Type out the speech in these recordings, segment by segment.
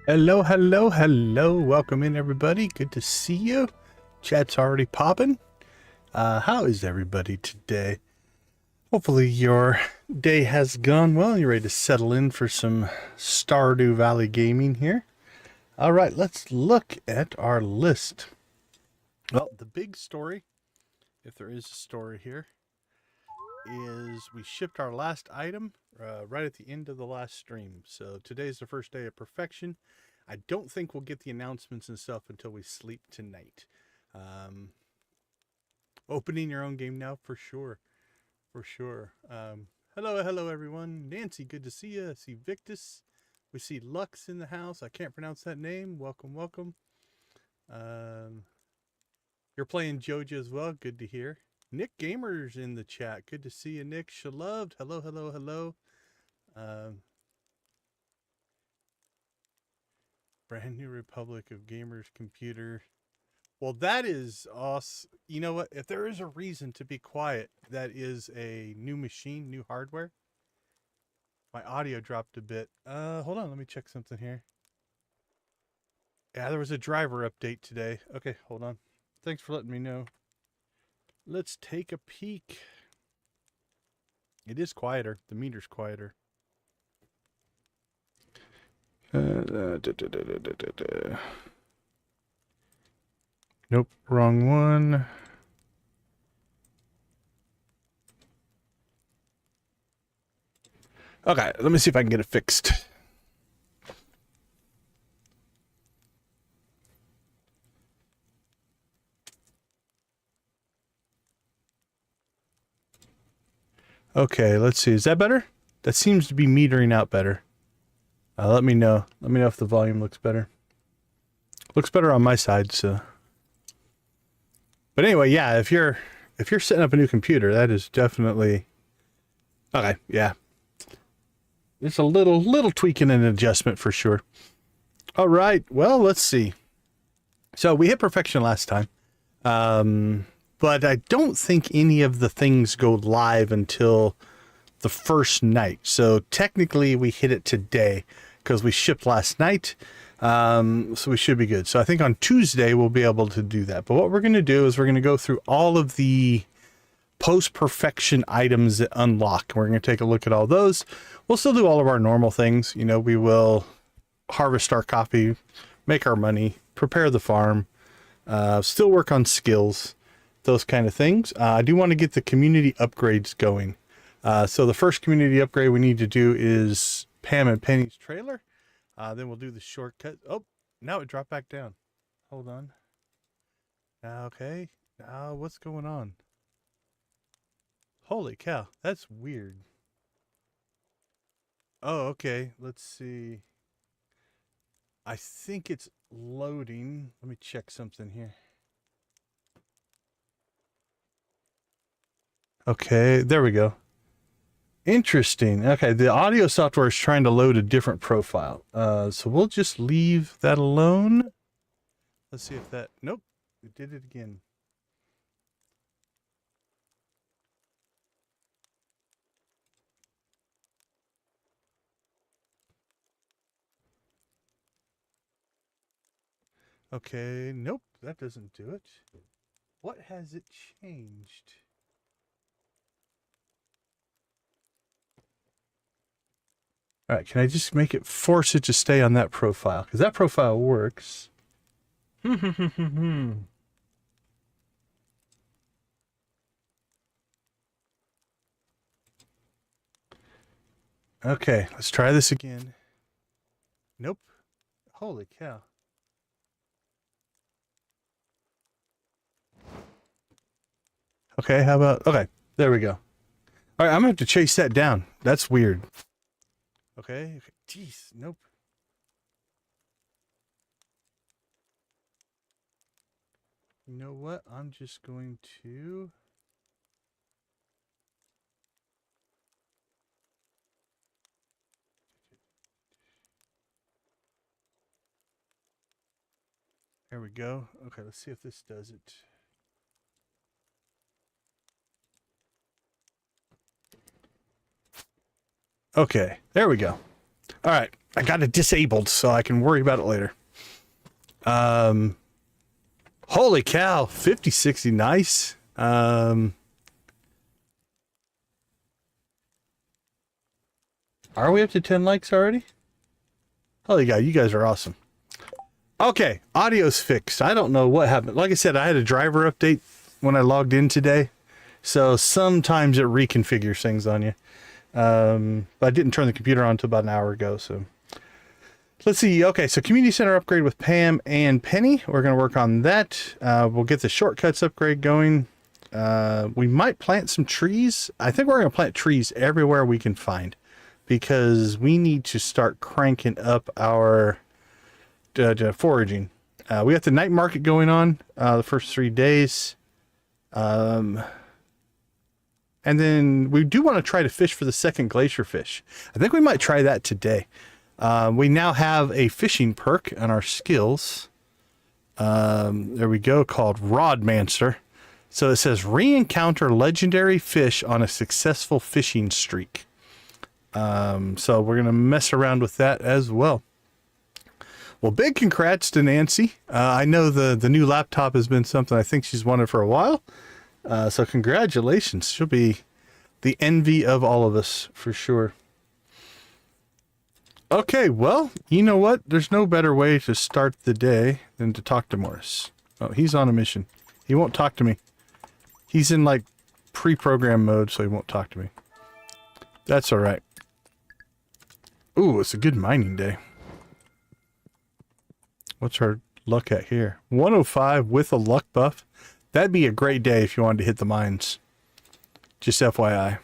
Hello, hello, hello. Welcome in, everybody. Good to see you. Chat's already popping. How is everybody today? Hopefully your day has gone well. You're ready to settle in for some Stardew Valley gaming here. All right, let's look at our list. Well, the big story, if there is a story here, is we shipped our last item right at the end of the last stream. So today's the first day of perfection. I don't think we'll get the announcements and stuff until we sleep tonight. Opening your own game now for sure. For sure. Hello, everyone. Nancy, good to see you. I see Victus. We see Lux in the house. I can't pronounce that name. Welcome, welcome. You're playing Joja as well. Good to hear. Nick Gamer's in the chat. Good to see you, Nick. Shaloved. Hello, hello, hello. Brand new Republic of Gamers computer. Well, that is awesome. You know what? If there is a reason to be quiet, that is a new machine, new hardware. My audio dropped a bit. Hold on. Let me check something here. Yeah, there was a driver update today. Okay, hold on. Thanks for letting me know. Let's take a peek. It is quieter. The meter's quieter. Nope, wrong one. Okay, let me see if I can get it fixed. Okay, let's see. Is that better? That seems to be metering out better. Let me know. Let me know if the volume looks better. Looks better on my side, so. But anyway, yeah, if you're setting up a new computer, that is definitely okay. Yeah, it's a little tweaking and adjustment for sure. All right, well, let's see. So we hit perfection last time, but I don't think any of the things go live until the first night. So technically, we hit it today because we shipped last night. So we should be good. So I think on Tuesday we'll be able to do that. But what we're going to do is we're going to go through all of the post-perfection items that unlock. We're going to take a look at all those. We'll still do all of our normal things. You know, we will harvest our coffee, make our money, prepare the farm, still work on skills, those kind of things. I do want to get the community upgrades going. So the first community upgrade we need to do is Pam and Penny's trailer. Then we'll do the shortcut. Oh, now it dropped back down. Hold on. Okay. Now what's going on? Holy cow. That's weird. Oh, okay. Let's see. I think it's loading. Let me check something here. Okay, there we go. Interesting. Okay, the audio software is trying to load a different profile. So we'll just leave that alone. Let's see if that... Nope, it did it again. Okay, nope, that doesn't do it. What has it changed? All right, can I just make it, force it to stay on that profile? Because that profile works. Okay, let's try this again. Nope. Holy cow. Okay, how about... Okay, there we go. All right, I'm going to have to chase that down. That's weird. Okay. Jeez, nope. You know what? I'm just going to... There we go. Okay, let's see if this does it. Okay, there we go. All right, I got it disabled so I can worry about it later. Holy cow, 50, 60, nice. Are we up to 10 likes already? Holy cow, you guys are awesome. Okay, audio's fixed. I don't know what happened. Like I said, I had a driver update when I logged in today. So sometimes it reconfigures things on you. But I didn't turn the computer on until about an hour ago, so... Let's see. Okay, so community center upgrade with Pam and Penny. We're going to work on that. We'll get the shortcuts upgrade going. We might plant some trees. I think we're going to plant trees everywhere we can find because we need to start cranking up our foraging. We got the night market going on the first 3 days. And then we do want to try to fish for the second glacier fish. I think we might try that today. We now have a fishing perk on our skills. There we go, called Rodmancer. So it says re-encounter legendary fish on a successful fishing streak. So we're going to mess around with that as well. Well, big congrats to Nancy. I know the new laptop has been something I think she's wanted for a while. So congratulations. She'll be the envy of all of us for sure. Okay, well, you know what? There's no better way to start the day than to talk to Morris. Oh, he's on a mission. He won't talk to me. He's in, like, pre-program mode, so he won't talk to me. That's all right. Ooh, it's a good mining day. What's our luck at here? 105 with a luck buff. That'd be a great day if you wanted to hit the mines. Just FYI.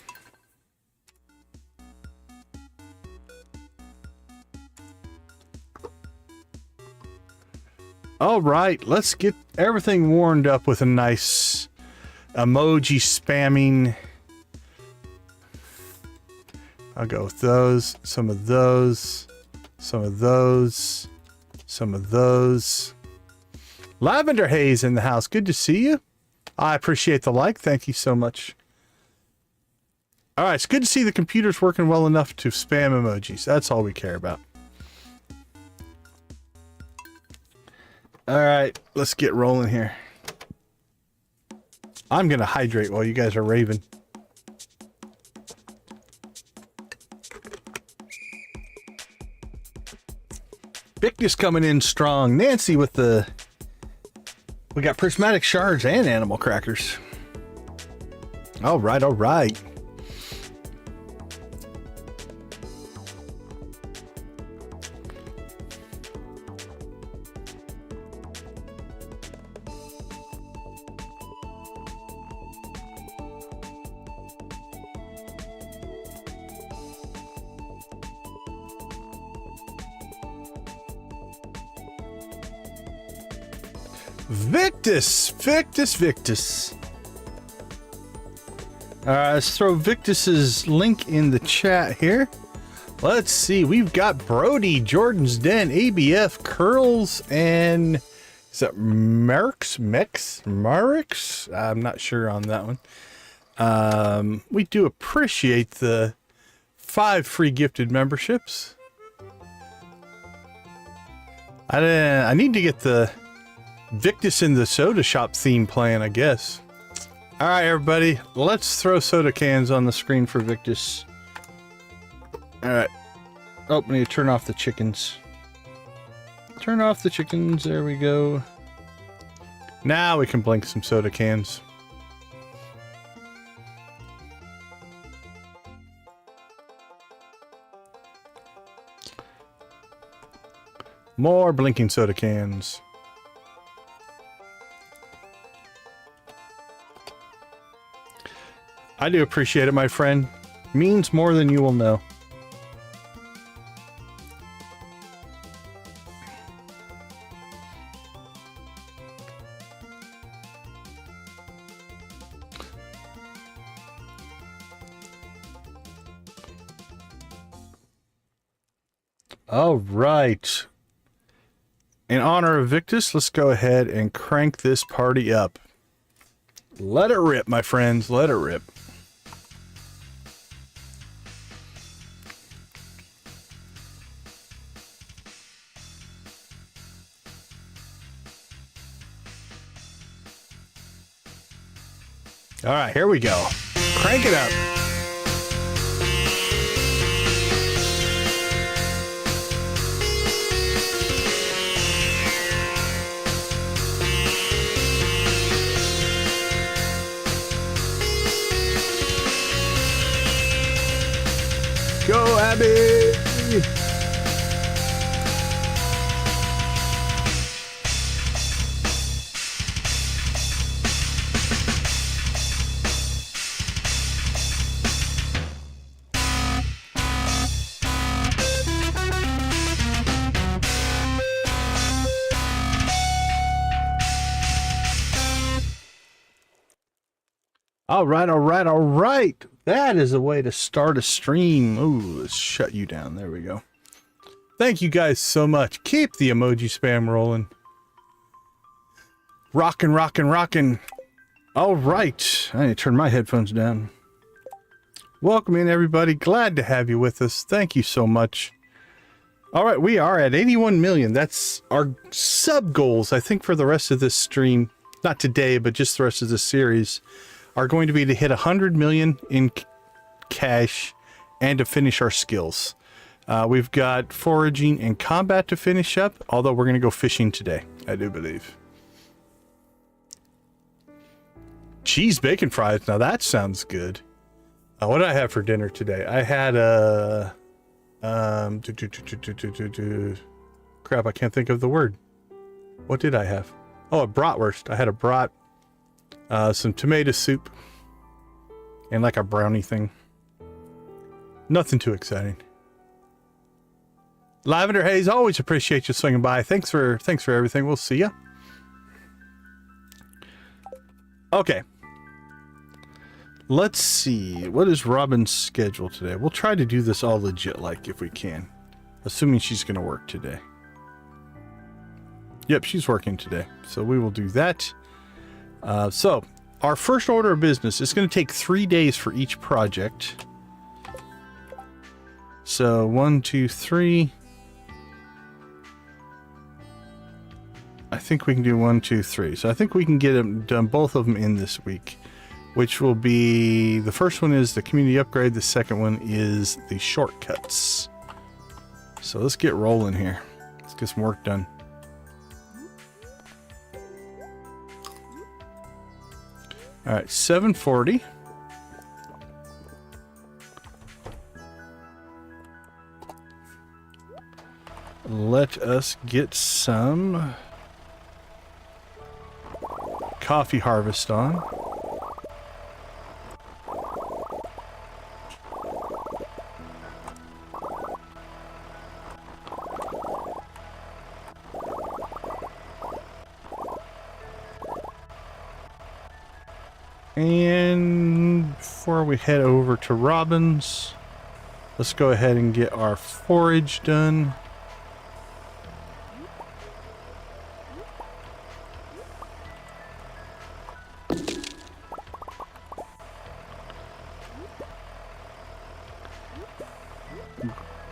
All right, let's get everything warmed up with a nice emoji spamming. I'll go with those, some of those, some of those, some of those. Lavender Haze in the house. Good to see you. I appreciate the like. Thank you so much. All right, it's good to see the computer's working well enough to spam emojis. That's all we care about. All right, let's get rolling here. I'm going to hydrate while you guys are raving. Victus coming in strong. Nancy with the... We got prismatic shards and animal crackers. All right, all right. Victus! Victus, Victus. Let's throw Victus's link in the chat here. Let's see. We've got Brody, Jordan's Den, ABF, Curls, and is that Merix? Marix? I'm not sure on that one. We do appreciate the 5 free gifted memberships. I need to get the Victus in the soda shop theme playing, I guess. All right, everybody, let's throw soda cans on the screen for Victus. All right. Oh, we need to turn off the chickens. Turn off the chickens. There we go. Now we can blink some soda cans. More blinking soda cans. I do appreciate it, my friend. Means more than you will know. All right. In honor of Victus, let's go ahead and crank this party up. Let it rip, my friends. Let it rip. All right, here we go. Crank it up. Go, Abby! All right, all right, all right. That is a way to start a stream. Ooh, let's shut you down. There we go. Thank you guys so much. Keep the emoji spam rolling. Rockin', rockin', rockin'. All right. I need to turn my headphones down. Welcome in, everybody. Glad to have you with us. Thank you so much. All right, we are at 81 million. That's our sub goals, I think, for the rest of this stream. Not today, but just the rest of this series. Are going to be to hit 100 million in cash and to finish our skills. We've got foraging and combat to finish up, although we're going to go fishing today, I do believe. Cheese bacon fries, now that sounds good. What did I have for dinner today? I had a... crap, I can't think of the word. What did I have? Oh, a bratwurst. I had a brat. Some tomato soup and like a brownie thing. Nothing too exciting. Lavender Haze, always appreciate you swinging by. Thanks for everything. We'll see ya. Okay. Let's see. What is Robin's schedule today? We'll try to do this all legit like if we can. Assuming she's going to work today. Yep, she's working today. So we will do that. So, our first order of business is going to take 3 days for each project. So, 1, 2, 3. I think we can do 1, 2, 3. So, I think we can get them done, both of them in this week. Which will be, the first one is the community upgrade. The second one is the shortcuts. So, let's get rolling here. Let's get some work done. All right, 740. Let us get some coffee harvest on. And before we head over to Robin's, let's go ahead and get our forage done.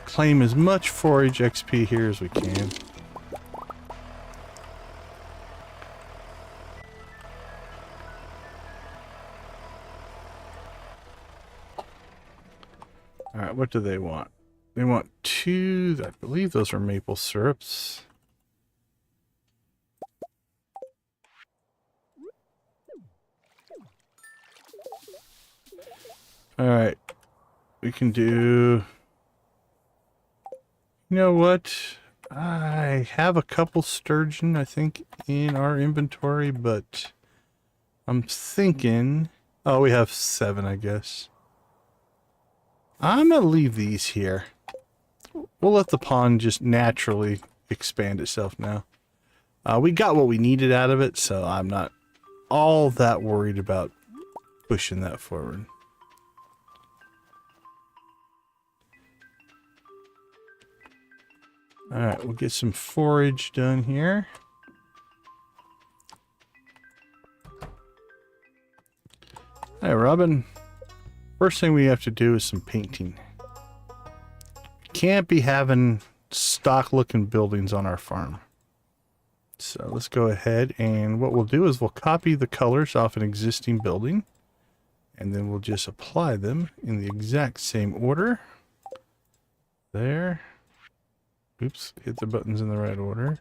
Claim as much forage XP here as we can. Alright, what do they want? They want 2, I believe those are maple syrups. Alright, we can do... You know what? I have a couple sturgeon, I think, in our inventory, but I'm thinking... Oh, we have 7, I guess. I'm going to leave these here. We'll let the pond just naturally expand itself now. We got what we needed out of it, so I'm not all that worried about pushing that forward. Alright, we'll get some forage done here. Hey, Robin. First thing we have to do is some painting. Can't be having stock-looking buildings on our farm. So let's go ahead, and what we'll do is we'll copy the colors off an existing building. And then we'll just apply them in the exact same order. There. Oops, hit the buttons in the right order.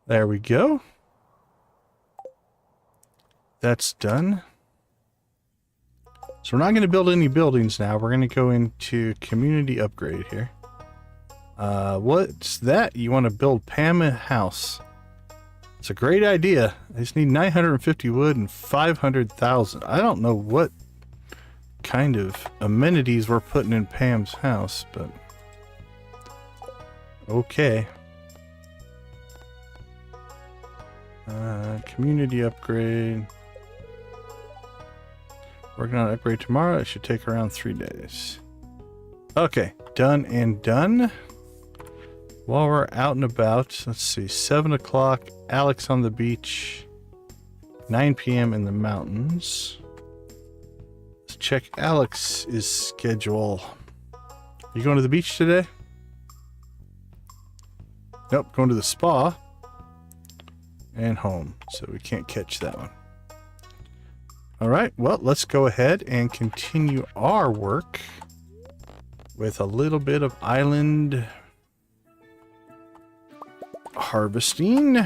There we go. That's done. So we're not going to build any buildings now. We're going to go into community upgrade here. What's that? You want to build Pam a house. It's a great idea. I just need 950 wood and 500,000. I don't know what kind of amenities we're putting in Pam's house, but okay. Community upgrade. Working on an upgrade tomorrow. It should take around 3 days. Okay, done and done. While we're out and about, let's see, 7 o'clock, Alex on the beach, 9 p.m. in the mountains. Let's check Alex's schedule. You going to the beach today? Nope, going to the spa and home, so we can't catch that one. All right, well, let's go ahead and continue our work with a little bit of island harvesting.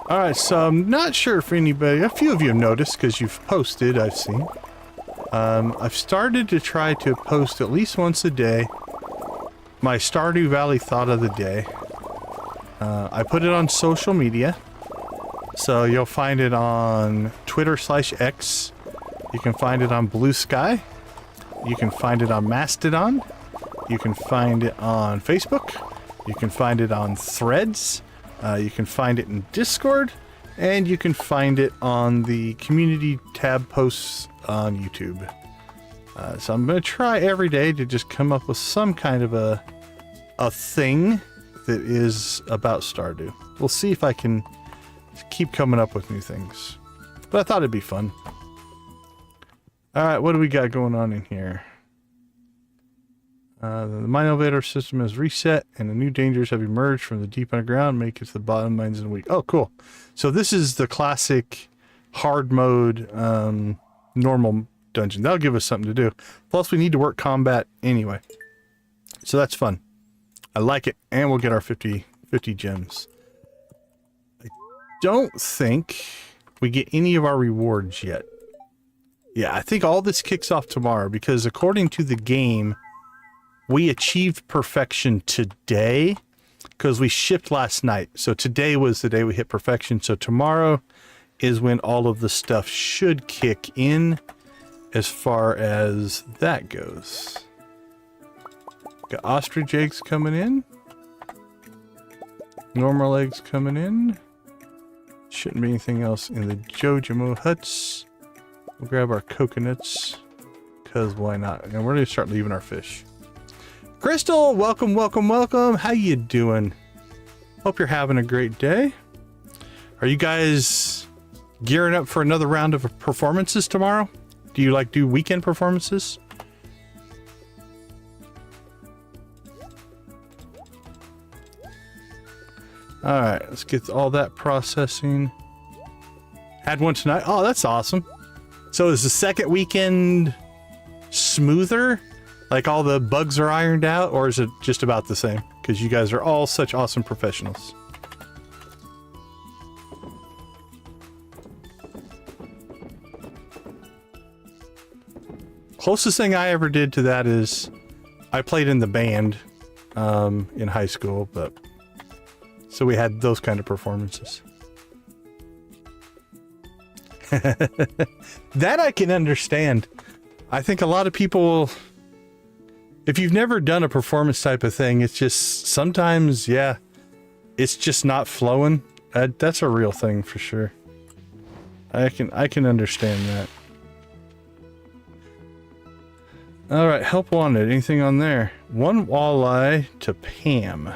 All right, so I'm not sure if anybody, a few of you have noticed because you've posted, I've seen. I've started to try to post at least once a day my Stardew Valley thought of the day. I put it on social media, so you'll find it on Twitter/X. You can find it on Blue Sky. You can find it on Mastodon. You can find it on Facebook. You can find it on Threads. You can find it in Discord. And you can find it on the community tab posts on YouTube. So I'm going to try every day to just come up with some kind of a thing that is about Stardew. We'll see if I can keep coming up with new things. But I thought it'd be fun. Alright, what do we got going on in here? The mine elevator system is reset and the new dangers have emerged from the deep underground. Make it to the bottom mines in a week. Oh, cool. So this is the classic hard mode normal dungeon. That'll give us something to do. Plus we need to work combat anyway. So that's fun. I like it. And we'll get our 50 gems. I don't think we get any of our rewards yet. Yeah, I think all this kicks off tomorrow because according to the game, we achieved perfection today because we shipped last night. So today was the day we hit perfection. So tomorrow is when all of the stuff should kick in as far as that goes. Got ostrich eggs coming in. Normal eggs coming in. Shouldn't be anything else in the Joja huts. We'll grab our coconuts, because why not? And we're going to start leaving our fish. Crystal, welcome, welcome, welcome. How you doing? Hope you're having a great day. Are you guys gearing up for another round of performances tomorrow? Do you do weekend performances? All right, let's get all that processing. Had one tonight. Oh, that's awesome. So is the second weekend smoother? Like all the bugs are ironed out, or is it just about the same? Because you guys are all such awesome professionals. Closest thing I ever did to that is I played in the band in high school, but so we had those kind of performances. That I can understand. I think a lot of people, if you've never done a performance type of thing, it's just sometimes, yeah, it's just not flowing. That's a real thing for sure. I can understand that. All right, help wanted. Anything on there? 1 walleye to Pam.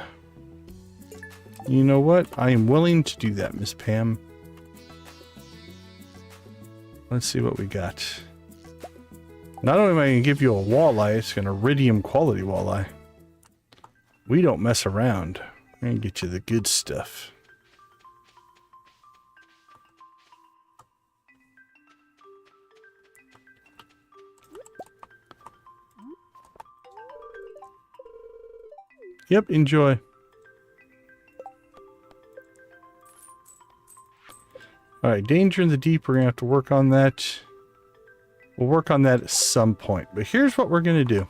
You know what? I am willing to do that, Miss Pam. Let's see what we got. Not only am I going to give you a walleye, it's an iridium quality walleye. We don't mess around. We're going to get you the good stuff. Yep, enjoy. Alright, danger in the deep. We're going to have to work on that. We'll work on that at some point. But here's what we're going to do.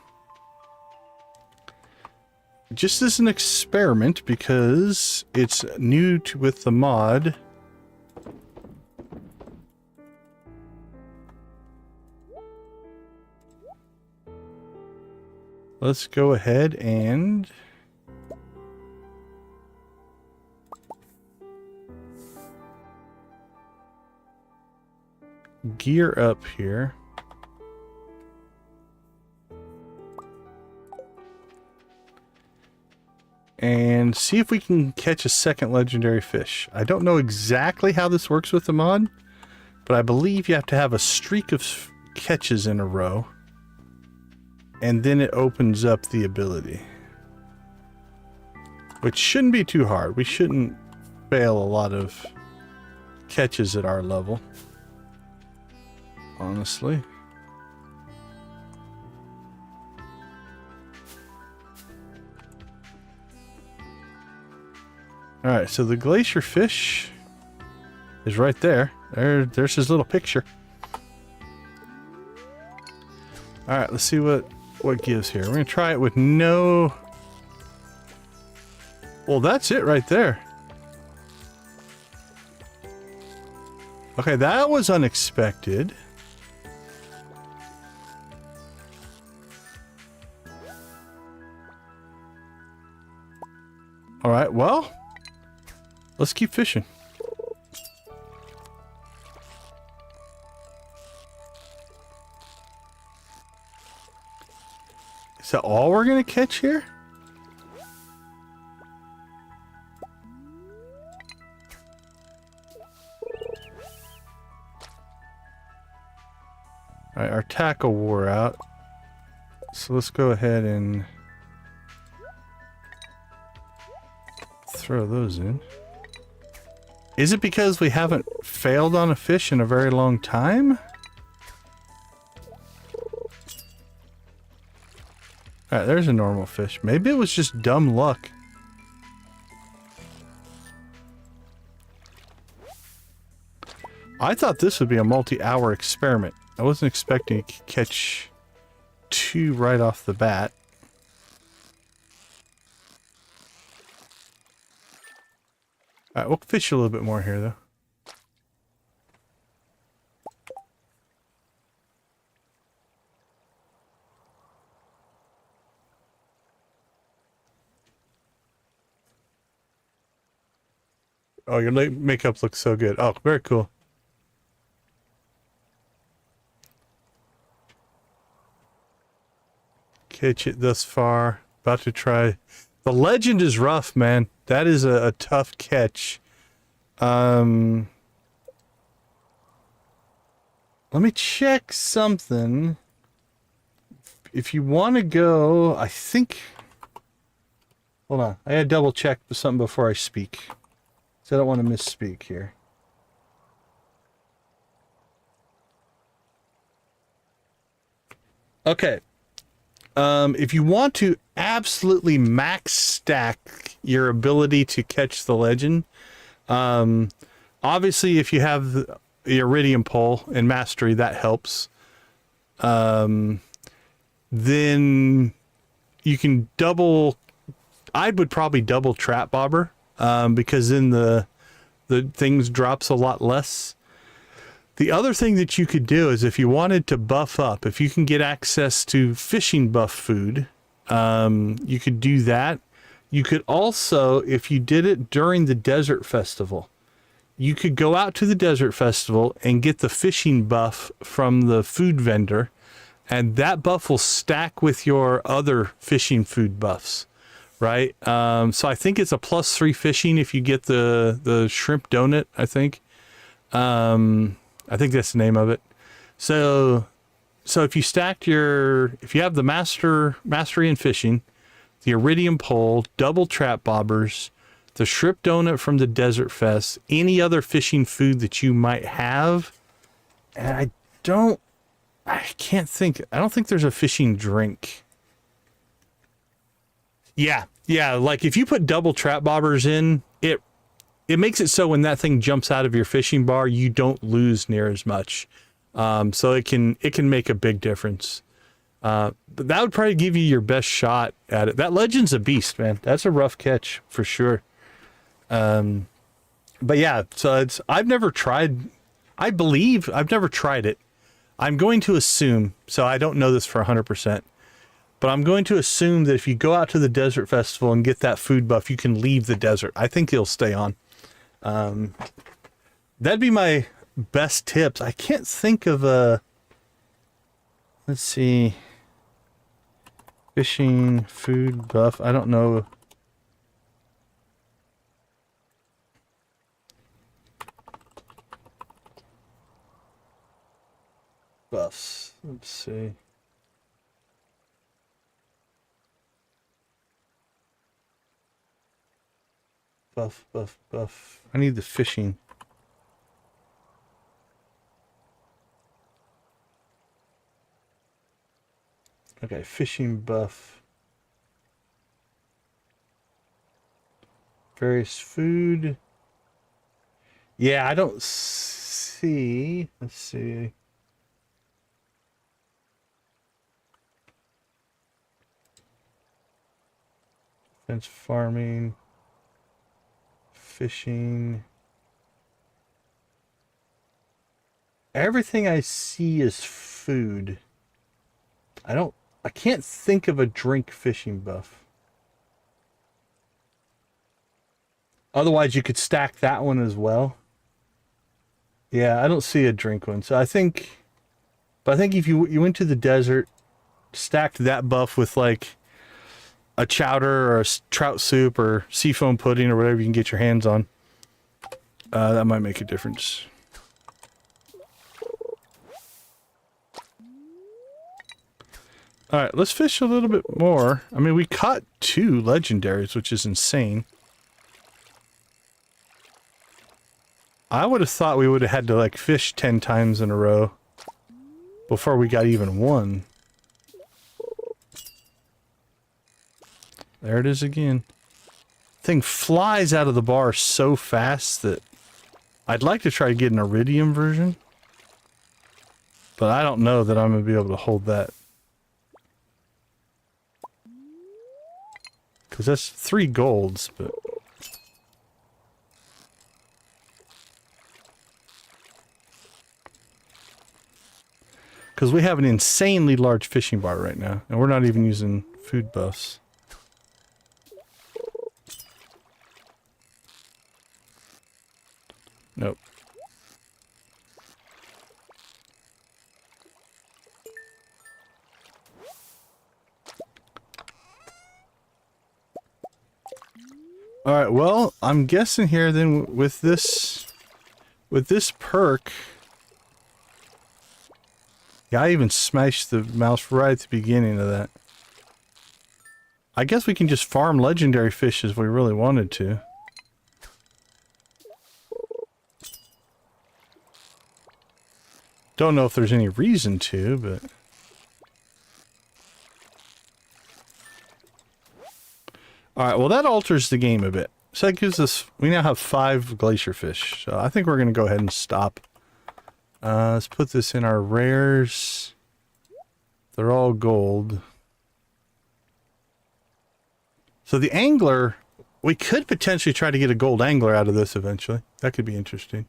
Just as an experiment, because it's new with the mod. Let's go ahead and gear up here. And see if we can catch a second legendary fish. I don't know exactly how this works with the mod, but I believe you have to have a streak of catches in a row. And then it opens up the ability. Which shouldn't be too hard. We shouldn't fail a lot of catches at our level. Honestly. Alright, so the glacier fish is right there. There's his little picture. Alright, let's see what gives here. We're going to try it with no... Well, that's it right there. Okay, that was unexpected. Alright, well... Let's keep fishing. Is that all we're gonna catch here? Alright, our tackle wore out. So let's go ahead and throw those in. Is it because we haven't failed on a fish in a very long time? Alright, there's a normal fish. Maybe it was just dumb luck. I thought this would be a multi-hour experiment. I wasn't expecting to catch two right off the bat. Alright, we'll fish a little bit more here, though. Oh, your makeup looks so good. Oh, very cool. Catch it thus far. About to try. The legend is rough, man. That is a tough catch. Let me check something. If you want to go, I think... Hold on. I gotta double check something before I speak. So I don't want to misspeak here. Okay. If you want to absolutely max stack your ability to catch the legend, obviously if you have the iridium pole and mastery, that helps. Then you can double... I would probably double trap bobber, because then the things drops a lot less. The other thing that you could do is if you wanted to buff up, if you can get access to fishing buff food, you could do that. You could also, if you did it during the desert festival, you could go out to the desert festival and get the fishing buff from the food vendor, and that buff will stack with your other fishing food buffs, right? So I think it's a +3 fishing if you get the shrimp donut, I think. I think that's the name of it. So if you stacked if you have the mastery in fishing, the iridium pole, double trap bobbers, the shrimp donut from the Desert Fest, any other fishing food that you might have, and I don't think there's a fishing drink. Yeah, Yeah, like if you put double trap bobbers in, it makes it so when that thing jumps out of your fishing bar, you don't lose near as much. So it can make a big difference. But that would probably give you your best shot at it. That legend's a beast, man. That's a rough catch for sure. But yeah, so I've never tried. I believe I've never tried it. I'm going to assume, so I don't know this for 100%, but I'm going to assume that if you go out to the desert festival and get that food buff, you can leave the desert. I think it'll stay on. That'd be my best tips. I can't think of a, let's see, fishing food buff. I don't know. Buffs. Let's see. Buff, buff, buff. I need the fishing. Okay, fishing buff. Various food. Yeah, I don't see. Let's see. Fence farming. Fishing. Everything I see is food. I can't think of a drink fishing buff. Otherwise you could stack that one as well. Yeah, I don't see a drink one. So I think if you went to the desert, stacked that buff with like a chowder or a trout soup or seafoam pudding or whatever you can get your hands on, that might make a difference. All right, let's fish a little bit more. I mean, we caught 2 legendaries, which is insane. I would have thought we would have had to like fish 10 times in a row before we got even one. There it is again. Thing flies out of the bar so fast that I'd like to try to get an iridium version, but I don't know that I'm going to be able to hold that. Because that's 3 golds, but... Because we have an insanely large fishing bar right now, and we're not even using food buffs. Nope. Alright, well, I'm guessing here then with this perk... Yeah, I even smashed the mouse right at the beginning of that. I guess we can just farm legendary fish if we really wanted to. Don't know if there's any reason to, but... Alright, well that alters the game a bit. So that gives us... We now have 5 glacier fish. So I think we're going to go ahead and stop. Let's put this in our rares. They're all gold. So the angler... We could potentially try to get a gold angler out of this eventually. That could be interesting.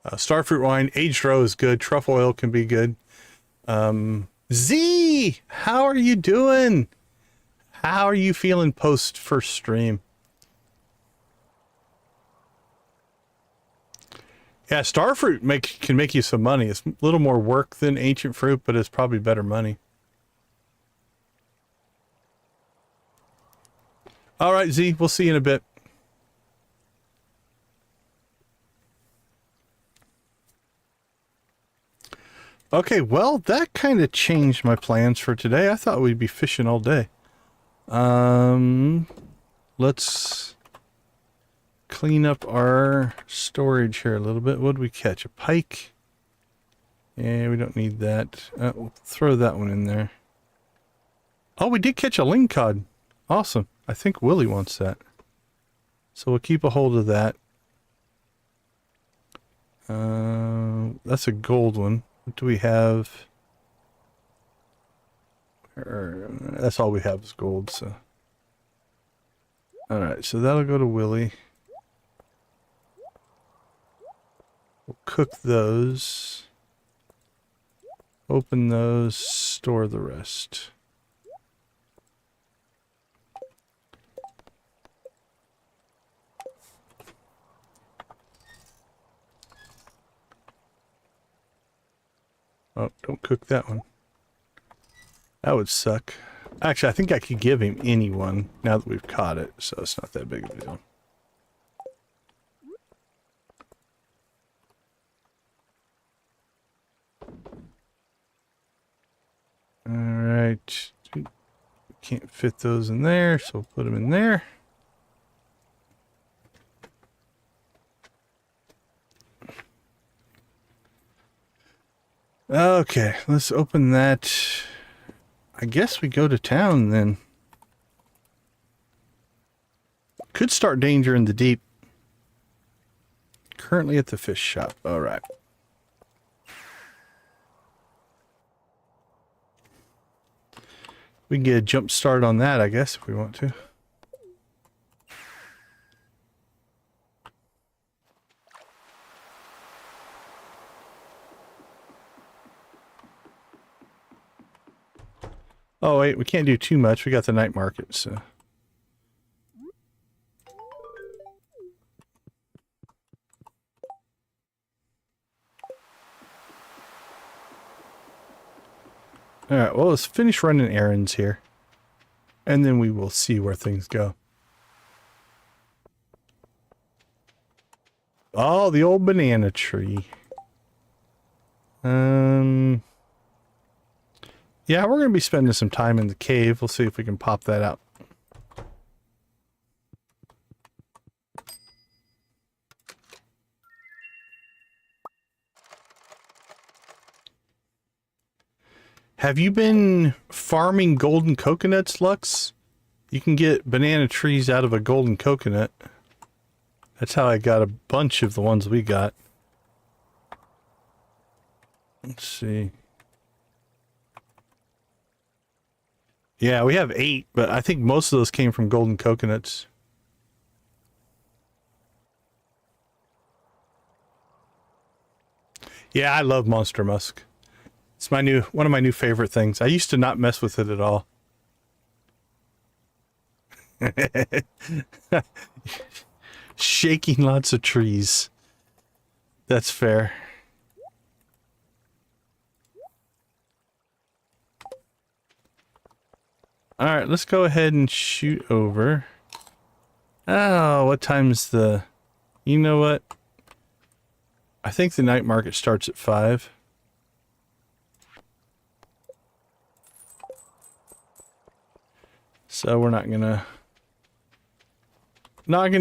Starfruit wine, aged roe is good. Truffle oil can be good. Z, how are you doing? How are you feeling post first stream? Yeah, starfruit can make you some money. It's a little more work than ancient fruit, but it's probably better money. All right, Z, we'll see you in a bit. Okay, well, that kind of changed my plans for today. I thought we'd be fishing all day. Let's clean up our storage here a little bit. What did we catch? A pike? Yeah, we don't need that. We'll throw that one in there. Oh, we did catch a lingcod. Awesome. I think Willie wants that. So we'll keep a hold of that. That's a gold one. What do we have? That's all we have is gold, so. Alright, so that'll go to Willie. We'll cook those. Open those, store the rest. Oh, don't cook that one. That would suck. Actually, I think I could give him any one now that we've caught it, so it's not that big of a deal. Alright. Can't fit those in there, so we'll put them in there. Okay, let's open that. I guess we go to town then. Could start danger in the deep. Currently at the fish shop. All right. We can get a jump start on that, I guess, if we want to. Oh, wait, we can't do too much. We got the night market, so. Alright, well, let's finish running errands here. And then we will see where things go. Oh, the old banana tree. Yeah, we're going to be spending some time in the cave. We'll see if we can pop that out. Have you been farming golden coconuts, Lux? You can get banana trees out of a golden coconut. That's how I got a bunch of the ones we got. Let's see. Yeah, we have 8, but I think most of those came from golden coconuts. Yeah, I love monster musk. It's one of my new favorite things. I used to not mess with it at all. Shaking lots of trees. That's fair. Alright, let's go ahead and shoot over. Oh, what time's the... You know what? I think the night market starts at 5. So we're not gonna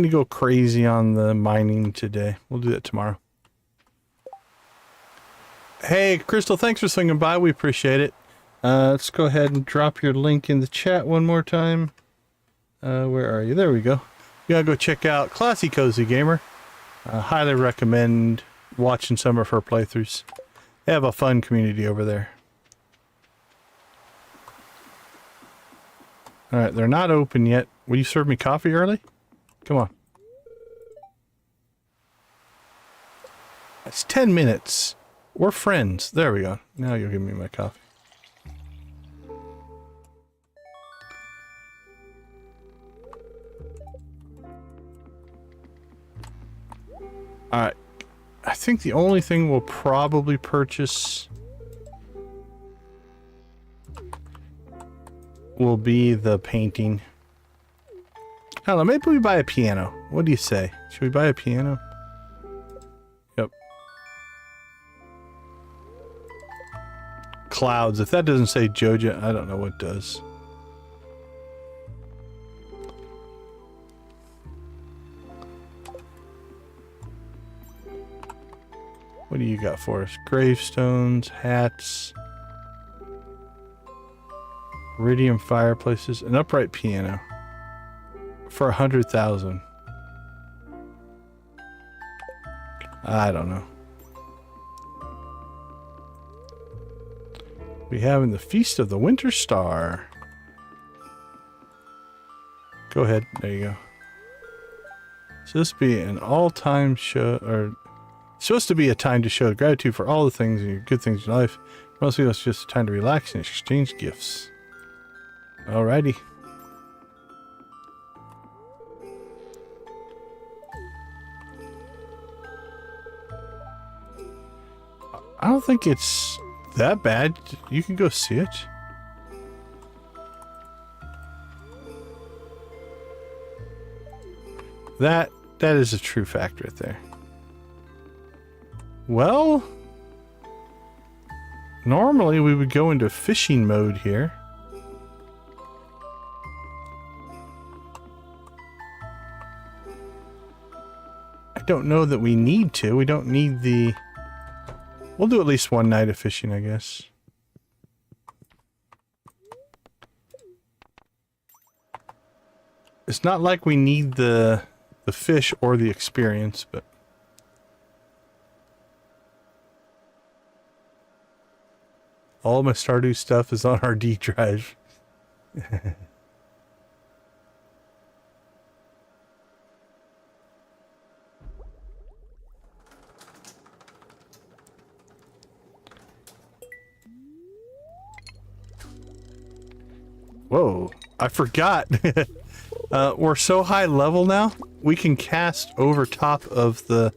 go crazy on the mining today. We'll do that tomorrow. Hey, Crystal, thanks for swinging by. We appreciate it. Let's go ahead and drop your link in the chat one more time. Where are you? There we go. You gotta go check out Classy Cozy Gamer. Highly recommend watching some of her playthroughs. They have a fun community over there. Alright, they're not open yet. Will you serve me coffee early? Come on. That's 10 minutes. We're friends. There we go. Now you'll give me my coffee. Alright. I think the only thing we'll probably purchase will be the painting. I don't know, maybe we buy a piano. What do you say? Should we buy a piano? Yep. Clouds. If that doesn't say Joja, I don't know what does. What do you got for us? Gravestones, hats, iridium fireplaces, an upright piano for 100,000. I don't know. We have in the Feast of the Winter Star. Go ahead. There you go. So this be an all-time show, or supposed to be a time to show gratitude for all the things and good things in life. Mostly it's just a time to relax and exchange gifts. Alrighty. I don't think it's that bad. You can go see it. That is a true fact right there. Well, normally we would go into fishing mode here. I don't know that we need to. We don't need the... We'll do at least one night of fishing, I guess. It's not like we need the fish or the experience, but... All my Stardew stuff is on our D drive. Whoa, I forgot. We're so high level now, we can cast over top of the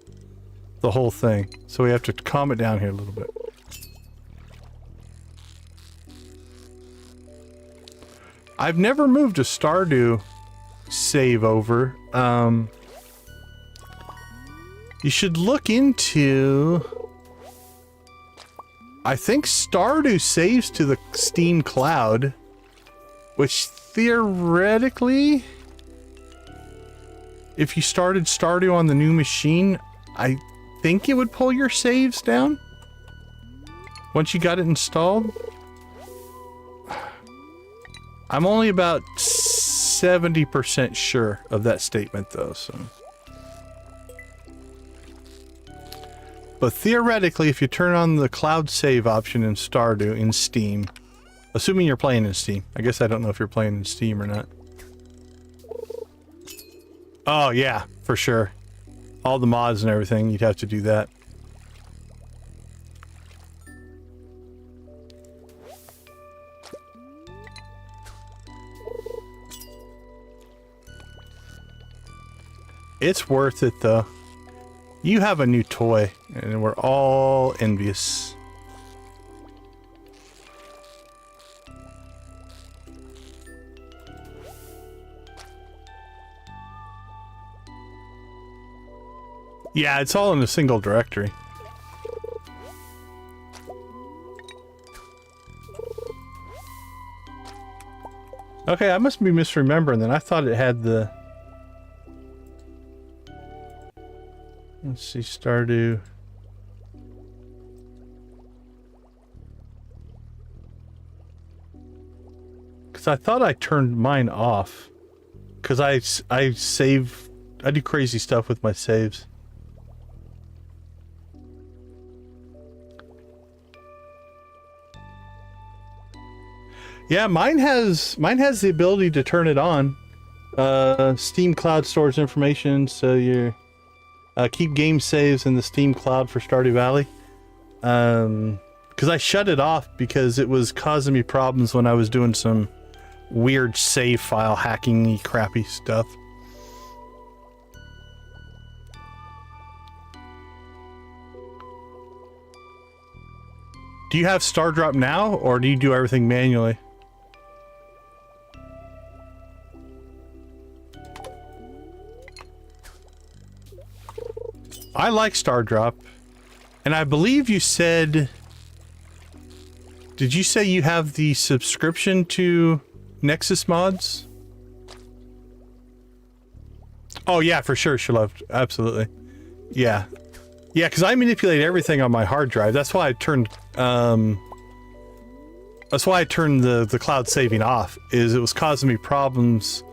whole thing. So we have to calm it down here a little bit. I've never moved a Stardew save over. You should look into... I think Stardew saves to the Steam cloud, which theoretically, if you started Stardew on the new machine, I think it would pull your saves down once you got it installed. I'm only about 70% sure of that statement though, so. But theoretically, if you turn on the cloud save option in Stardew in Steam, assuming you're playing in Steam. I guess I don't know if you're playing in Steam or not. Oh yeah, for sure. All the mods and everything, you'd have to do that. It's worth it though. You have a new toy, and we're all envious. Yeah, it's all in a single directory. Okay, I must be misremembering then. I thought it had the... Let's see, Stardew. Because I thought I turned mine off. Because I save... I do crazy stuff with my saves. Yeah, mine has the ability to turn it on. Steam Cloud stores information, so you keep game saves in the Steam Cloud for Stardew Valley. Because I shut it off because it was causing me problems when I was doing some weird save file hacking-y crappy stuff. Do you have Stardrop now, or do you do everything manually? I like Stardrop, and I believe you said... Did you say you have the subscription to Nexus mods? Oh yeah, for sure, Shalov. Absolutely. Yeah. Yeah, because I manipulate everything on my hard drive. That's why I turned the cloud saving off. Is it was causing me problems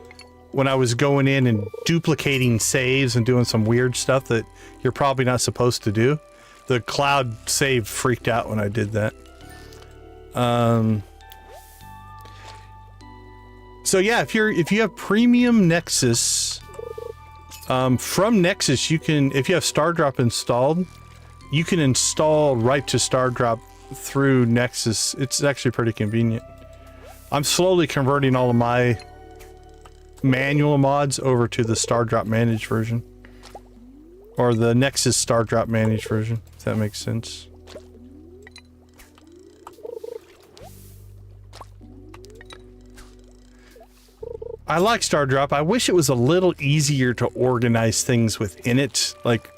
when I was going in and duplicating saves and doing some weird stuff that you're probably not supposed to do. The cloud save freaked out when I did that. So yeah, if you have premium Nexus, from Nexus you can, if you have Stardrop installed, you can install right to Stardrop through Nexus. It's actually pretty convenient. I'm slowly converting all of my manual mods over to the Stardrop managed version. Or the Nexus Stardrop managed version, if that makes sense. I like Stardrop. I wish it was a little easier to organize things within it. Like,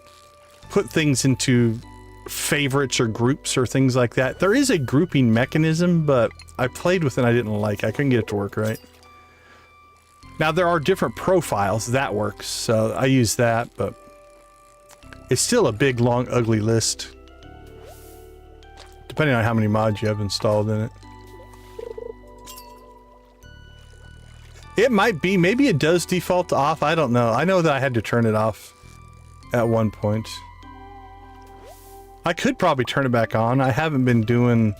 put things into favorites or groups or things like that. There is a grouping mechanism, but I played with it and I didn't like it. I couldn't get it to work right. Now, there are different profiles. That works, so I use that, but it's still a big, long, ugly list. Depending on how many mods you have installed in it. It might be. Maybe it does default off. I don't know. I know that I had to turn it off at one point. I could probably turn it back on. I haven't been doing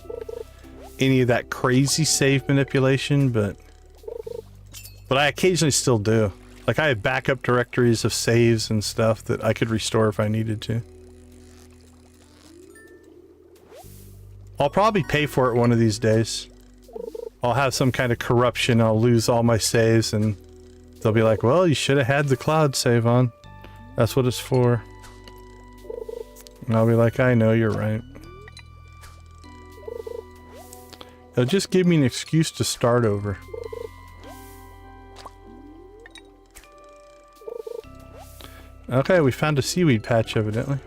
any of that crazy save manipulation, but I occasionally still do. Like, I have backup directories of saves and stuff that I could restore if I needed to. I'll probably pay for it one of these days. I'll have some kind of corruption. I'll lose all my saves and they'll be like, well, you should have had the cloud save on. That's what it's for. And I'll be like, I know, you're right. It'll just give me an excuse to start over. Okay, we found a seaweed patch, evidently.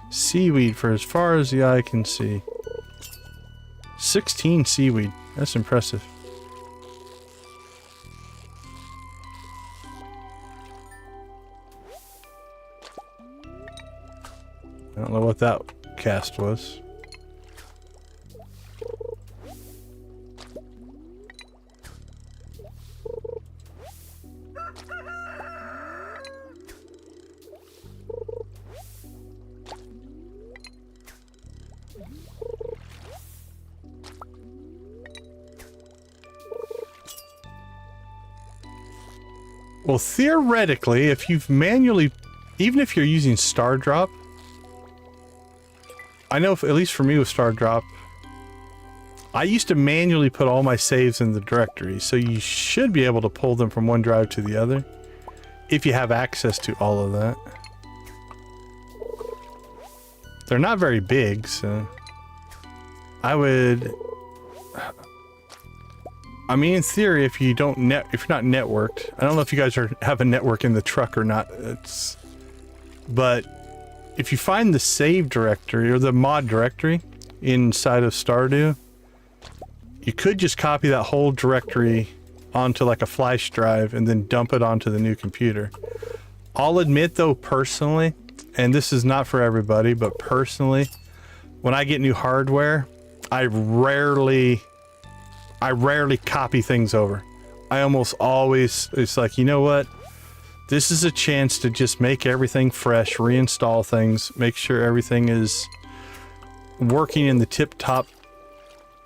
Seaweed for as far as the eye can see. 16 seaweed. That's impressive. I don't know what that cast was. Well, theoretically, if you've manually, even if you're using Stardrop, I know, at least for me with Stardrop, I used to manually put all my saves in the directory, so you should be able to pull them from one drive to the other, if you have access to all of that. They're not very big, so I would... I mean, in theory, if you don't if you're not networked, I don't know if you guys have a network in the truck or not. But if you find the save directory or the mod directory inside of Stardew, you could just copy that whole directory onto like a flash drive and then dump it onto the new computer. I'll admit though, personally, and this is not for everybody, but personally, when I get new hardware, I rarely copy things over. I almost always, it's like, you know what? This is a chance to just make everything fresh, reinstall things, make sure everything is working in the tip-top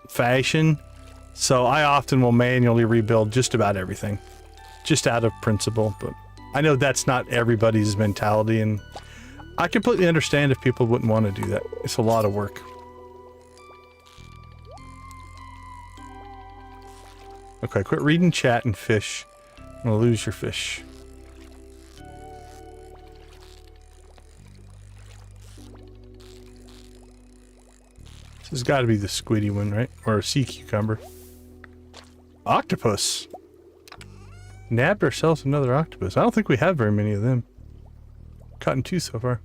fashion. So I often will manually rebuild just about everything, just out of principle. But I know that's not everybody's mentality, and I completely understand if people wouldn't want to do that. It's a lot of work. Okay, quit reading chat and fish. I'm gonna lose your fish. This has got to be the squiddy one, right? Or a sea cucumber. Octopus! Nabbed ourselves another octopus. I don't think we have very many of them. Caught 2 so far.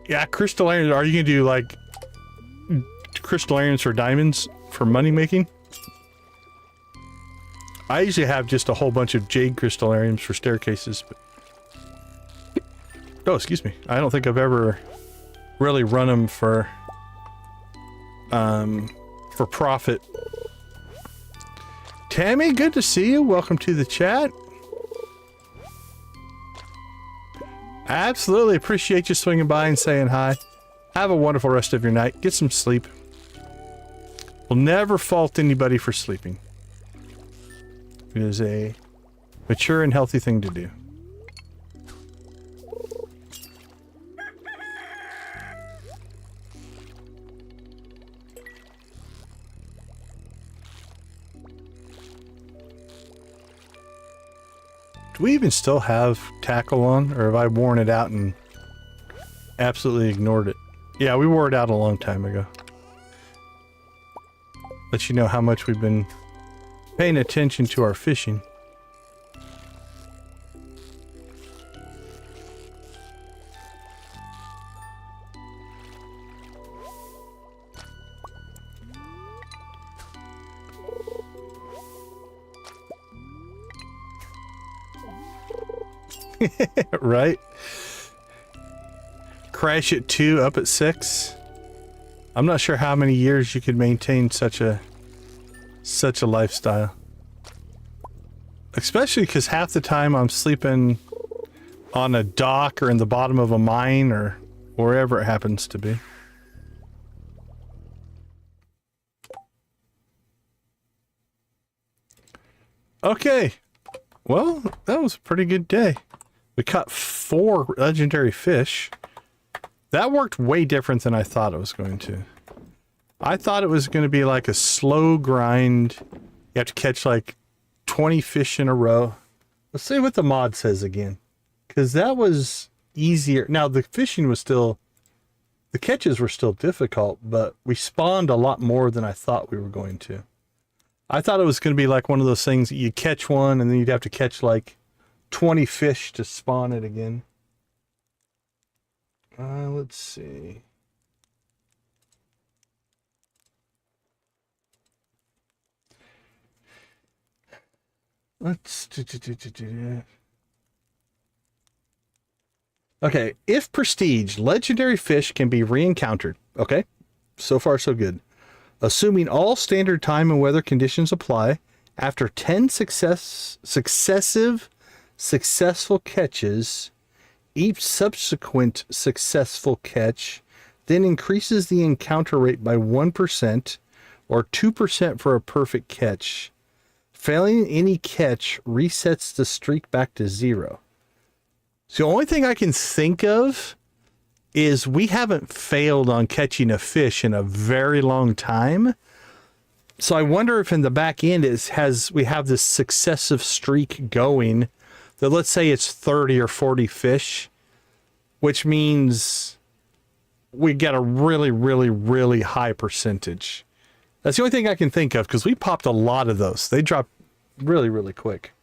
Yeah, crystal irons. Are you gonna do like crystal irons for diamonds for money making? I usually have just a whole bunch of jade crystallariums for staircases, but... Oh, excuse me. I don't think I've ever really run them for profit. Tammy, good to see you. Welcome to the chat. Absolutely appreciate you swinging by and saying hi. Have a wonderful rest of your night. Get some sleep. We'll never fault anybody for sleeping. It is a mature and healthy thing to do. Do we even still have tackle on, or have I worn it out and absolutely ignored it? Yeah, we wore it out a long time ago. Let you know how much we've been paying attention to our fishing. Right? Crash at 2, up at 6. I'm not sure how many years you could maintain such a lifestyle. Especially because half the time I'm sleeping on a dock or in the bottom of a mine or wherever it happens to be. Okay. Well, that was a pretty good day. We caught 4 legendary fish. That worked way different than I thought it was going to. I thought it was going to be like a slow grind. You have to catch like 20 fish in a row. Let's see what the mod says again. Because that was easier. Now, the fishing was still... The catches were still difficult, but we spawned a lot more than I thought we were going to. I thought it was going to be like one of those things that you catch one and then you'd have to catch like 20 fish to spawn it again. Let's see. Okay, if prestige, legendary fish can be re-encountered. Okay, so far so good. Assuming all standard time and weather conditions apply, after 10 successive successful catches, each subsequent successful catch then increases the encounter rate by 1% or 2% for a perfect catch. Failing any catch resets the streak back to 0. So the only thing I can think of is we haven't failed on catching a fish in a very long time. So I wonder if in the back end we have this successive streak going that, let's say it's 30 or 40 fish, which means we get a really, really, really high percentage. That's the only thing I can think of, because we popped a lot of those. They drop really, really quick.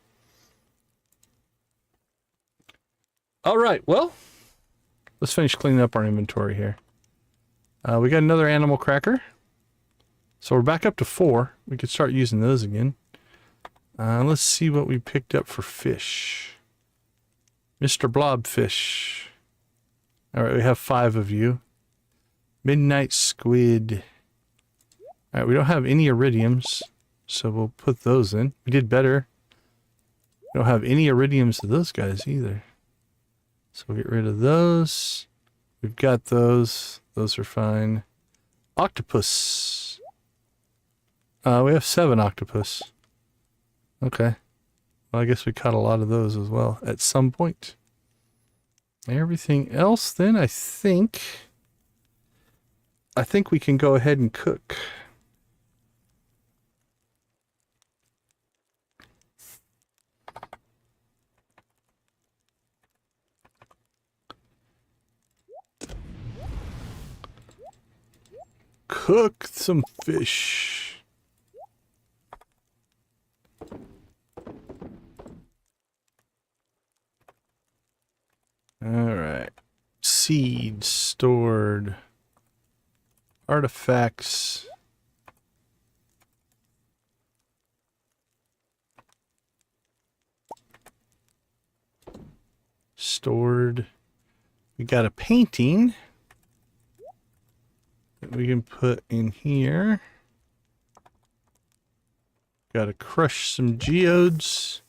All right, well, let's finish cleaning up our inventory here. We got another animal cracker. So we're back up to 4. We could start using those again. Let's see what we picked up for fish. Mr. Blobfish. All right, we have 5 of you. Midnight squid. All right, we don't have any iridiums, so we'll put those in. We did better. We don't have any iridiums to those guys either. So we'll get rid of those. We've got those. Those are fine. Octopus. We have 7 octopus. Okay. Well, I guess we caught a lot of those as well at some point. Everything else then, I think we can go ahead and cook. Cook some fish. All right. Seeds stored. Artifacts. stored. We got a painting that we can put in here. Got to crush some geodes.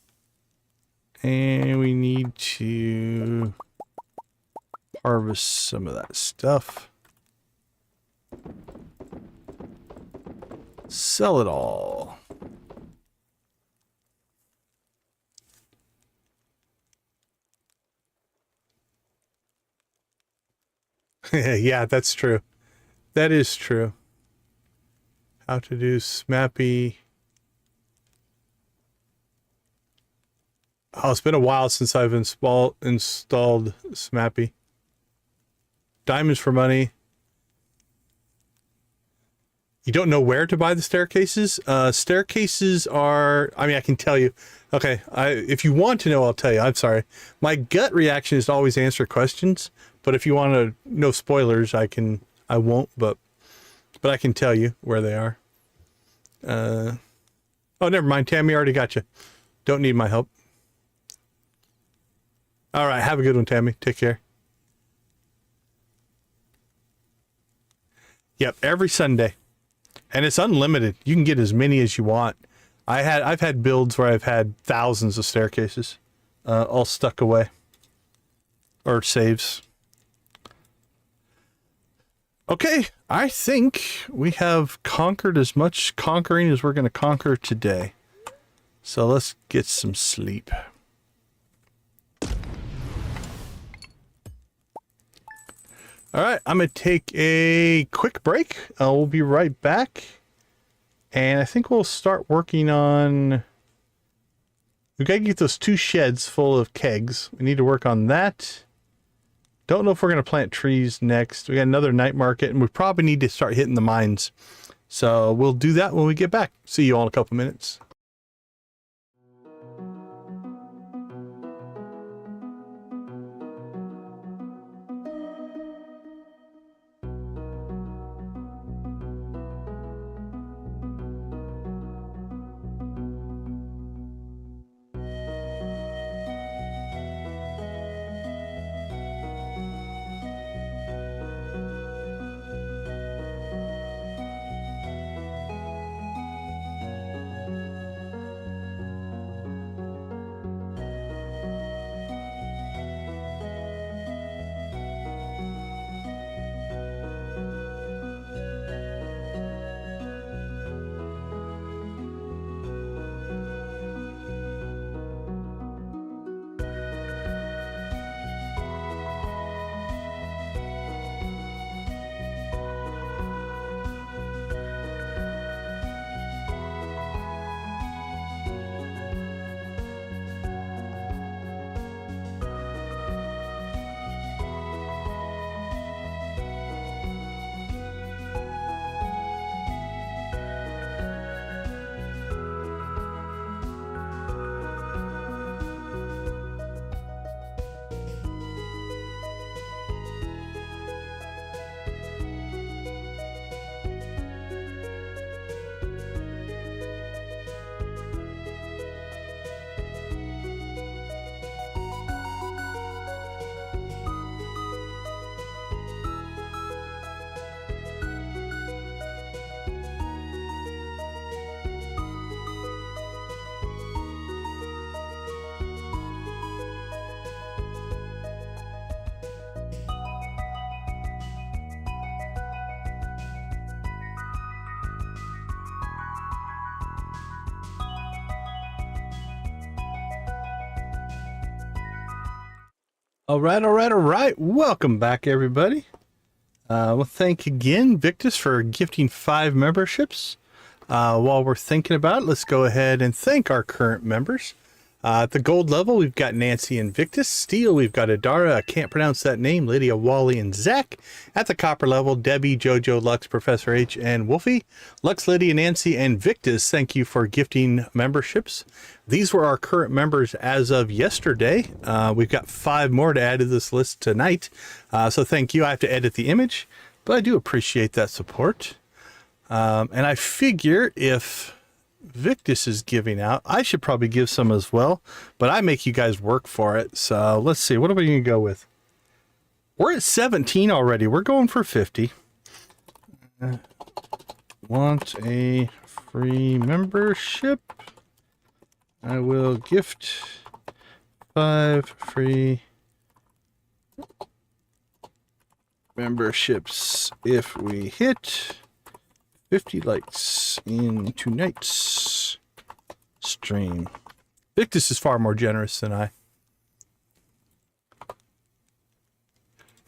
And we need to harvest some of that stuff. Sell it all. Yeah, that's true. That is true. How to do Smappy. Oh, it's been a while since I've installed Smappy. Diamonds for money. You don't know where to buy the staircases? Staircases are, I mean, I can tell you. Okay, if you want to know, I'll tell you. I'm sorry. My gut reaction is to always answer questions. But if you want to know spoilers, I won't, but I can tell you where they are. Oh, never mind. Tammy already got you. Don't need my help. All right. Have a good one, Tammy. Take care. Yep. Every Sunday. And it's unlimited. You can get as many as you want. I've had builds where I've had thousands of staircases, all stuck away. Or saves. Okay, I think we have conquered as much conquering as we're going to conquer today. So let's get some sleep. All right, I'm going to take a quick break. We'll be right back. And I think we'll start working on... We got to get those 2 sheds full of kegs. We need to work on that. Don't know if we're going to plant trees next. We got another night market, and we probably need to start hitting the mines. So we'll do that when we get back. See you all in a couple minutes. All right. Welcome back, everybody. Well, thank again, Victus, for gifting 5 memberships. While we're thinking about it, let's go ahead and thank our current members. At the gold level, we've got Nancy and Victus. Steel, we've got Adara, I can't pronounce that name, Lydia, Wally, and Zach. At the copper level, Debbie, Jojo, Lux, Professor H, and Wolfie. Lux, Lydia, Nancy, and Victus, thank you for gifting memberships. These were our current members as of yesterday. We've got 5 more to add to this list tonight. So thank you. I have to edit the image, but I do appreciate that support. And I figure if Victus is giving out. I should probably give some as well, but I make you guys work for it. So let's see. What are we going to go with? We're at 17 already. We're going for 50. Want a free membership? I will gift 5 free memberships if we hit 50 likes in tonight's stream. Victus is far more generous than I.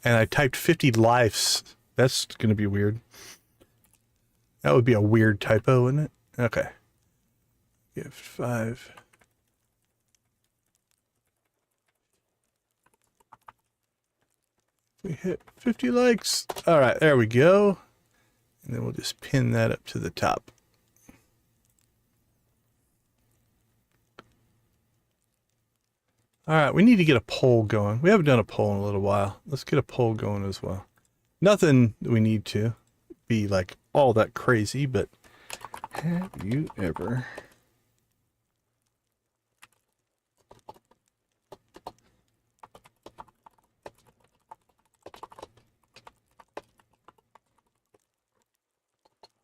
And I typed 50 lives. That's going to be weird. That would be a weird typo, wouldn't it? Okay. Gift 5. We hit 50 likes. All right, there we go. And then we'll just pin that up to the top. All right, we need to get a poll going. We haven't done a poll in a little while. Let's get a poll going as well. Nothing that we need to be like all that crazy, but have you ever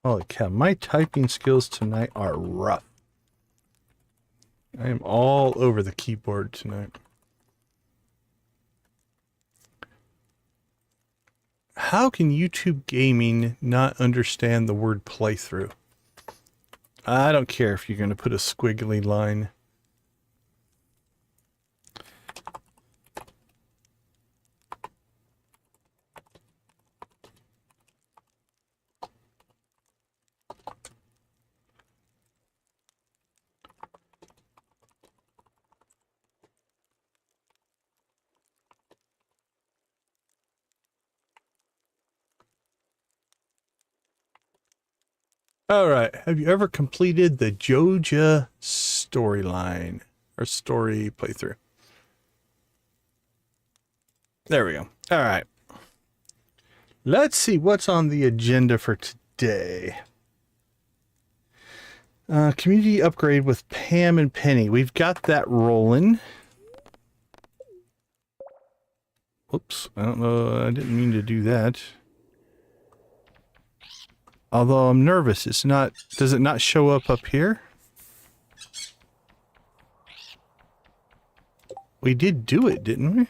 holy cow, my typing skills tonight are rough. I am all over the keyboard tonight. How can YouTube gaming not understand the word playthrough? I don't care if you're going to put a squiggly line. All right. Have you ever completed the Joja storyline or story playthrough? There we go. All right. Let's see what's on the agenda for today. Community upgrade with Pam and Penny. We've got that rolling. Oops. I don't know. I didn't mean to do that. Although I'm nervous, it's not, does it not show up here? We did do it, didn't we?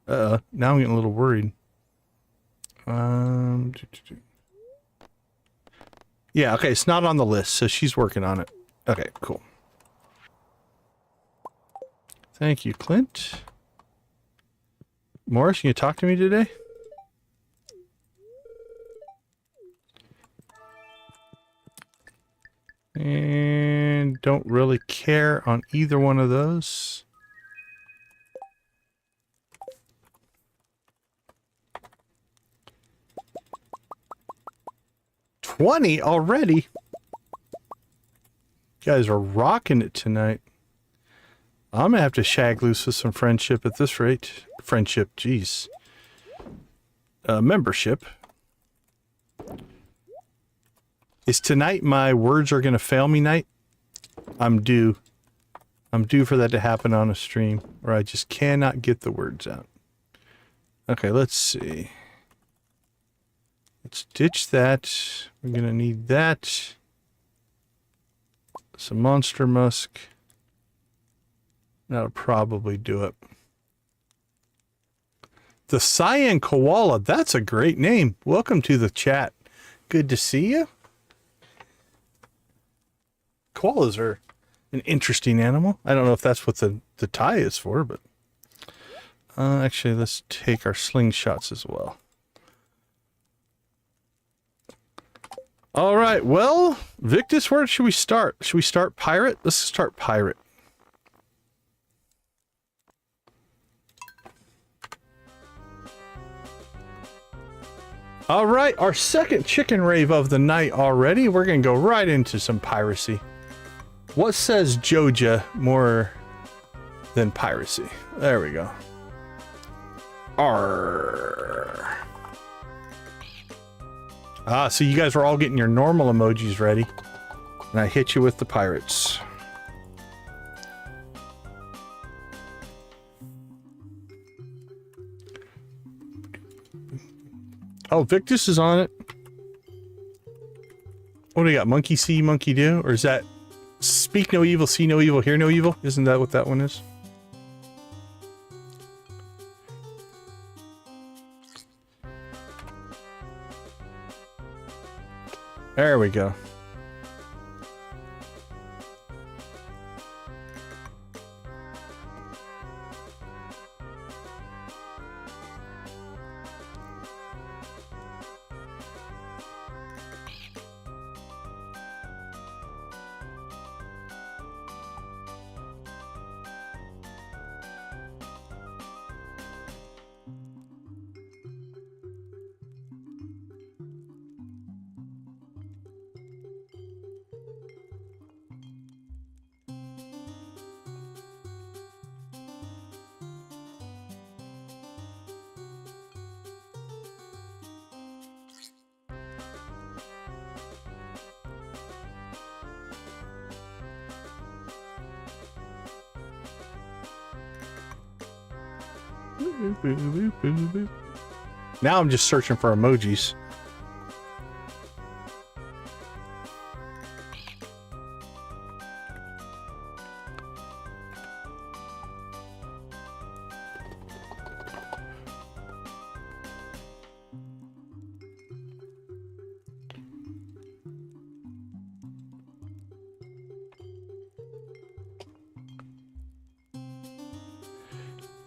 Now I'm getting a little worried. Yeah, okay, it's not on the list, so she's working on it. Okay, cool. Thank you, Clint. Morris, can you talk to me today? And don't really care on either one of those. $20 already? You guys are rocking it tonight. I'm gonna have to shag loose with some friendship at this rate. Friendship, geez. Membership. Is tonight my words are gonna fail me night? I'm due for that to happen on a stream, or I just cannot get the words out. Okay, let's see. Let's ditch that. We're gonna need that. Some monster musk. That'll probably do it. The Cyan Koala, that's a great name. Welcome to the chat. Good to see you. Koalas are an interesting animal. I don't know if that's what the tie is for, but actually let's take our slingshots as well. All right, well, Victus, where should we start? Should we start pirate? Let's start pirate. All right, our second chicken rave of the night already. We're going to go right into some piracy. What says Joja more than piracy? There we go. Arr. Ah, so you guys are all getting your normal emojis ready. And I hit you with the pirates. Oh, Victus is on it. What do you got? Monkey see, monkey do? Or is that speak no evil, see no evil, hear no evil? Isn't that what that one is? There we go. Now I'm just searching for emojis.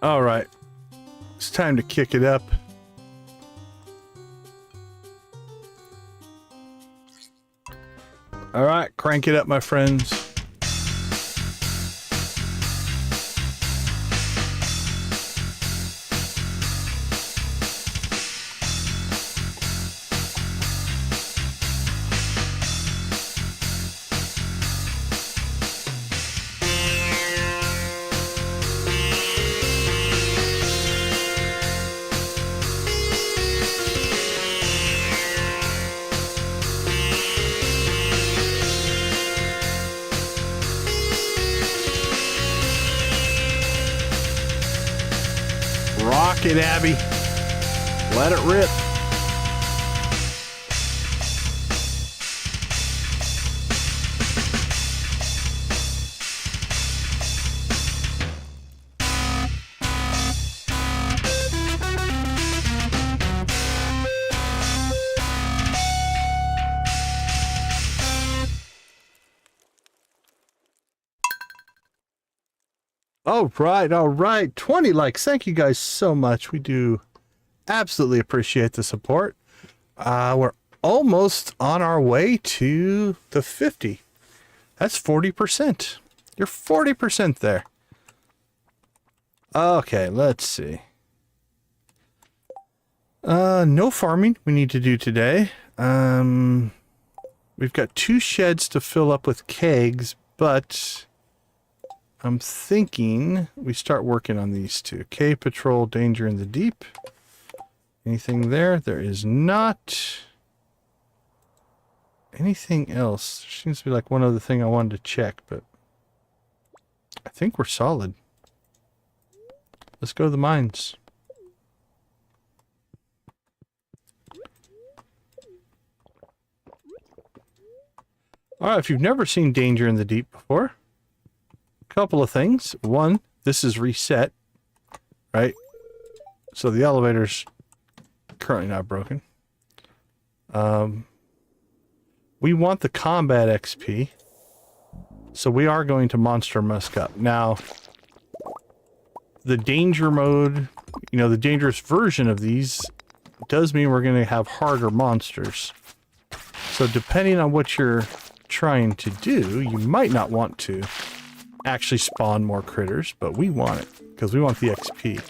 All right. It's time to kick it up. All right, crank it up, my friends. Rock it, Abby. Let it rip. All right. 20 likes. Thank you guys so much. We do absolutely appreciate the support. We're almost on our way to the 50. That's 40%. You're 40% there. Okay, let's see. No farming we need to do today. We've got 2 sheds to fill up with kegs, but I'm thinking we start working on these 2. K Patrol, Danger in the Deep. Anything there? There is not. Anything else? There seems to be like one other thing I wanted to check, but I think we're solid. Let's go to the mines. Alright, if you've never seen Danger in the Deep before, couple of things. One, this is reset, right? So the elevator's currently not broken. We want the combat XP, so we are going to Monster Musk up. Now, the danger mode, you know, the dangerous version of these does mean we're going to have harder monsters. So depending on what you're trying to do, you might not want to actually spawn more critters, but we want it because we want the XP.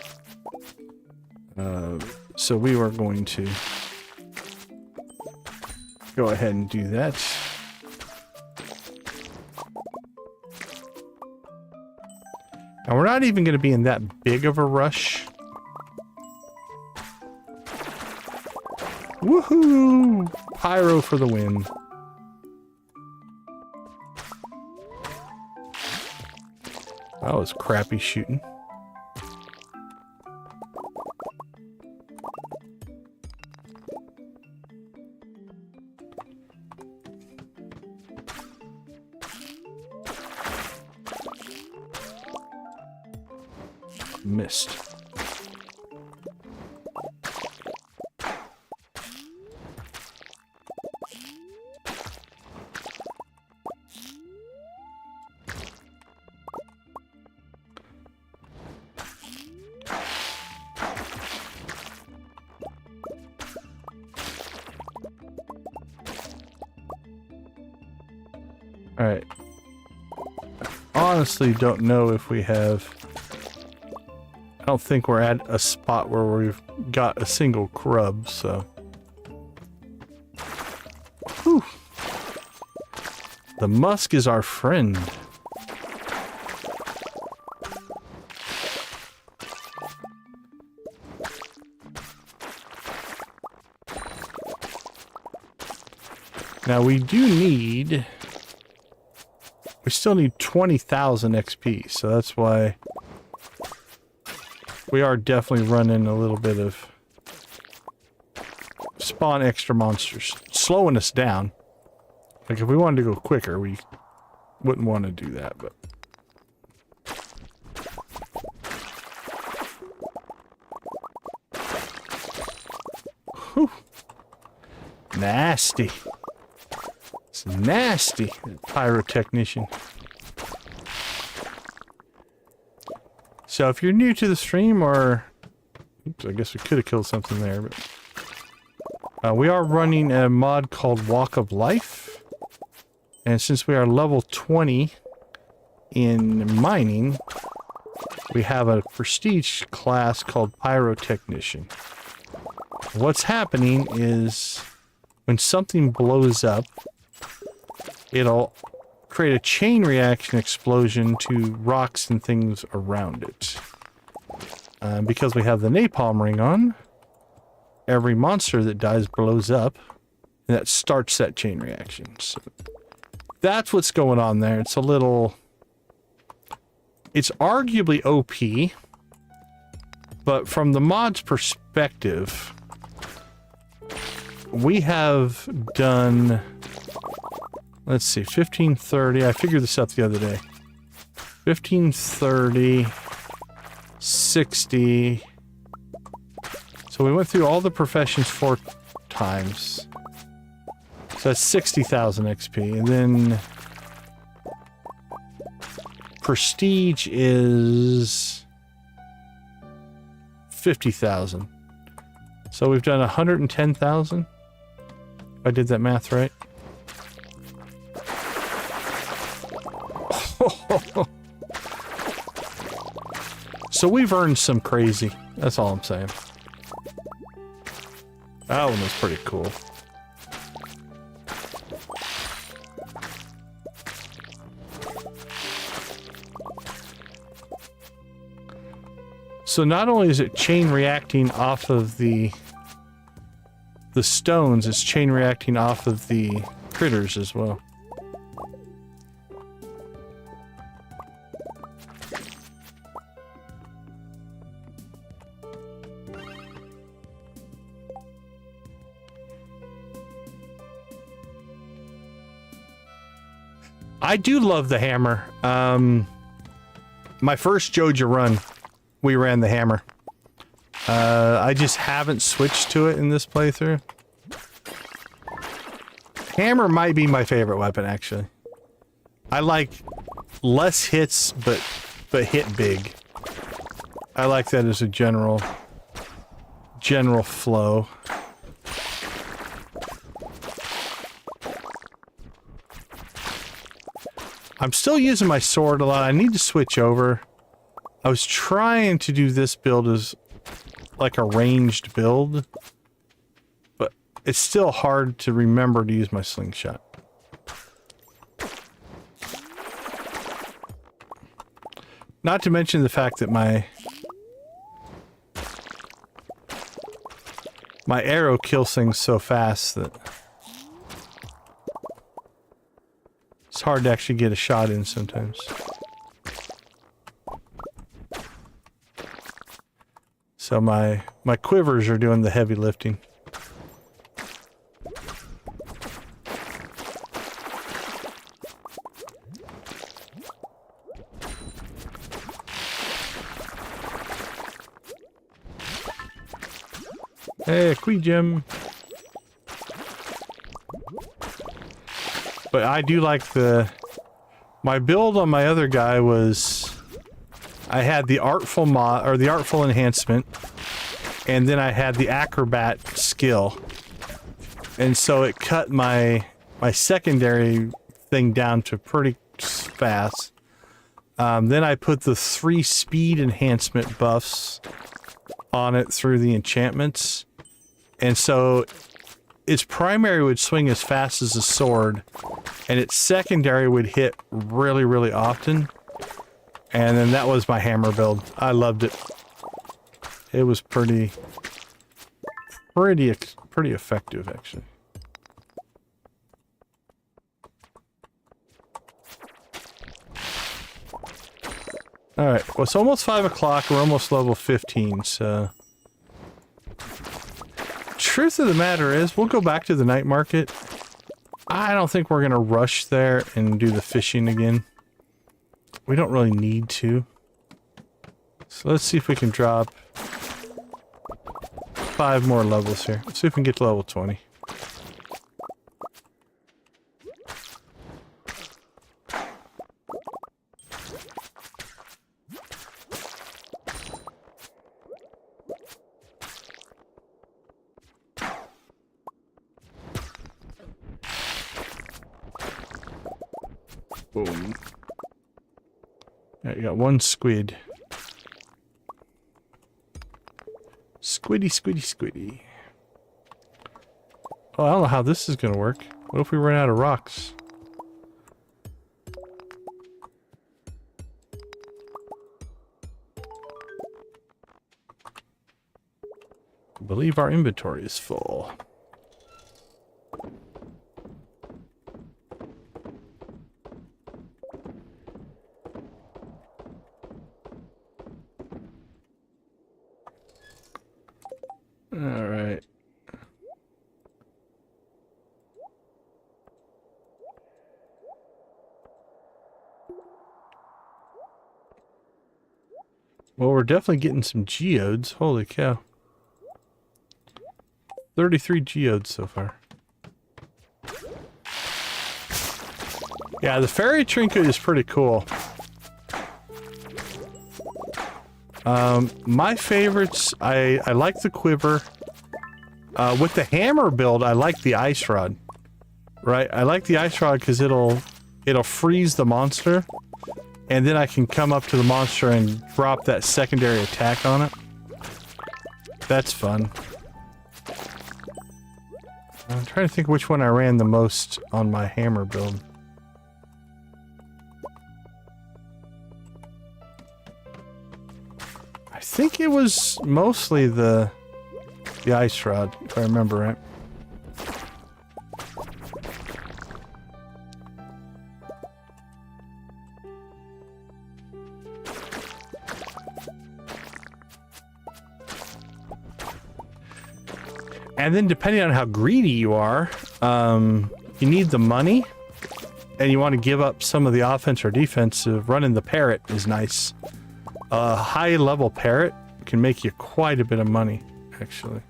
So we are going to go ahead and do that. And we're not even going to be in that big of a rush. Woohoo! Pyro for the win. That was crappy shooting. Missed. All right. Honestly, don't know if we have. I don't think we're at a spot where we've got a single grub, so. Whew. The musk is our friend. Now we do need. We still need 20,000 XP, so that's why we are definitely running a little bit of spawn extra monsters, slowing us down. Like if we wanted to go quicker, we wouldn't want to do that, but. Whew. Nasty. It's nasty, pyrotechnician. So if you're new to the stream, or oops, I guess we could have killed something there, but we are running a mod called Walk of Life, and since we are level 20 in mining, we have a prestige class called pyrotechnician. What's happening is when something blows up, it'll create a chain reaction explosion to rocks and things around it. Because we have the napalm ring on, every monster that dies blows up, and that starts that chain reaction. So that's what's going on there. It's a little. It's arguably OP, but from the mod's perspective, we have done. Let's see, 1530. I figured this out the other day. 1530, 60. So we went through all the professions 4 times. So that's 60,000 XP. And then prestige is 50,000. So we've done 110,000. If I did that math right. So we've earned some crazy. That's all I'm saying. That one was pretty cool. So not only is it chain reacting off of the stones, it's chain reacting off of the critters as well. I do love the hammer. My first Joja run, we ran the hammer. I just haven't switched to it in this playthrough. Hammer might be my favorite weapon, actually. I like less hits, but hit big. I like that as a general flow. I'm still using my sword a lot. I need to switch over. I was trying to do this build as like a ranged build, but it's still hard to remember to use my slingshot. Not to mention the fact that my arrow kills things so fast that it's hard to actually get a shot in sometimes. So my quivers are doing the heavy lifting. Hey, a gem. But I do like my build on my other guy was I had the artful mod or the artful enhancement, and then I had the acrobat skill. And so it cut my secondary thing down to pretty fast. Then I put the 3 speed enhancement buffs on it through the enchantments. And so its primary would swing as fast as a sword, and its secondary would hit really, really often. And then that was my hammer build. I loved it. It was pretty effective, actually. Alright, well, it's almost 5 o'clock. We're almost level 15, so... Truth of the matter is, we'll go back to the night market. I don't think we're going to rush there and do the fishing again. We don't really need to. So let's see if we can drop 5 more levels here. Let's see if we can get to level 20. Boom. Alright, you got 1 squid. Squiddy, squiddy, squiddy. Oh, I don't know how this is gonna work. What if we run out of rocks? I believe our inventory is full. Alright. Well, we're definitely getting some geodes. Holy cow. 33 geodes so far. Yeah, the fairy trinket is pretty cool. My favorites, I like the quiver. With the hammer build, I like the ice rod. Right? I like the ice rod because it'll freeze the monster, and then I can come up to the monster and drop that secondary attack on it. That's fun. I'm trying to think which one I ran the most on my hammer build. I think it was mostly the ice rod, if I remember right. And then depending on how greedy you are, you need the money, and you want to give up some of the offense or defense. Running the parrot is nice. A high level parrot can make you quite a bit of money, actually.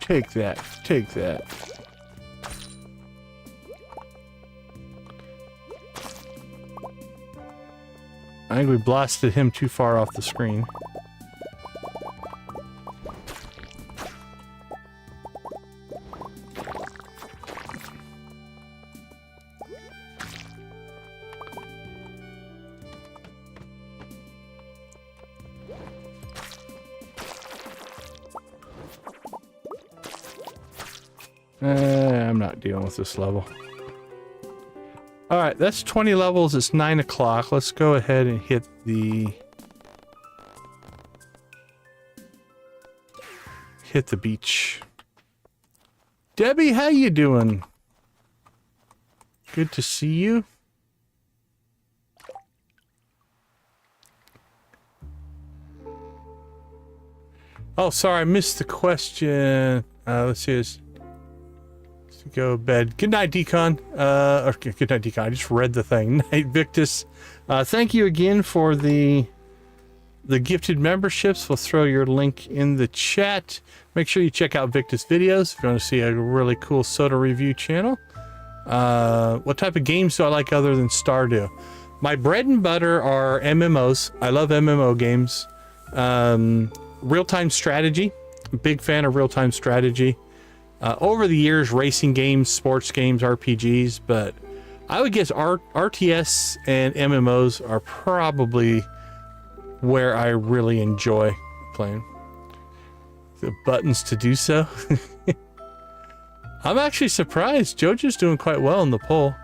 Take that. Take that. I think we blasted him too far off the screen. I'm not dealing with this level. Alright, that's 20 levels. It's 9 o'clock. Let's go ahead and hit the... hit the beach. Debbie, how you doing? Good to see you. Oh, sorry, I missed the question. Let's see this. Let's go to bed. Good night, Decon. Or good night, Decon. I just read the thing. Night, Victus. Thank you again for the gifted memberships. We'll throw your link in the chat. Make sure you check out Victus videos if you want to see a really cool soda review channel. What type of games do I like other than Stardew? My bread and butter are MMOs. I love MMO games. Real-time strategy. Big fan of real-time strategy. Over the years, racing games, sports games, RPGs, but I would guess RTS and MMOs are probably where I really enjoy playing. The buttons to do so. I'm actually surprised. Joja's doing quite well in the poll.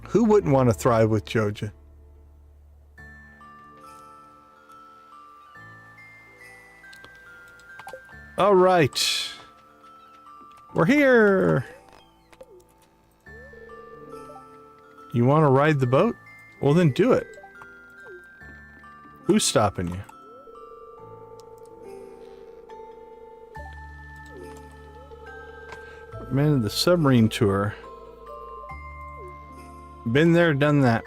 Who wouldn't want to thrive with Joja? All right. We're here. You want to ride the boat? Well, then do it. Who's stopping you? Man, the submarine tour. Been there, done that.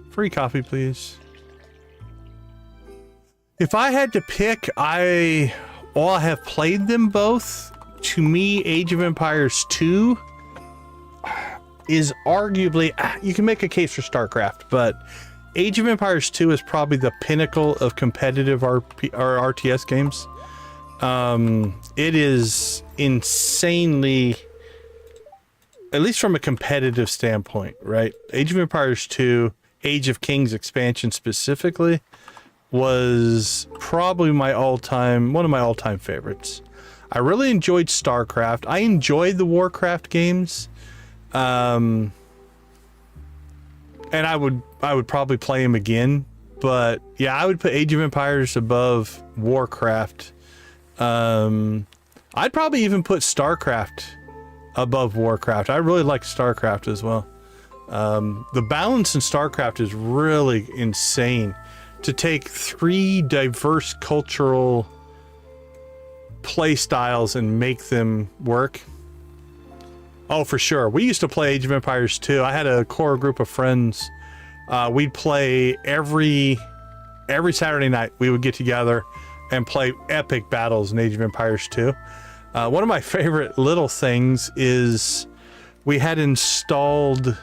Free coffee, please. If I had to pick, I have played them both. To me, Age of Empires 2 is arguably, you can make a case for StarCraft, but Age of Empires 2 is probably the pinnacle of competitive RTS games. It is insanely, at least from a competitive standpoint, right? Age of Empires 2, Age of Kings expansion specifically, was probably one of my all-time favorites. I really enjoyed StarCraft. I enjoyed the Warcraft games. And I would probably play them again, but yeah, I would put Age of Empires above Warcraft. I'd probably even put StarCraft above Warcraft. I really like StarCraft as well. The balance in StarCraft is really insane. To take 3 diverse cultural play styles and make them work. Oh, for sure. We used to play Age of Empires 2. I had a core group of friends. We'd play every Saturday night. We would get together and play epic battles in Age of Empires 2. One of my favorite little things is we had installed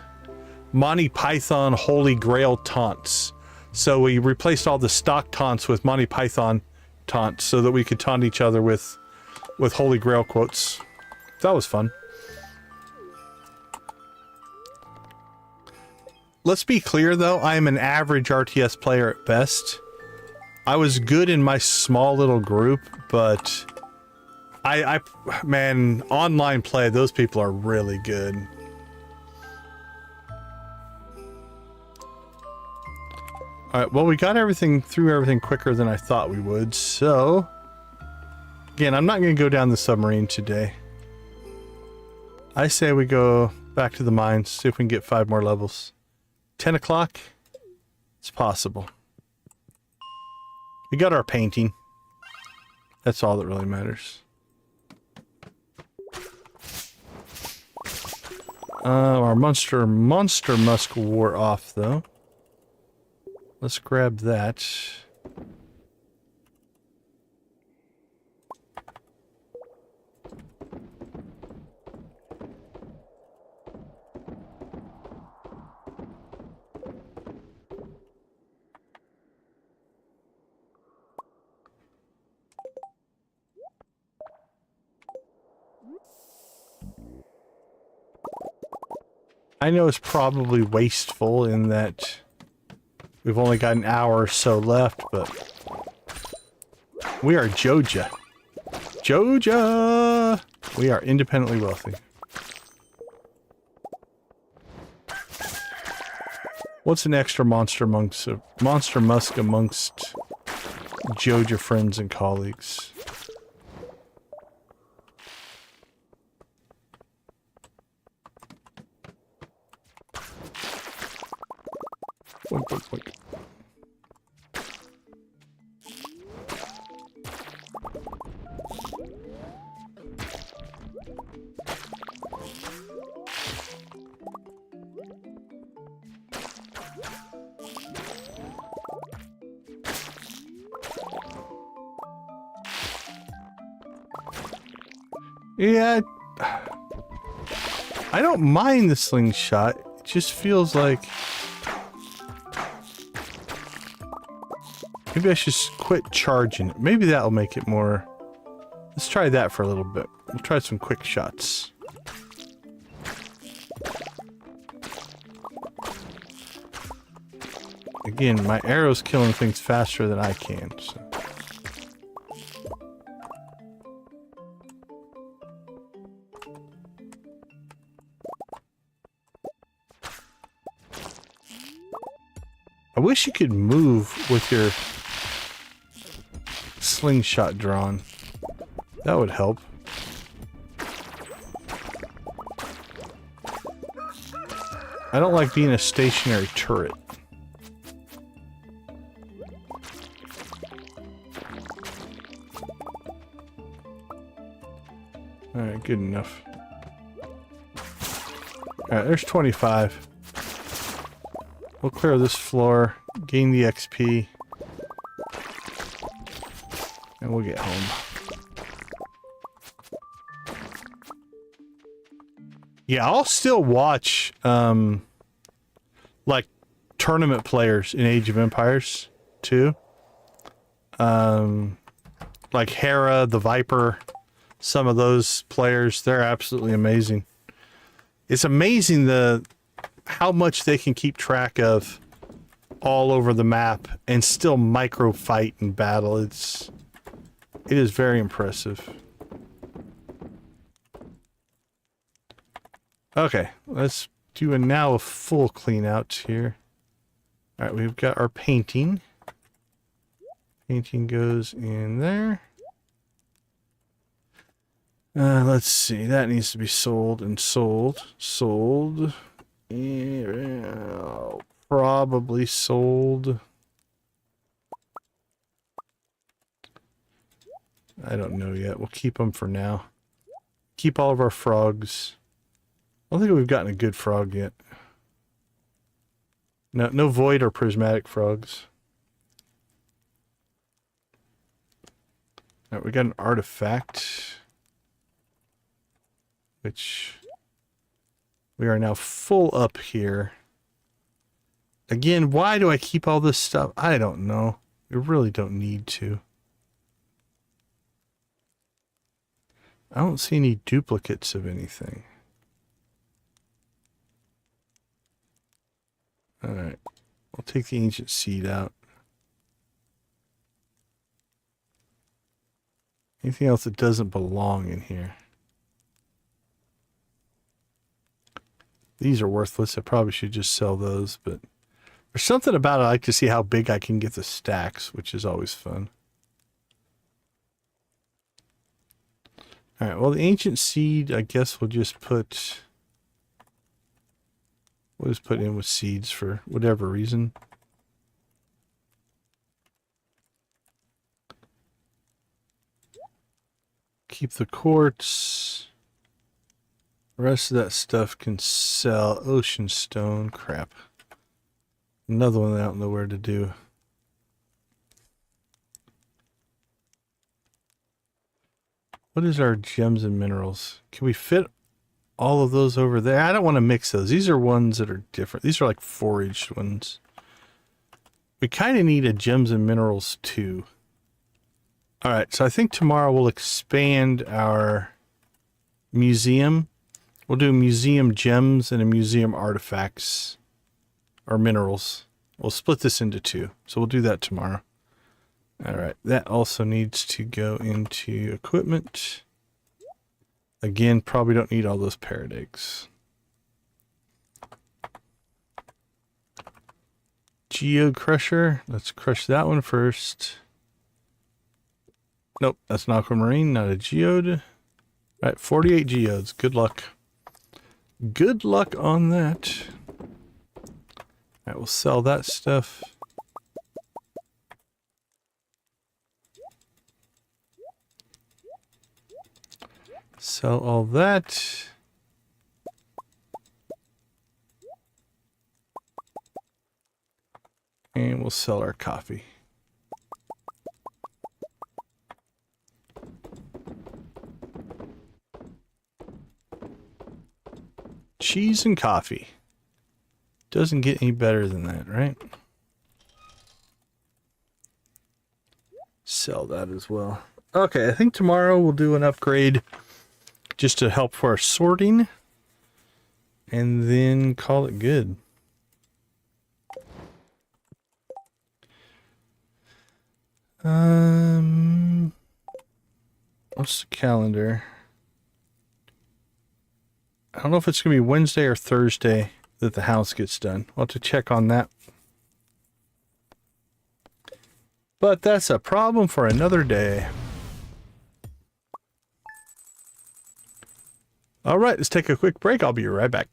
Monty Python Holy Grail taunts. So we replaced all the stock taunts with Monty Python taunts so that we could taunt each other with Holy Grail quotes. That was fun. Let's be clear though, I am an average RTS player at best. I was good in my small little group, but man, online play, those people are really good. Alright, well, we got through everything quicker than I thought we would, so... Again, I'm not going to go down the submarine today. I say we go back to the mines, see if we can get 5 more levels. 10 o'clock? It's possible. We got our painting. That's all that really matters. Our monster musk wore off, though. Let's grab that. I know it's probably wasteful in that we've only got an hour or so left, but we are Joja. Joja! We are independently wealthy. What's an extra monster musk amongst Joja friends and colleagues? Boink, boink, boink. Yeah, I don't mind the slingshot. It just feels like maybe I should quit charging it. Maybe that'll make it more. Let's try that for a little bit. We'll try some quick shots. Again, my arrow's killing things faster than I can, so. I wish you could move with your slingshot drawn. That would help. I don't like being a stationary turret. Alright, good enough. Alright, there's 25. We'll clear this floor, gain the XP, and we'll get home. Yeah, I'll still watch, like, tournament players in Age of Empires, too. Like Hera, the Viper, some of those players, they're absolutely amazing. It's amazing how much they can keep track of all over the map and still micro fight and battle. It is very impressive. Okay, let's do a full clean out here. All right, we've got our painting. Painting goes in there. Let's see, that needs to be sold and sold. Sold. Yeah, probably sold. I don't know yet. We'll keep them for now. Keep all of our frogs. I don't think we've gotten a good frog yet. No void or prismatic frogs. Alright, we got an artifact. Which we are now full up here. Again, why do I keep all this stuff? I don't know. We really don't need to. I don't see any duplicates of anything. Alright. I'll take the ancient seed out. Anything else that doesn't belong in here? These are worthless. I probably should just sell those, but there's something about it. I like to see how big I can get the stacks, which is always fun. Alright, well, the ancient seed, I guess we'll just put in with seeds for whatever reason. Keep the quartz. The rest of that stuff can sell. Ocean stone. Crap. Another one I don't know where to do. What is our gems and minerals? Can we fit all of those over there? I don't want to mix those. These are ones that are different. These are like foraged ones. We kind of need a gems and minerals too. Alright, so I think tomorrow we'll expand our museum We'll do museum gems and a museum artifacts or minerals. We'll split this into two. So we'll do that tomorrow. All right. That also needs to go into equipment. Again, probably don't need all those parrot eggs. Geode crusher. Let's crush that one first. Nope, that's an aquamarine, not a geode. All right, 48 geodes. Good luck. Good luck on that. All right, we'll sell that stuff. Sell all that. And we'll sell our coffee. Cheese and coffee. Doesn't get any better than that, right? Sell that as well. Okay, I think tomorrow we'll do an upgrade just to help for our sorting. And then call it good. What's the calendar? I don't know if it's going to be Wednesday or Thursday that the house gets done. We'll have to check on that. But that's a problem for another day. All right, let's take a quick break. I'll be right back.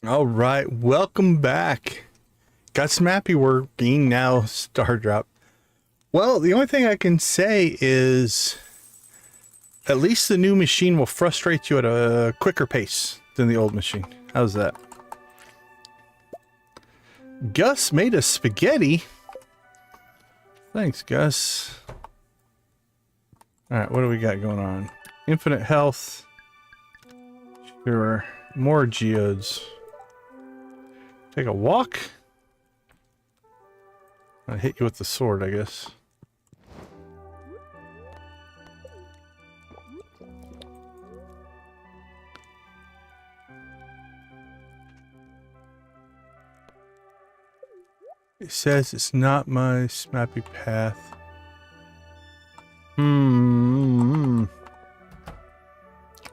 All right, welcome back. Got some happy working now, Star Drop. Well, the only thing I can say is at least the new machine will frustrate you at a quicker pace than the old machine. How's that? Gus made a spaghetti. Thanks, Gus. All right, what do we got going on? Infinite health. Sure. More geodes. Take a walk. I'll hit you with the sword, I guess. It says it's not my snappy path.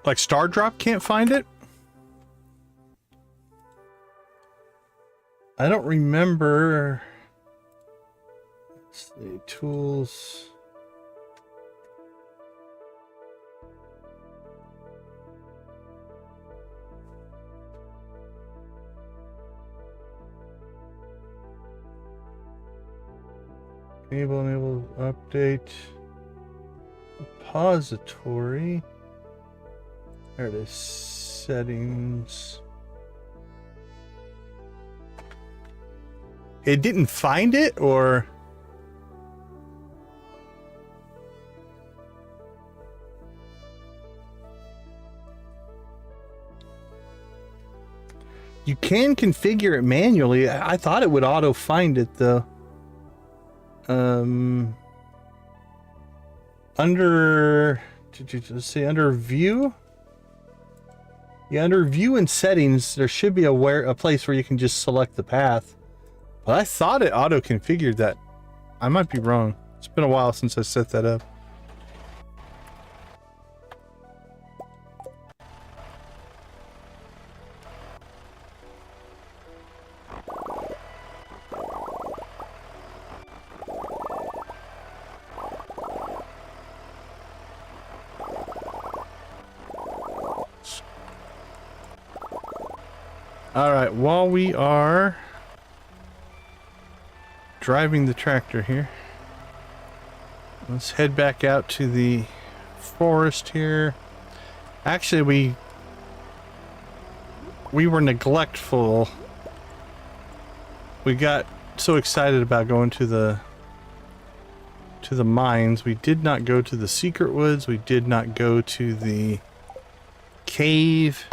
Like Star Drop can't find it? I don't remember Let's see, tools. Enable update. Repository. There it is. Settings. It didn't find it, or? You can configure it manually. I thought it would auto find it though. Under, let's see, under view. Yeah, under view and settings, there should be a place where you can just select the path. But I thought it auto configured that. I might be wrong. It's been a while since I set that up. All right, while we are driving the tractor here, let's head back out to the forest here. Actually, we were neglectful. We got so excited about going to the mines. We did not go to the secret woods. We did not go to the cave.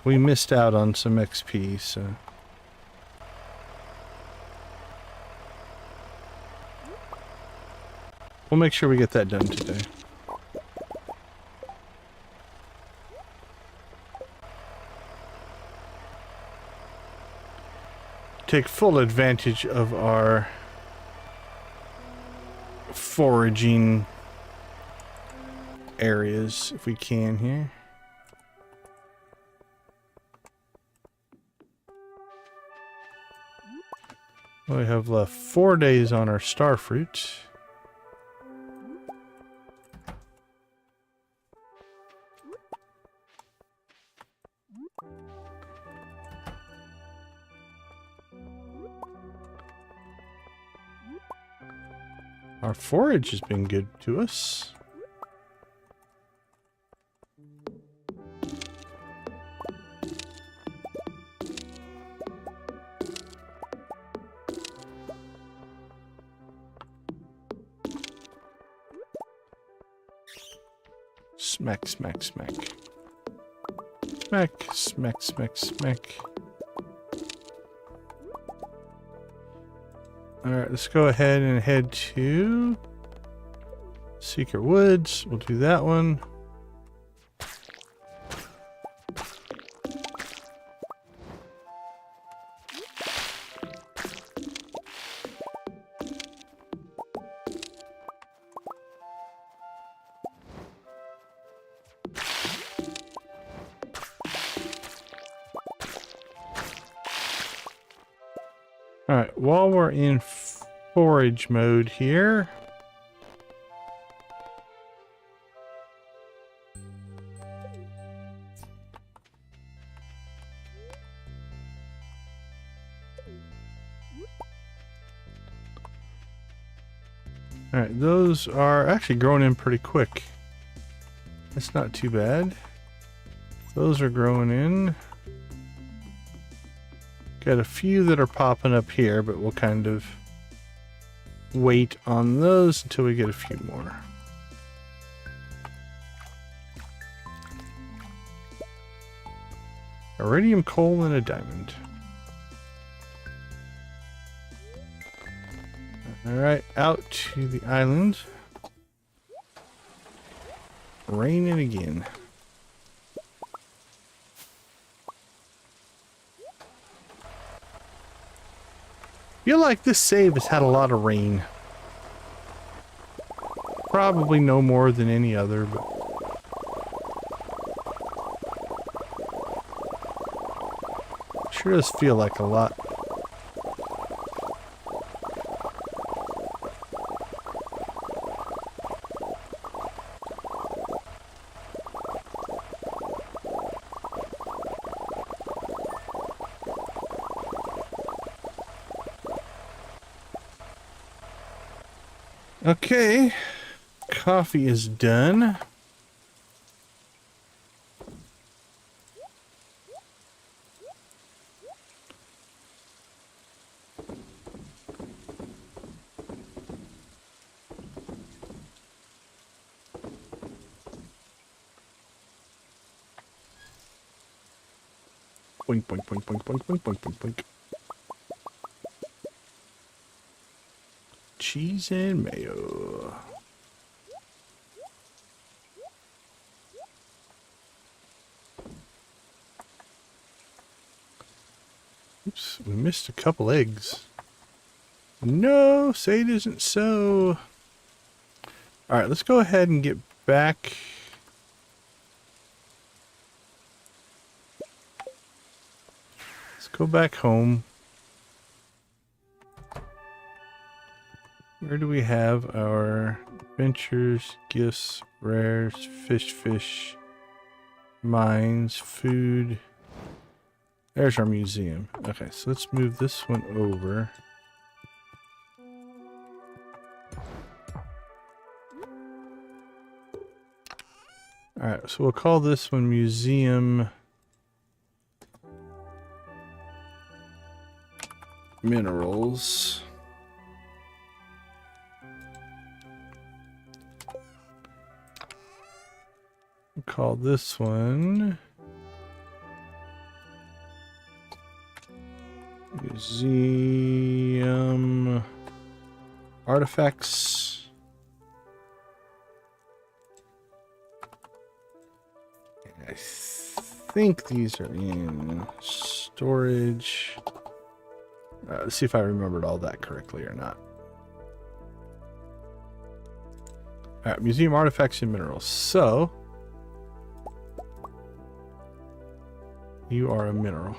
We missed out on some XP, so. We'll make sure we get that done today. Take full advantage of our foraging areas if we can here. We have left 4 days on our star fruit. Our forage has been good to us. Smack, smack, smack. Smack, smack, smack, smack. Alright, let's go ahead and head to Secret Woods. We'll do that one. Alright, while we're in forage mode here, alright, those are actually growing in pretty quick. That's not too bad. Those are growing in. Got a few that are popping up here, but we'll kind of wait on those until we get a few more. Iridium coal and a diamond. Alright, out to the island. Raining again. Feel like this save has had a lot of rain. Probably no more than any other, but sure does feel like a lot. Okay, coffee is done. Boink, boink, boink, boink, boink, boink, boink, boink, boink. Cheese and mayo. Oops, we missed a couple eggs. No, say it isn't so. Alright, let's go ahead and get back. Let's go back home. Where do we have our adventures, gifts, rares, fish, mines, food? There's our museum. Okay, so let's move this one over. Alright, so we'll call this one Museum Minerals. We'll call this one Museum Artifacts. I think these are in storage. Let's see if I remembered all that correctly or not. Alright, Museum Artifacts and Minerals. So, you are a mineral.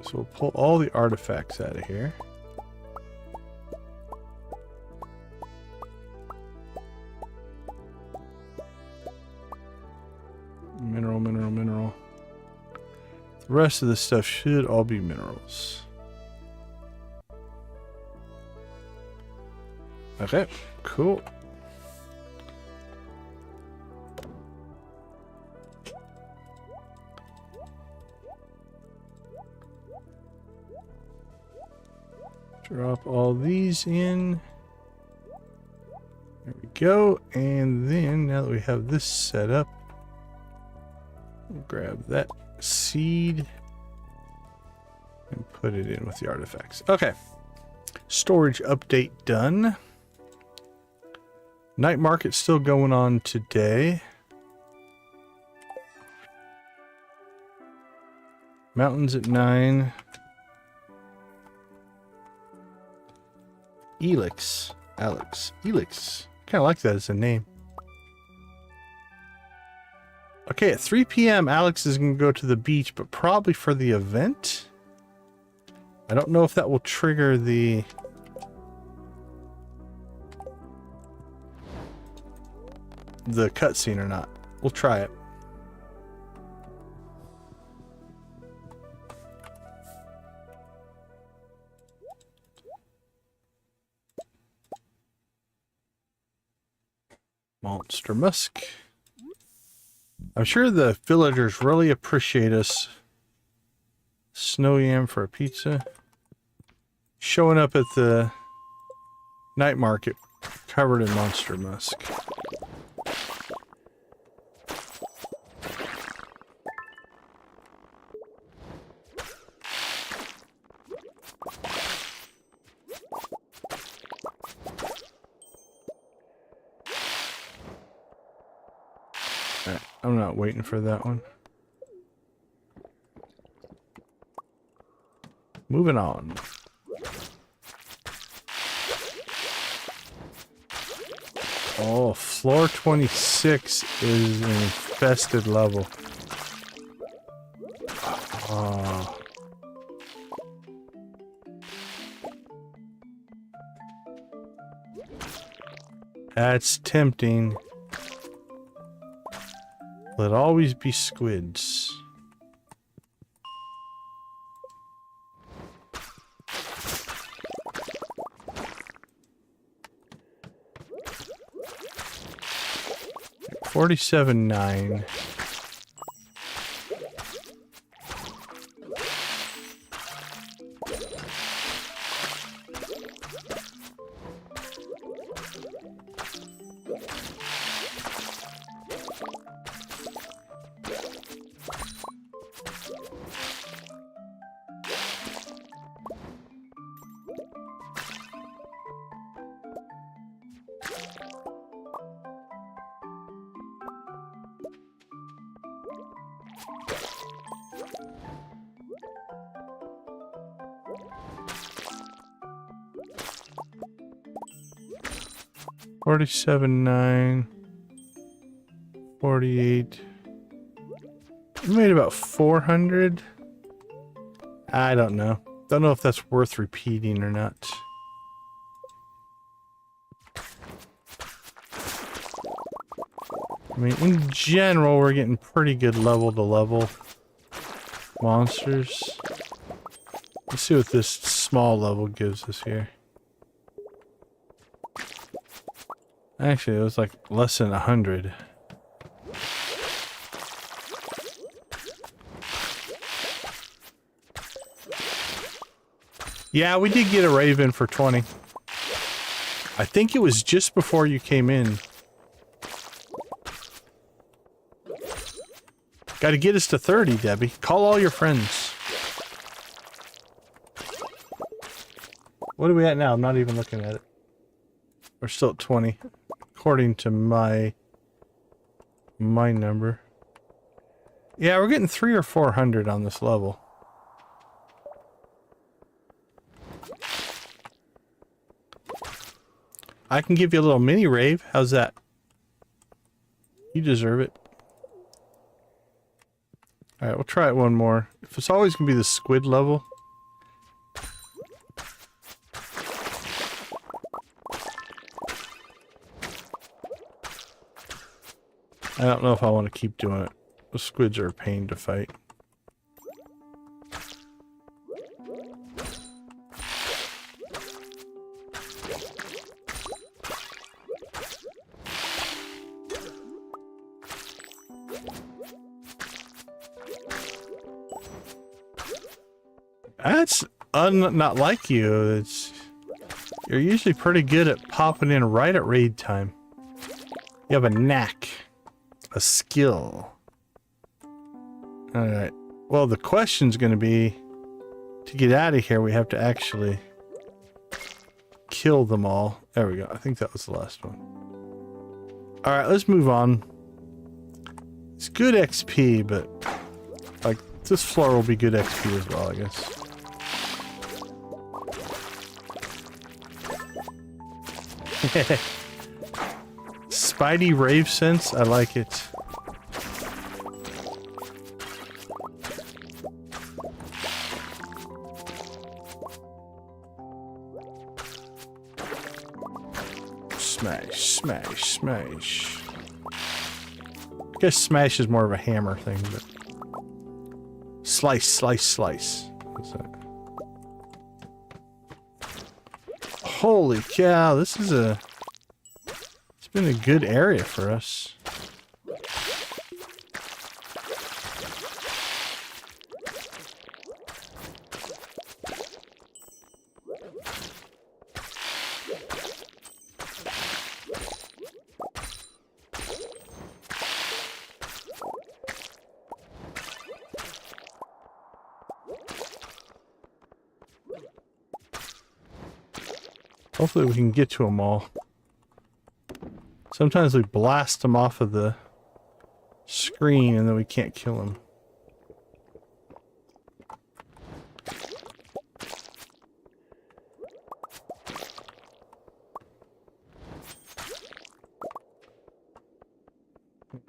So we'll pull all the artifacts out of here. Mineral. The rest of the stuff should all be minerals. Okay, cool. Drop all these in. There we go. And then, now that we have this set up, we'll grab that seed and put it in with the artifacts. Okay. Storage update done. Night market still going on today. Mountains at 9. Alex. Kind of like that as a name. Okay, at 3 p.m. Alex is going to go to the beach, but probably for the event. I don't know if that will trigger the cutscene or not. We'll try it. Monster Musk. I'm sure the villagers really appreciate us. Snow yam for a pizza. Showing up at the night market covered in Monster Musk. I'm not waiting for that one. Moving on. Oh, floor 26 is an infested level. Oh. That's tempting. Will it always be squids? 47.9. $47.9, 48. We made about 400. I don't know. Don't know if that's worth repeating or not. I mean, in general, we're getting pretty good level to level monsters. Let's see what this small level gives us here. Actually, it was like less than 100. Yeah, we did get a raven for 20. I think it was just before you came in. Got to get us to 30, Debbie. Call all your friends. What are we at now? I'm not even looking at it. We're still at 20, according to my number. Yeah, we're getting 300 or 400 on this level. I can give you a little mini rave. How's that? You deserve it. Alright, we'll try it one more. If it's always going to be the squid level. I don't know if I want to keep doing it. The squids are a pain to fight. That's not like you. You're usually pretty good at popping in right at raid time. You have a knack. A skill. Alright. Well, the question's gonna be, to get out of here, we have to actually kill them all. There we go. I think that was the last one. Alright, let's move on. It's good XP, but like this floor will be good XP as well, I guess. Spidey rave sense, I like it. Smash, smash, smash. I guess smash is more of a hammer thing, but slice, slice, slice. What's that? Holy cow, this is a... It's been a good area for us. Hopefully we can get to them all. Sometimes we blast them off of the screen and then we can't kill them.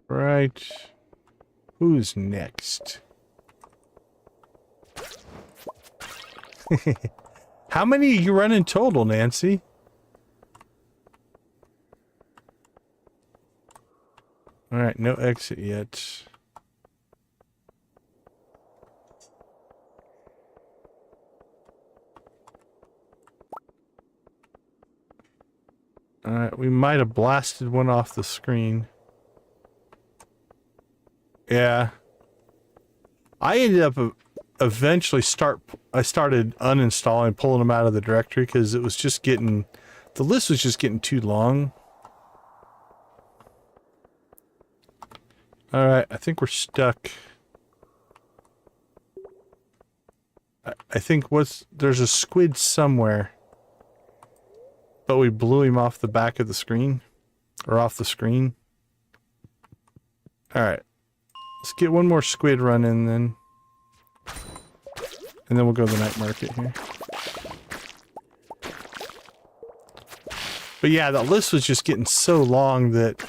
Right. Who's next? How many you run in total, Nancy? Alright, no exit yet. Alright, we might have blasted one off the screen. Yeah. I ended up eventually I started uninstalling, pulling them out of the directory because it was just getting, the list was just getting too long. Alright, I think we're stuck. I think there's a squid somewhere. But we blew him off the back of the screen. Or off the screen. Alright. Let's get one more squid run in then. And then we'll go to the night market here. But yeah, that list was just getting so long that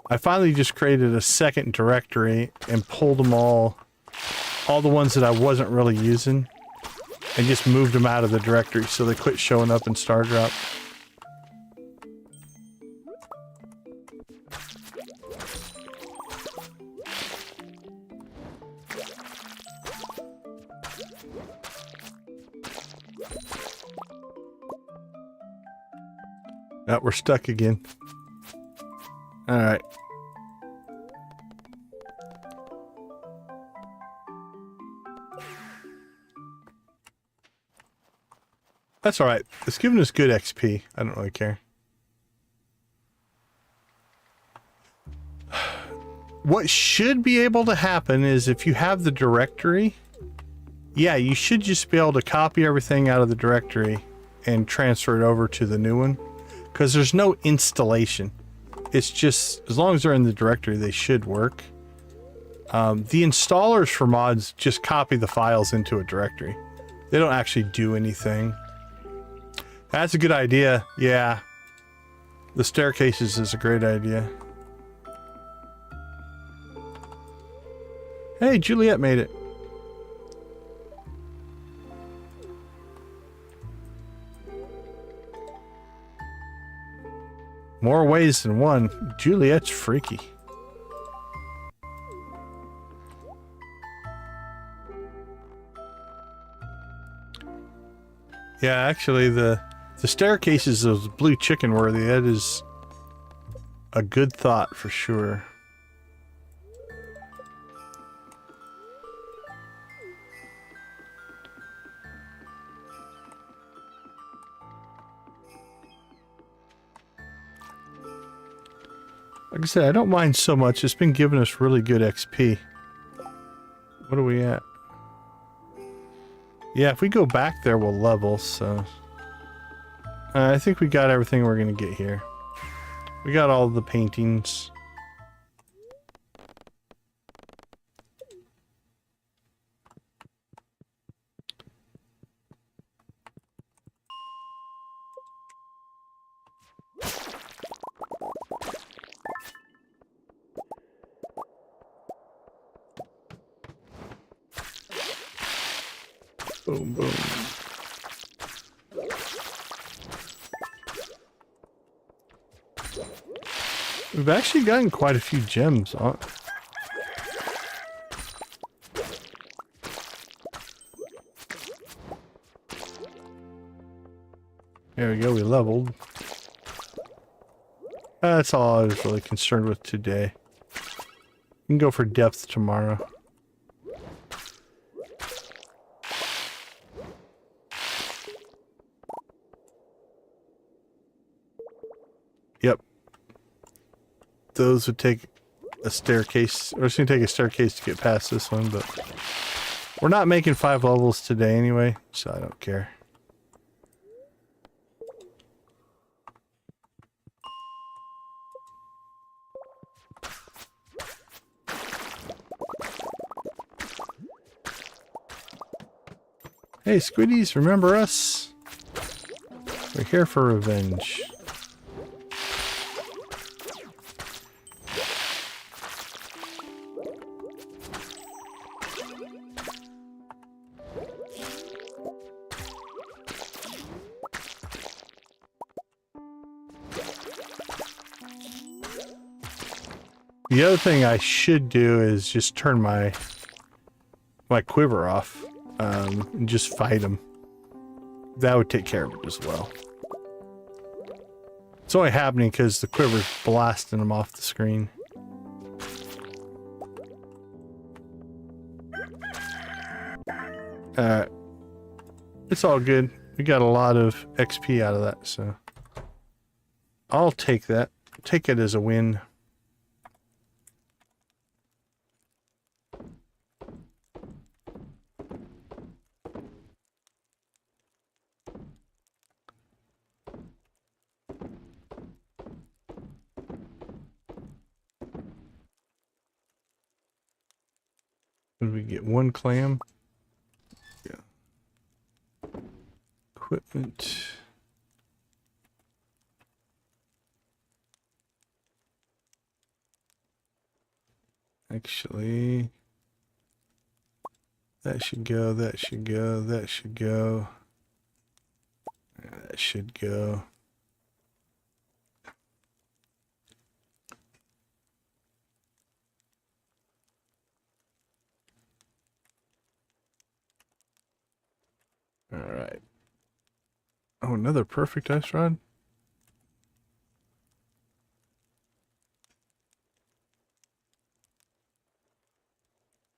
I finally just created a second directory and pulled them all the ones that I wasn't really using, and just moved them out of the directory so they quit showing up in Stardrop. Oh, we're stuck again. Alright. That's alright. It's giving us good XP. I don't really care. What should be able to happen is if you have the directory, yeah, you should just be able to copy everything out of the directory and transfer it over to the new one. Because there's no installation. It's just, as long as they're in the directory, they should work. The installers for mods just copy the files into a directory. They don't actually do anything. That's a good idea. Yeah. The staircases is a great idea. Hey, Juliet made it. More ways than one. Juliet's freaky. Yeah, actually, the staircases of blue chicken worthy. That is a good thought for sure. Like I said, I don't mind so much. It's been giving us really good XP. What are we at? Yeah, if we go back there, we'll level, so... I think we got everything we're gonna get here. We got all the paintings. Boom, boom. We've actually gotten quite a few gems on. There we go, we leveled. That's all I was really concerned with today. We can go for depth tomorrow. Yep. Those would take a staircase. Or it's going to take a staircase to get past this one, but we're not making 5 levels today anyway, so I don't care. Hey, Squiddies, remember us? We're here for revenge. The other thing I should do is just turn my quiver off and just fight him. That would take care of it as well. It's only happening because the quiver's blasting him off the screen. It's all good. We got a lot of XP out of that, so I'll take that. Take it as a win. Did we get one clam? Yeah. Equipment. Actually, that should go, that should go, that should go. That should go. All right. Oh, another perfect ice rod.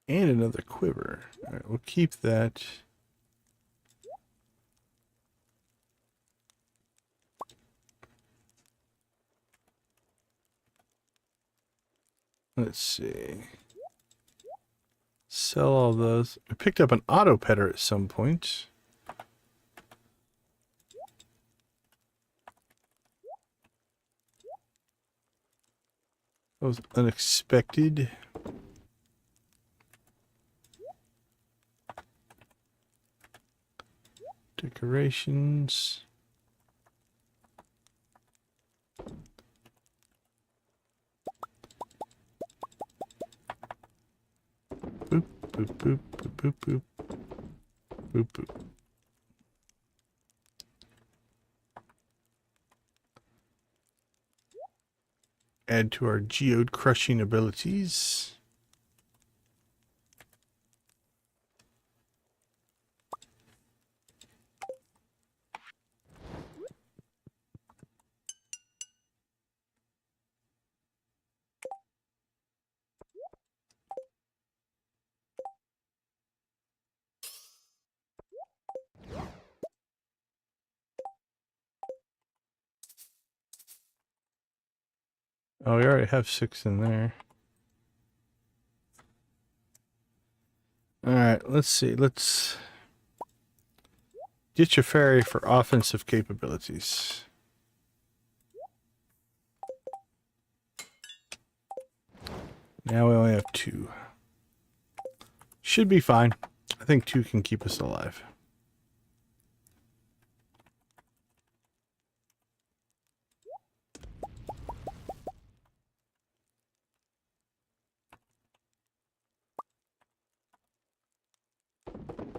And another quiver. All right, we'll keep that. Let's see. Sell all those. I picked up an auto petter at some point. That was unexpected. Decorations. Boop, boop, boop, boop, boop, boop. Boop, boop. Add to our geode crushing abilities. Oh, we already have 6 in there. All right, let's see. Let's get your fairy for offensive capabilities. Now we only have 2. Should be fine. I think 2 can keep us alive.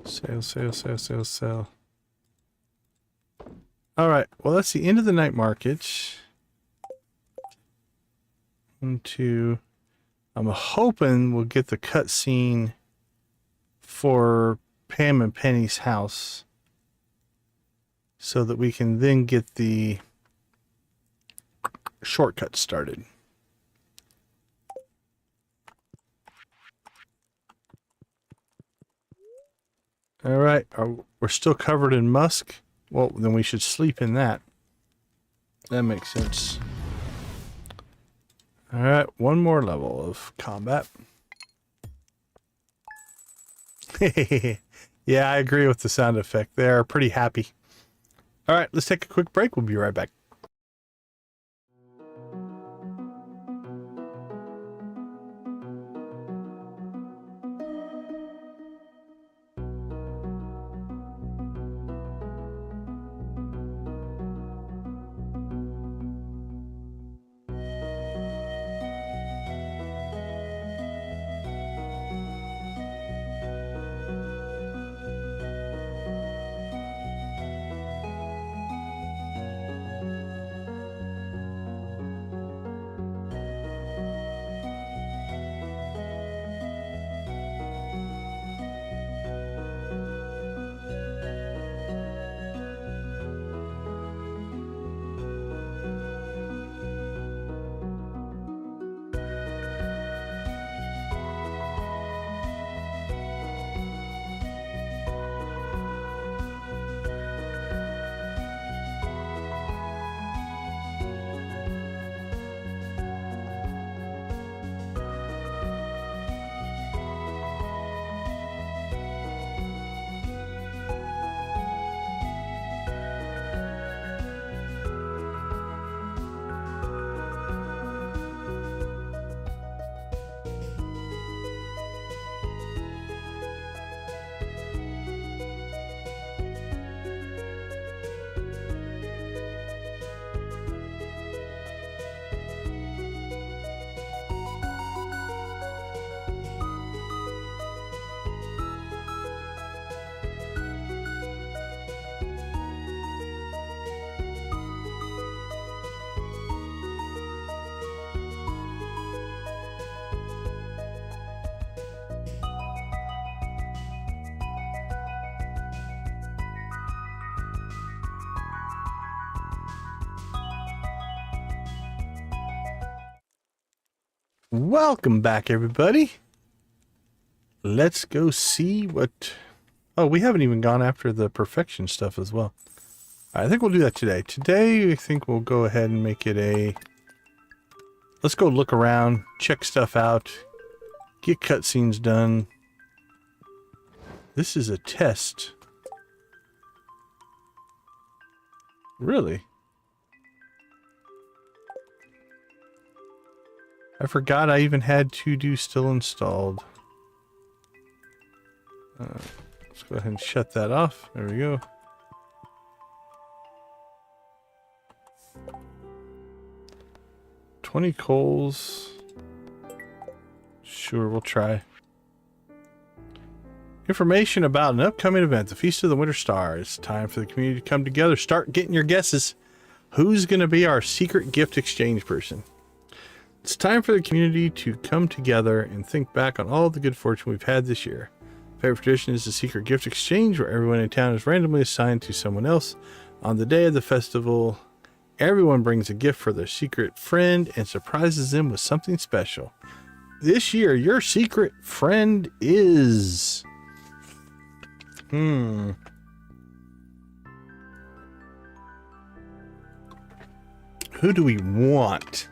Sell, sell, sell, sell, sell. All right. Well, that's the end of the night market. 1, 2. I'm hoping we'll get the cutscene for Pam and Penny's house so that we can then get the shortcut started. All right, we're still covered in musk. Well, then we should sleep in that. That makes sense. All right, one more level of combat. Yeah, I agree with the sound effect. They're pretty happy. All right, let's take a quick break. We'll be right back. Welcome back, everybody. Let's go see what... Oh, we haven't even gone after the perfection stuff as well. I think we'll do that today. Today, I think we'll go ahead and make it a... Let's go look around, check stuff out, get cutscenes done. This is a test. Really? I forgot I even had To Do still installed. Let's go ahead and shut that off. There we go. $20 coals. Sure, we'll try. Information about an upcoming event, the Feast of the Winter Star. It's time for the community to come together. Start getting your guesses. Who's going to be our secret gift exchange person? It's time for the community to come together and think back on all the good fortune we've had this year. Favorite tradition is the secret gift exchange, where everyone in town is randomly assigned to someone else. On the day of the festival, everyone brings a gift for their secret friend and surprises them with something special. This year, your secret friend is... Who do we want?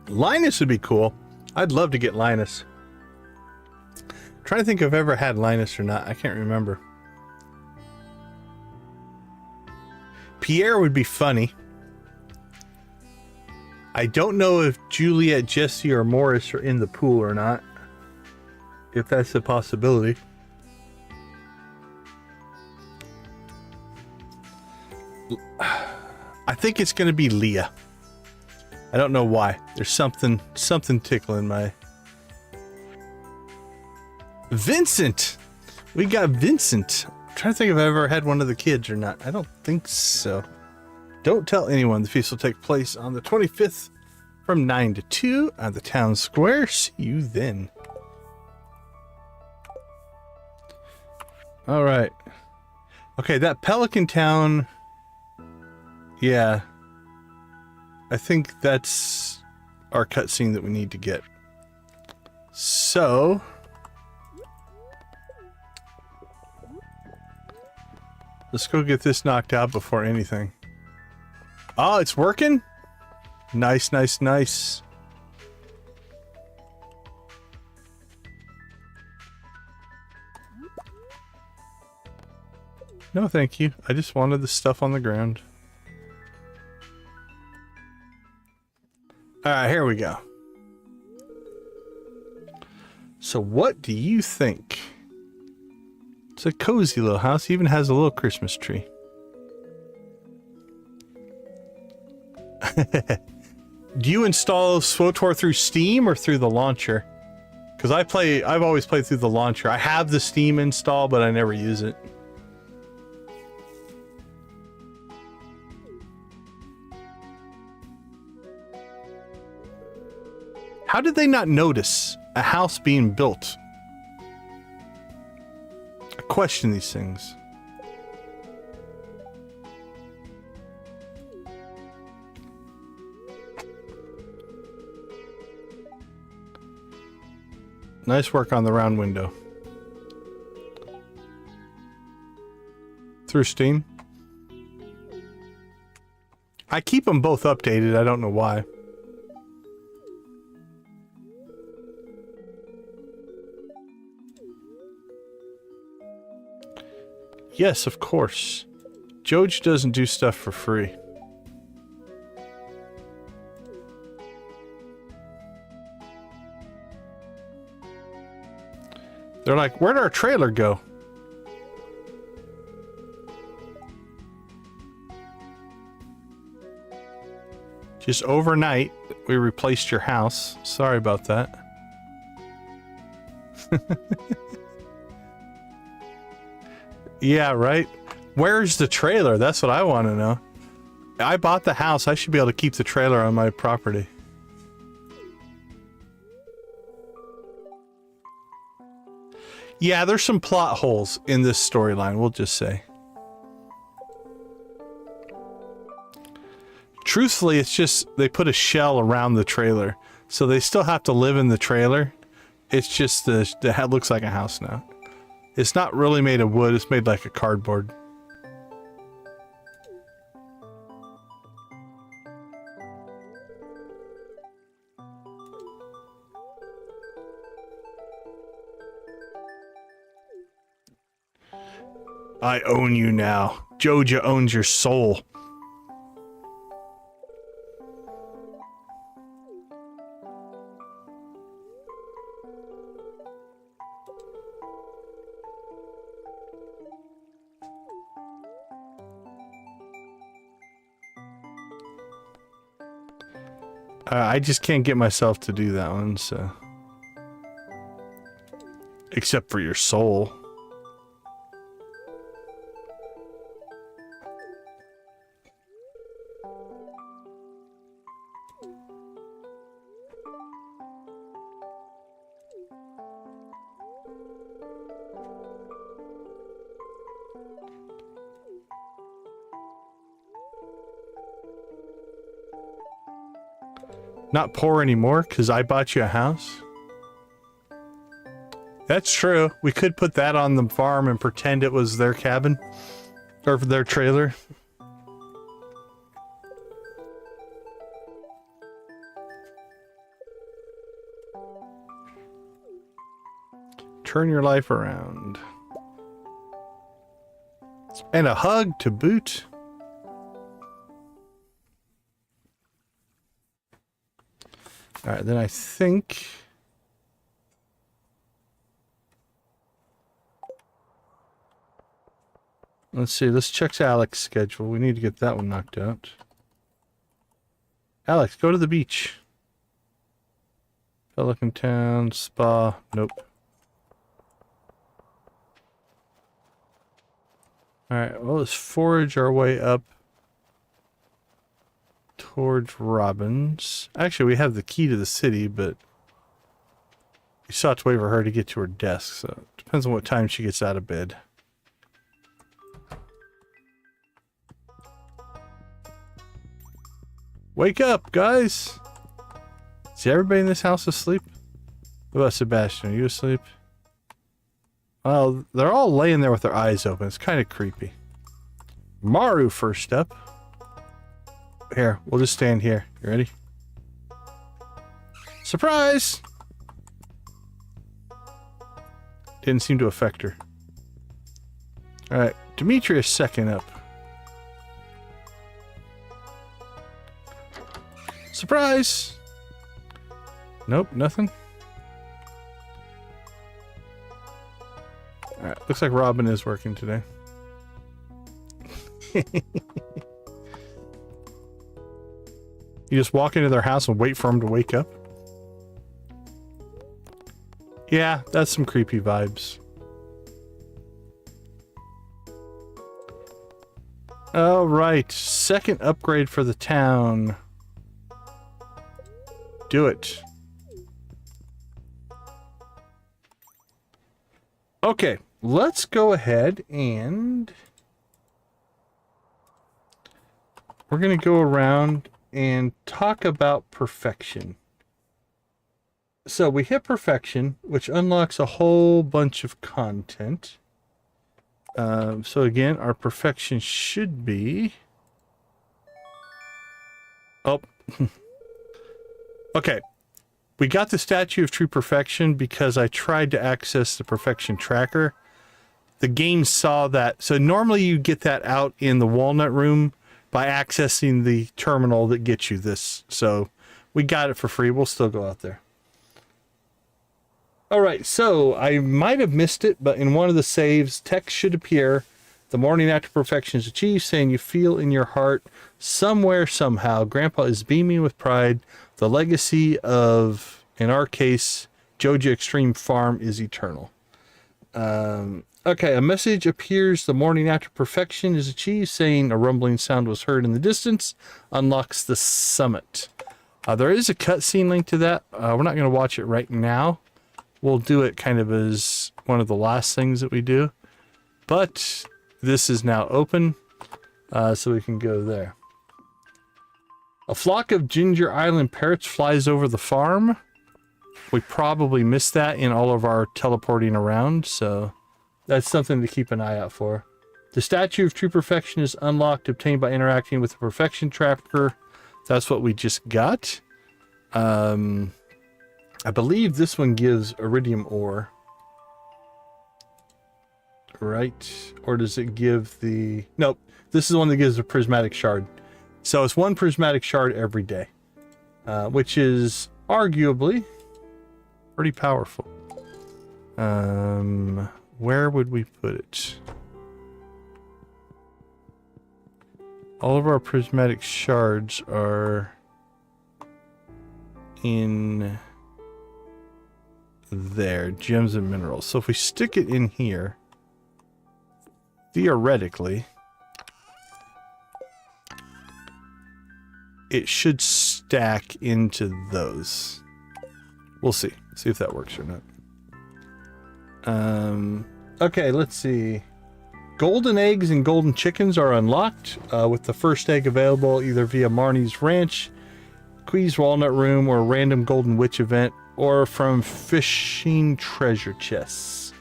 Linus would be cool. I'd love to get Linus. I'm trying to think if I've ever had Linus or not. I can't remember. Pierre would be funny. I don't know if Juliet, Jesse, or Morris are in the pool or not. If that's a possibility. I think it's going to be Leah. I don't know why. There's something tickling my... Vincent! We got Vincent. I'm trying to think if I've ever had one of the kids or not. I don't think so. Don't tell anyone. The feast will take place on the 25th from 9 to 2 at the town square. See you then. All right. Okay, that Pelican Town... Yeah. I think that's our cutscene that we need to get. So... let's go get this knocked out before anything. Oh, it's working? Nice, nice, nice. No, thank you. I just wanted the stuff on the ground. Alright, here we go. So what do you think? It's a cozy little house. Even has a little Christmas tree. Do you install SWTOR through Steam or through the launcher? Because I've always played through the launcher. I have the Steam install, but I never use it. How did they not notice a house being built? I question these things. Nice work on the round window. Through Steam. I keep them both updated. I don't know why. Yes, of course. Joja doesn't do stuff for free. They're like, where'd our trailer go? Just overnight, we replaced your house. Sorry about that. Yeah, right? Where's the trailer? That's what I want to know. I bought the house. I should be able to keep the trailer on my property. Yeah, there's some plot holes in this storyline, we'll just say. Truthfully, it's just they put a shell around the trailer. So they still have to live in the trailer. It's just it looks like a house now. It's not really made of wood. It's made like a cardboard. I own you now. Joja owns your soul. I just can't get myself to do that one, so. Except for your soul. Not poor anymore because I bought you a house. That's true. We could put that on the farm and pretend it was their cabin or their trailer. Turn your life around. And a hug to boot. All right, then I think... Let's see, let's check Alex's schedule. We need to get that one knocked out. Alex, go to the beach. Pelican Town, spa, nope. Alright, well, let's forage our way up towards Robin's. Actually, we have the key to the city, but we still have to wait for her to get to her desk, so it depends on what time she gets out of bed. Wake up, guys! Is everybody in this house asleep? What about Sebastian? Are you asleep? Well, they're all laying there with their eyes open. It's kind of creepy. Maru first up. Here, we'll just stand here. You ready? Surprise! Didn't seem to affect her. Alright, Demetrius second up. Surprise! Nope, nothing. Alright, looks like Robin is working today. You just walk into their house and wait for them to wake up? Yeah, that's some creepy vibes. Alright, second upgrade for the town. Do it. Okay, let's go ahead and we're going to go around and talk about perfection. So we hit perfection, which unlocks a whole bunch of content. So again, our perfection should be... Oh. Okay. We got the Statue of True Perfection because I tried to access the perfection tracker. The game saw that. So normally you get that out in the Walnut Room by accessing the terminal that gets you this. So we got it for free. We'll still go out there. All right. So I might have missed it, but in one of the saves, text should appear the morning after perfection is achieved, saying you feel in your heart somewhere, somehow, Grandpa is beaming with pride. The legacy of, in our case, Joja Extreme Farm is eternal. Okay, a message appears the morning after perfection is achieved, saying a rumbling sound was heard in the distance, unlocks the summit. There is a cutscene link to that. We're not going to watch it right now. We'll do it kind of as one of the last things that we do. But this is now open, so we can go there. A flock of Ginger Island parrots flies over the farm. We probably missed that in all of our teleporting around, so that's something to keep an eye out for. The Statue of True Perfection is unlocked, obtained by interacting with the Perfection Tracker. That's what we just got. I believe this one gives iridium ore. Right? Or does it give the... Nope. This is the one that gives a prismatic shard. So it's one prismatic shard every day. Which is arguably pretty powerful. Where would we put it? All of our prismatic shards are in there, gems and minerals. So if we stick it in here, theoretically, it should stack into those. We'll see. See if that works or not. Okay, let's see. Golden eggs and golden chickens are unlocked, with the first egg available either via Marnie's Ranch, Quee's Walnut Room, or a random Golden Witch event, or from fishing treasure chests.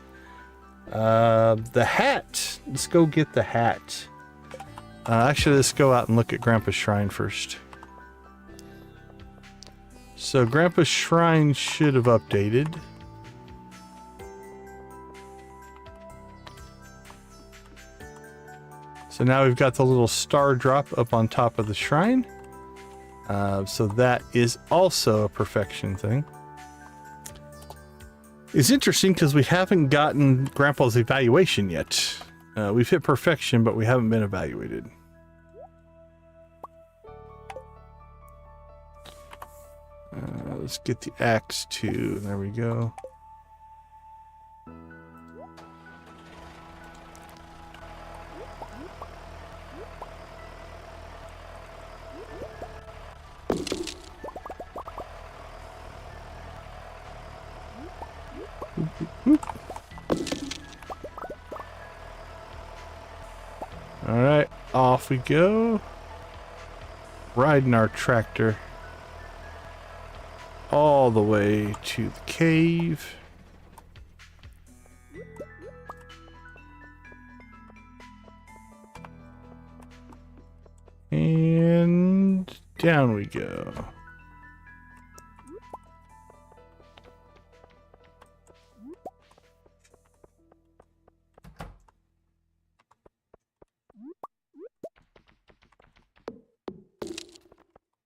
The hat. Let's go get the hat. Actually, let's go out and look at Grandpa's Shrine first. So Grandpa's Shrine should have updated. So now we've got the little star drop up on top of the shrine. So that is also a perfection thing. It's interesting because we haven't gotten Grandpa's evaluation yet. We've hit perfection, but we haven't been evaluated. Let's get the axe too. There we go. Alright, off we go. Riding our tractor all the way to the cave. And down we go.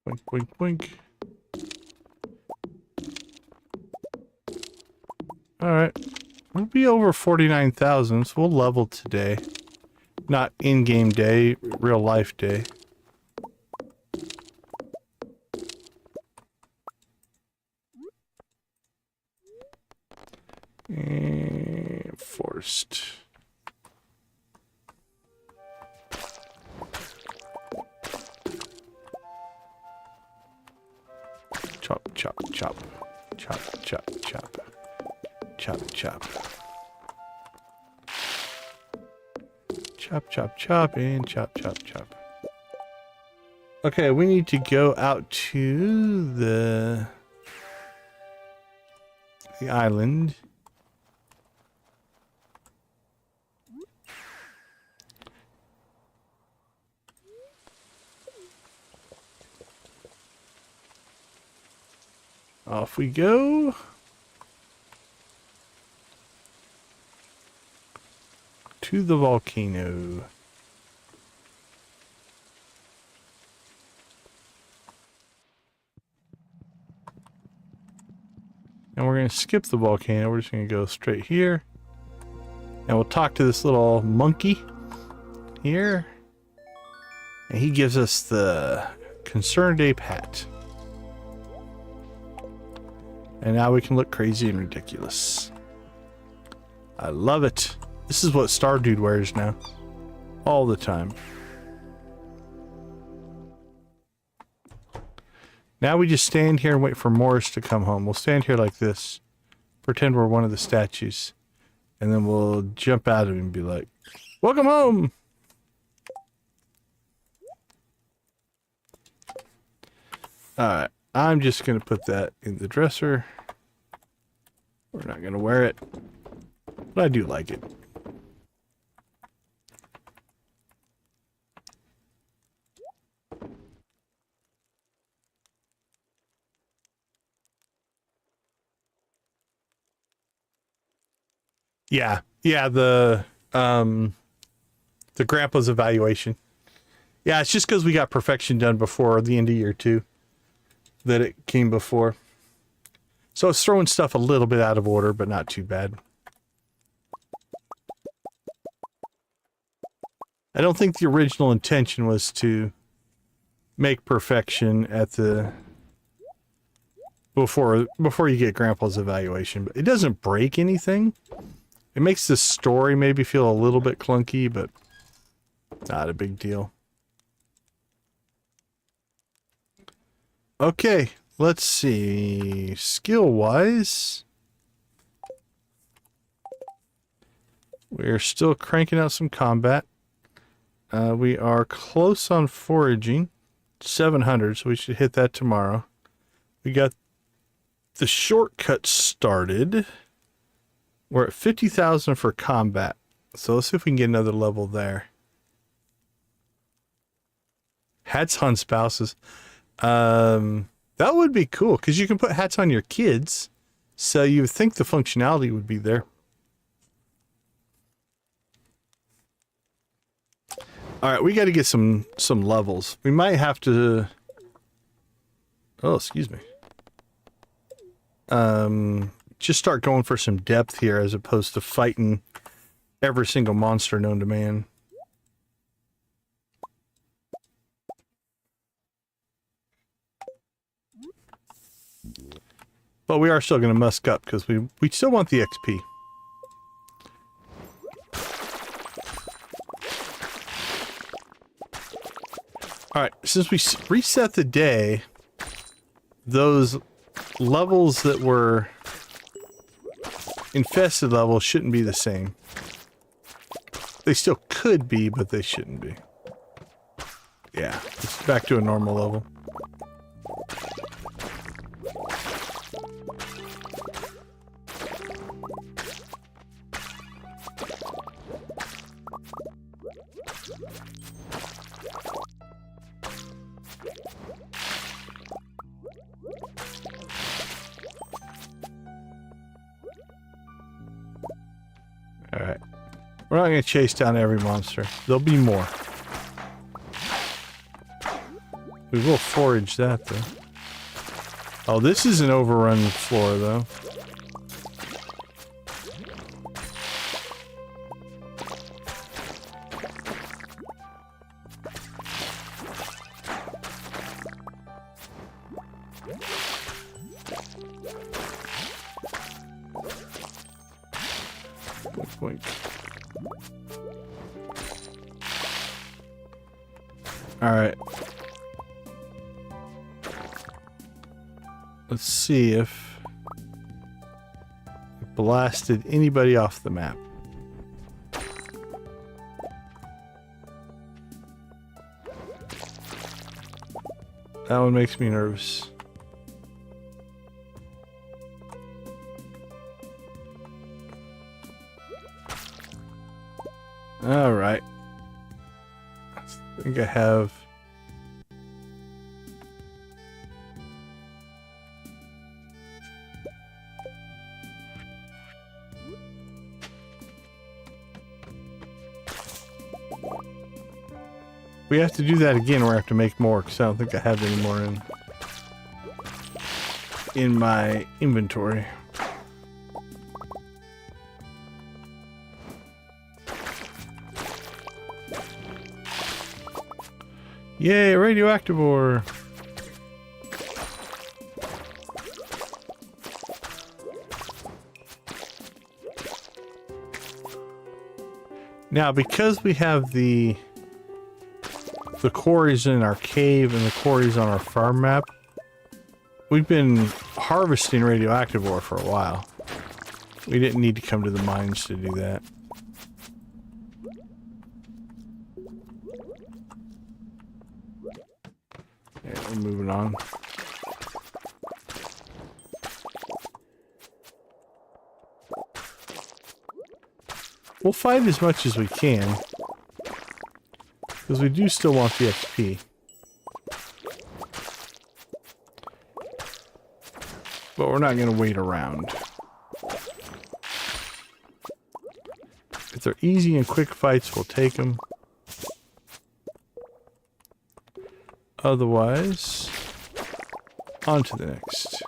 Wink, wink, wink. Alright. We'll be over 49,000, so we'll level today. Not in-game day, real life day. And forced. Chop, chop, chop. Chop, chop, chop. Chop, chop. Chop, chop, chop, and chop, chop, chop. Okay, we need to go out to the island. Off we go. To the volcano. And we're going to skip the volcano. We're just going to go straight here. And we'll talk to this little monkey here. And he gives us the Concerned Ape hat. And now we can look crazy and ridiculous. I love it. This is what Stardew wears now. All the time. Now we just stand here and wait for Morris to come home. We'll stand here like this. Pretend we're one of the statues. And then we'll jump out of him and be like, "Welcome home!" Alright, I'm just going to put that in the dresser. We're not going to wear it, but I do like it. Yeah, the grandpa's evaluation. Yeah, it's just because we got perfection done before the end of year 2 that it came before. So it's throwing stuff a little bit out of order, but not too bad. I don't think the original intention was to make perfection at the before you get grandpa's evaluation, but it doesn't break anything. It makes the story maybe feel a little bit clunky, but not a big deal. Okay, let's see. Skill-wise, we're still cranking out some combat. We are close on foraging, 700, so we should hit that tomorrow. We got the shortcut started. We're at 50,000 for combat, so let's see if we can get another level there. Hats on spouses. That would be cool, because you can put hats on your kids, so you would think the functionality would be there. Alright, we got to get some levels. We might have to... Oh, excuse me. Just start going for some depth here, as opposed to fighting every single monster known to man. But we are still going to musk up, because we still want the XP. Alright, since we reset the day, those levels that were infested levels shouldn't be the same. They still could be, but they shouldn't be. Yeah, it's back to a normal level. Alright. We're not going to chase down every monster. There'll be more. We will forage that, though. Oh, this is an overrun floor, though. Boink, boink. Alright. Let's see if it blasted anybody off the map. That one makes me nervous. All right. I think I have... We have to do that again, or I have to make more, because I don't think I have any more in my inventory. Yay, radioactive ore! Now, because we have the quarries in our cave and the quarries on our farm map, we've been harvesting radioactive ore for a while. We didn't need to come to the mines to do that. Yeah, we're moving on. we'll fight as much as we can. Because we do still want the XP. But we're not going to wait around. If they're easy and quick fights, we'll take them. Otherwise, on to the next.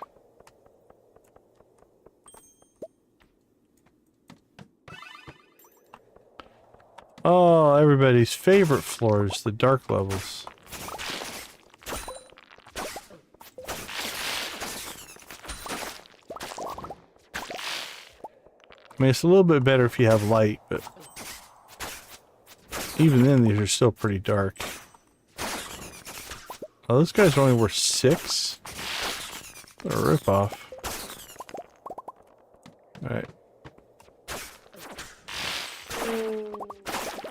Oh, everybody's favorite floors, the dark levels. I mean, it's a little bit better if you have light, but even then, these are still pretty dark. Oh, those guys are only worth 6? What a ripoff. Alright.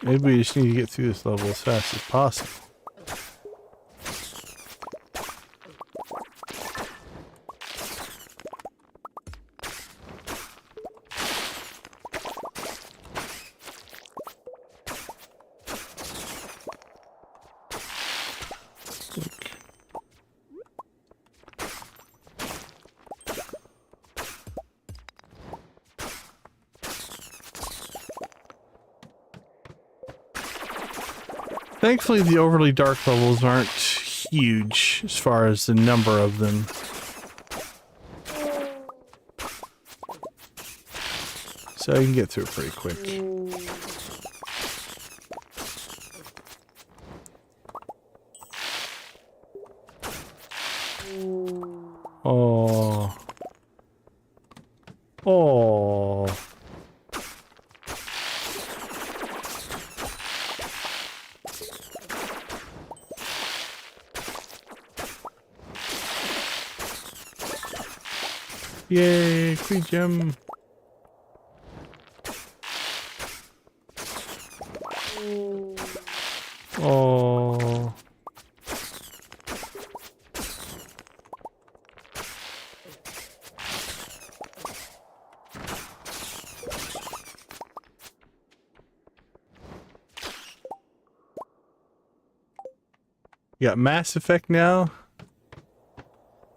Maybe we just need to get through this level as fast as possible. Thankfully, the overly dark levels aren't huge as far as the number of them. So you can get through it pretty quick. Oh. Oh. Yay, free gem. Oh. You got Mass Effect now?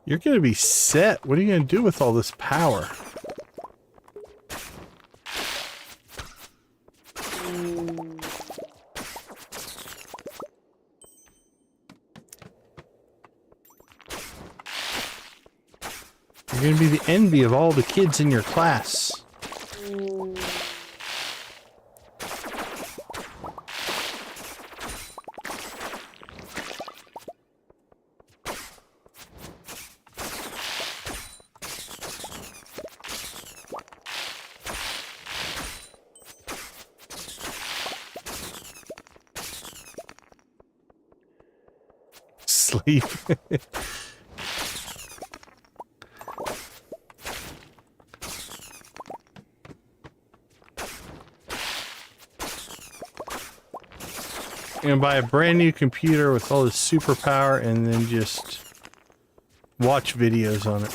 You're gonna be set. What are you gonna do with all this power? You're gonna be the envy of all the kids in your class. Sleep. And buy a brand new computer with all this superpower and then just watch videos on it.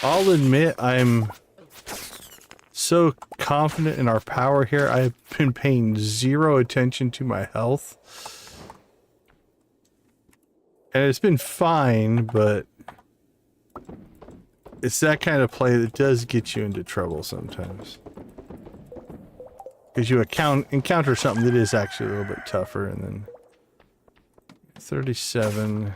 I'll admit I'm so confident in our power here. I've been paying zero attention to my health. And it's been fine, but it's that kind of play that does get you into trouble sometimes. Because you encounter something that is actually a little bit tougher, and then 37.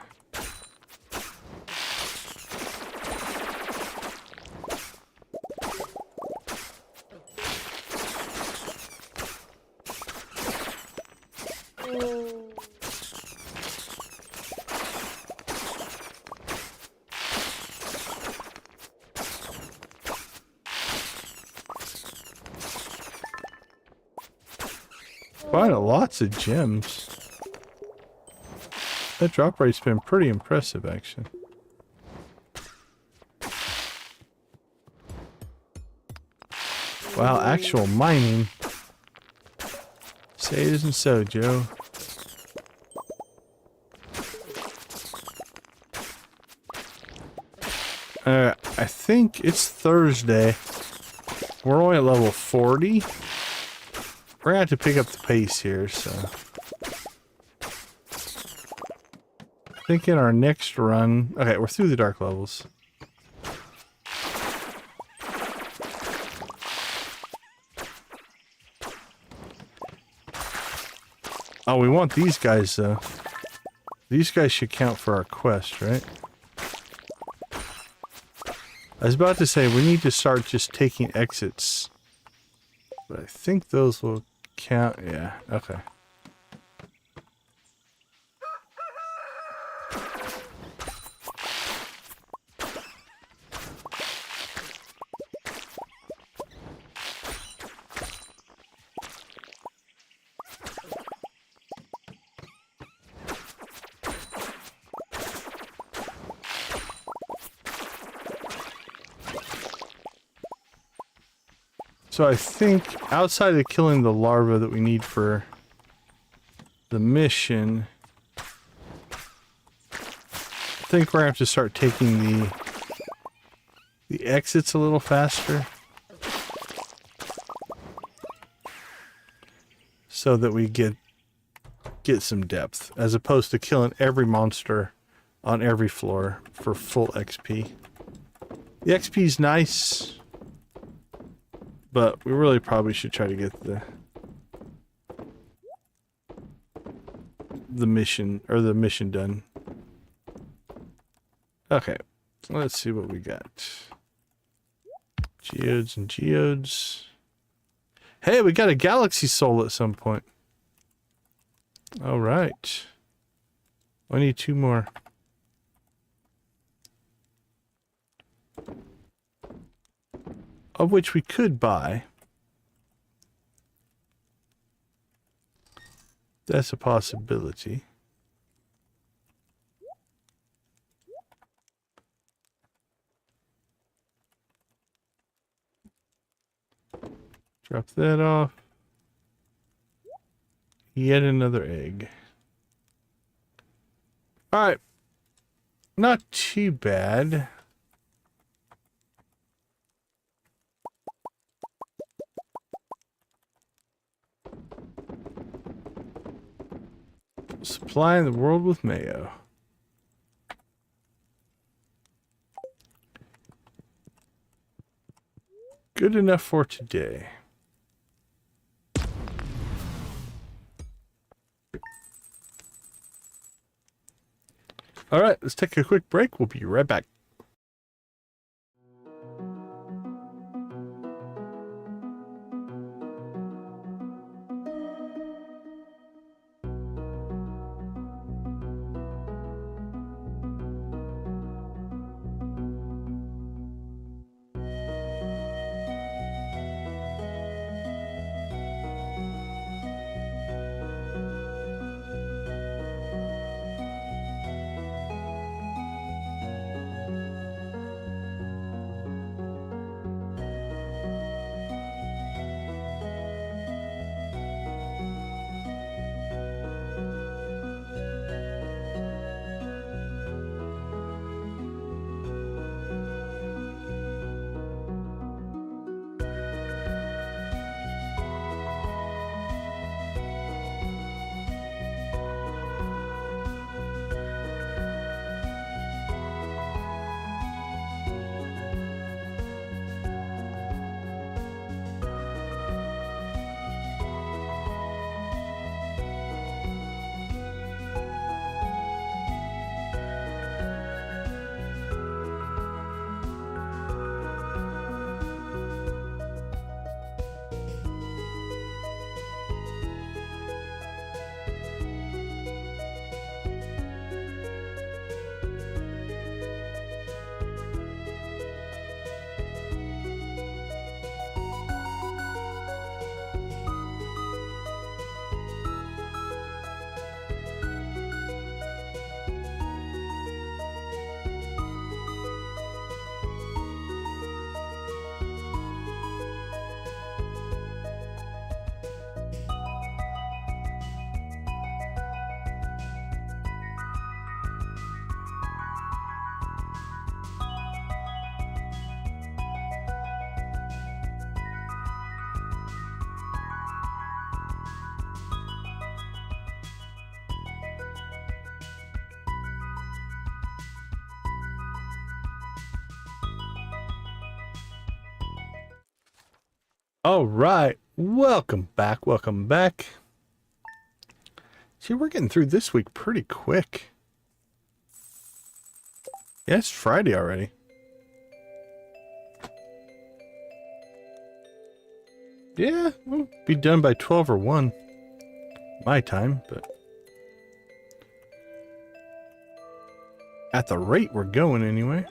Finding lots of gems. That drop rate's been pretty impressive, actually. Wow, actual mining. Say it isn't so, Joe. I think it's Thursday. We're only at level 40. We're gonna have to pick up the pace here, so. I think in our next run. Okay, we're through the dark levels. Oh, we want these guys, though. These guys should count for our quest, right? I was about to say, we need to start just taking exits. But I think those will count. Yeah, okay. So I think outside of killing the larva that we need for the mission, I think we're gonna have to start taking the exits a little faster so that we get some depth, as opposed to killing every monster on every floor for full XP. The XP is nice, but we really probably should try to get the mission done. Okay, let's see what we got. Geodes and geodes. Hey, we got a galaxy soul at some point. All right. I need 2 more. Of which we could buy. That's a possibility. Drop that off. Yet another egg. Alright. Not too bad. Supplying the world with mayo. Good enough for today. All right, let's take a quick break. We'll be right back. All right, welcome back, welcome back. See, we're getting through this week pretty quick. Yeah, it's Friday already. Yeah, we'll be done by 12 or 1. My time, but... at the rate we're going anyway.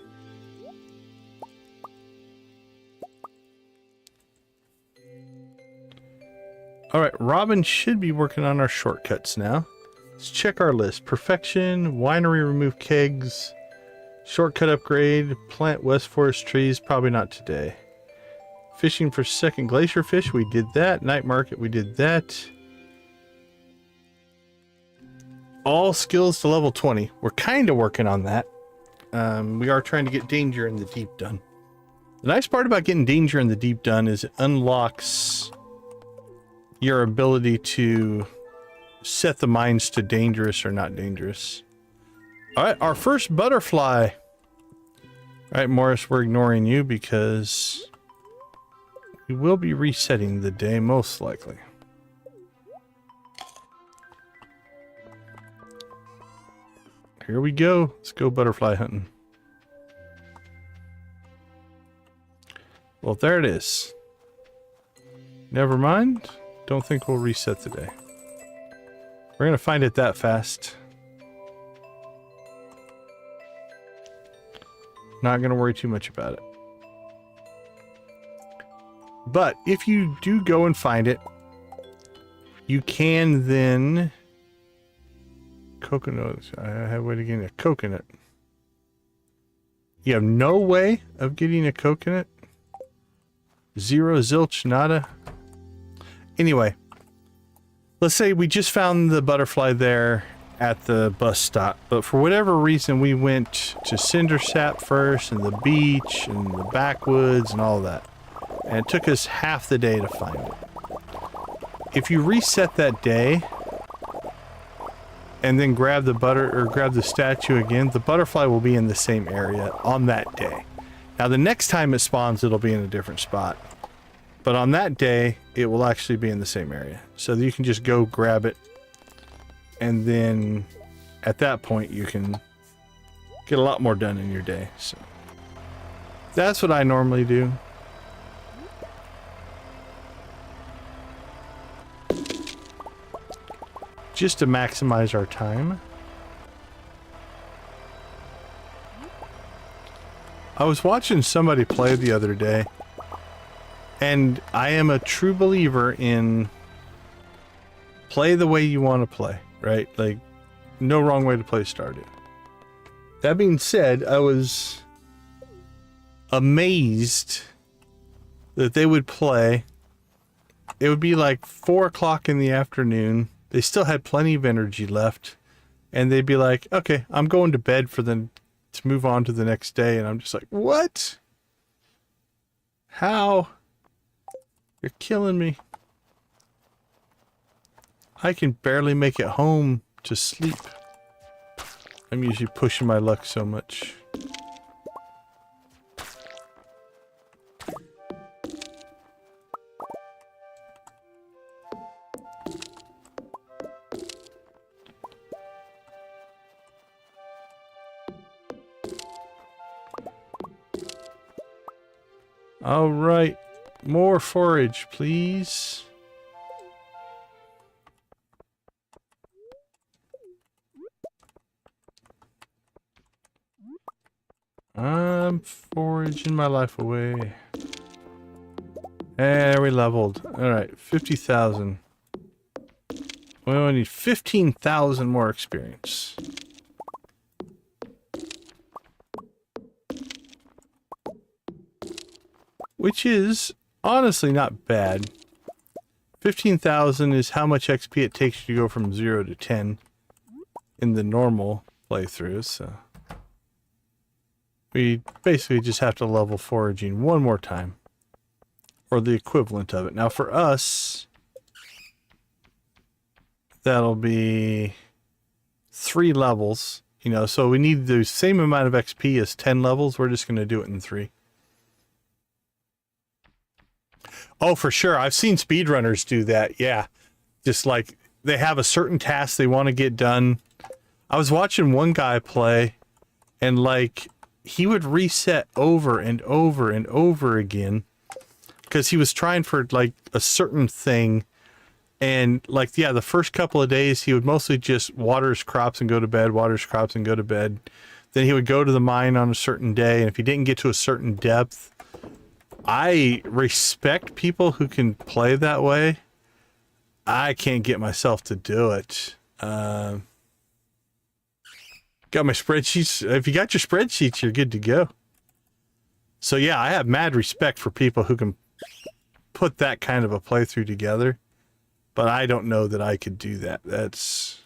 Alright, Robin should be working on our shortcuts now. Let's check our list. Perfection, winery remove kegs, shortcut upgrade, plant West Forest trees, probably not today. Fishing for second glacier fish, we did that. Night market, we did that. All skills to level 20. We're kind of working on that. We are trying to get danger in the deep done. The nice part about getting danger in the deep done is it unlocks your ability to set the mines to dangerous or not dangerous. All right, our first butterfly. All right, Morris, we're ignoring you because we will be resetting the day most likely. Here we go. Let's go butterfly hunting. Well, there it is. Never mind. Don't think we'll reset the day. We're going to find it that fast. Not going to worry too much about it. But if you do go and find it, you can then... coconut. I have a way to get a coconut. You have no way of getting a coconut? Zero, zilch, nada. Anyway, let's say we just found the butterfly there at the bus stop, but for whatever reason we went to Cindersap first and the beach and the backwoods and all that. And it took us half the day to find it. If you reset that day and then grab the statue again, the butterfly will be in the same area on that day. Now the next time it spawns, it'll be in a different spot. But on that day, it will actually be in the same area. So you can just go grab it. And then at that point, you can get a lot more done in your day. So that's what I normally do. Just to maximize our time. I was watching somebody play the other day, and I am a true believer in play the way you want to play, right? Like, no wrong way to play Stardew. That being said, I was amazed that they would play. It would be like 4 o'clock in the afternoon. They still had plenty of energy left, and they'd be like, okay, I'm going to bed for them to move on to the next day. And I'm just like, what? How? You're killing me. I can barely make it home to sleep. I'm usually pushing my luck so much. All right, more forage, please. I'm foraging my life away. And we leveled. All right, 50,000. We only need 15,000 more experience. Which is honestly not bad. 15,000 is how much XP it takes you to go from 0 to 10 in the normal playthroughs. So we basically just have to level foraging one more time, or the equivalent of it. Now for us, that'll be 3 levels, you know, so we need the same amount of XP as 10 levels. We're just going to do it in 3. Oh, for sure. I've seen speedrunners do that. Yeah. Just like they have a certain task they want to get done. I was watching one guy play and like he would reset over and over and over again because he was trying for like a certain thing. And like, yeah, the first couple of days he would mostly just water his crops and go to bed, water his crops and go to bed. Then he would go to the mine on a certain day. And if he didn't get to a certain depth, I respect people who can play that way. I can't get myself to do it. Got my spreadsheets. If you got your spreadsheets, you're good to go. So yeah, I have mad respect for people who can put that kind of a playthrough together. But I don't know that I could do that. That's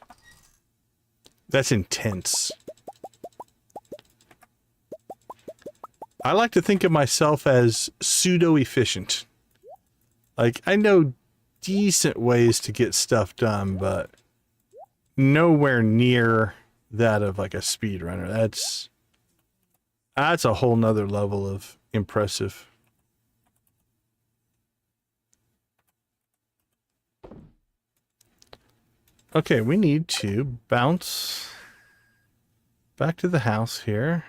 intense. I like to think of myself as pseudo-efficient. Like, I know decent ways to get stuff done, but nowhere near that of like a speedrunner. That's a whole nother level of impressive. Okay, we need to bounce back to the house here.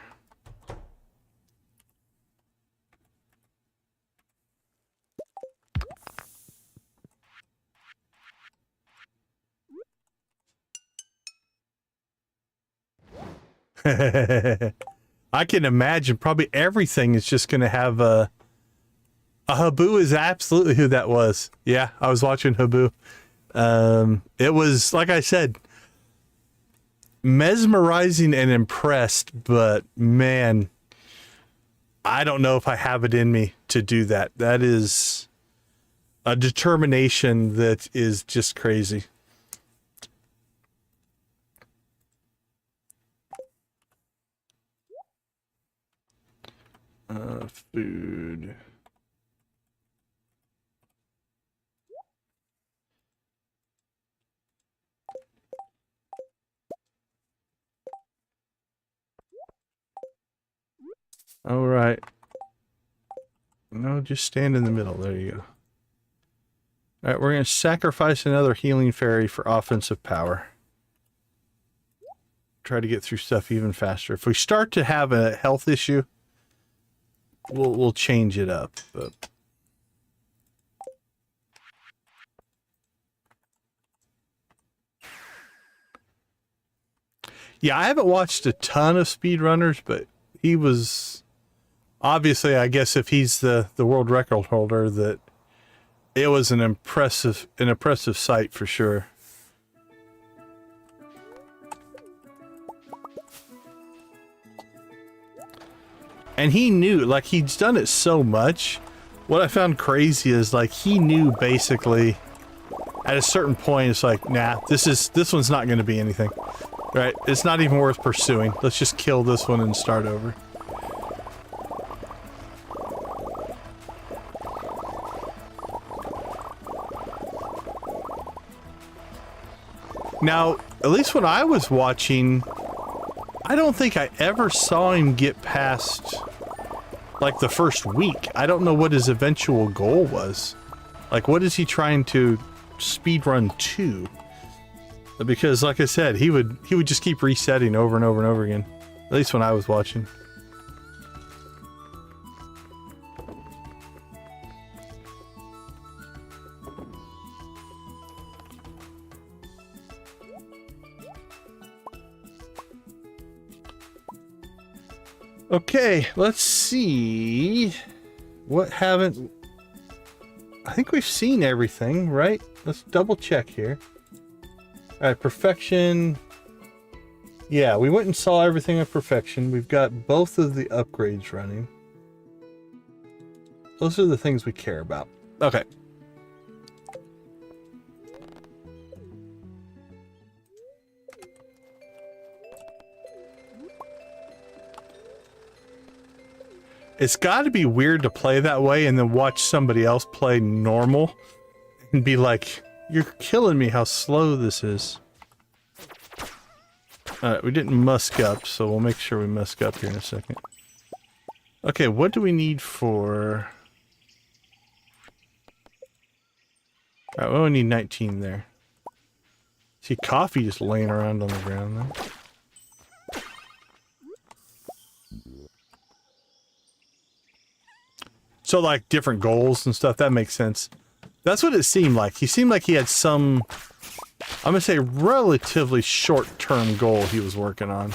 I can imagine probably everything is just going to have a Habu is absolutely who that was. Yeah, I was watching Habu. It was, like I said, mesmerizing and impressed, but man, I don't know if I have it in me to do that. That is a determination that is just crazy. Food. All right. No, just stand in the middle. There you go. All right, we're going to sacrifice another healing fairy for offensive power. Try to get through stuff even faster. If we start to have a health issue, we'll change it up. But yeah, I haven't watched a ton of speedrunners, but he was obviously, I guess, if he's the world record holder, that it was an impressive sight for sure. And he knew, like, he's done it so much. What I found crazy is, like, he knew basically at a certain point, it's like, nah, this one's not going to be anything. Right? It's not even worth pursuing. Let's just kill this one and start over. Now, at least when I was watching, I don't think I ever saw him get past, like, the first week. I don't know what his eventual goal was. Like, what is he trying to speedrun to? Because, like I said, he would just keep resetting over and over and over again. At least when I was watching. Okay, let's see. What haven't... I think we've seen everything, right? Let's double check here. Alright, perfection. Yeah, we went and saw everything at perfection. We've got both of the upgrades running. Those are the things we care about. Okay. It's got to be weird to play that way and then watch somebody else play normal and be like, you're killing me how slow this is. Alright, we didn't musk up, so we'll make sure we musk up here in a second. Okay, what do we need for... Alright, we only need 19 there. See coffee just laying around on the ground there. So like different goals and stuff, that makes sense. That's what it seemed like. He seemed like he had some, I'm gonna say, relatively short-term goal he was working on.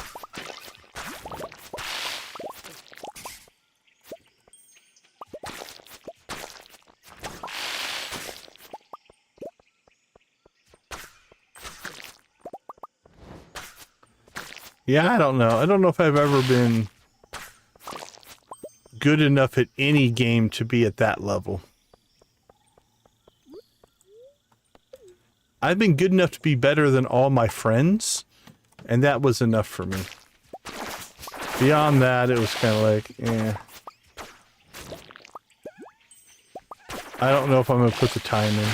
Yeah, I don't know. I don't know if I've ever been good enough at any game to be at that level. I've been good enough to be better than all my friends, and that was enough for me. Beyond that, it was kind of like, eh. I don't know if I'm going to put the time in.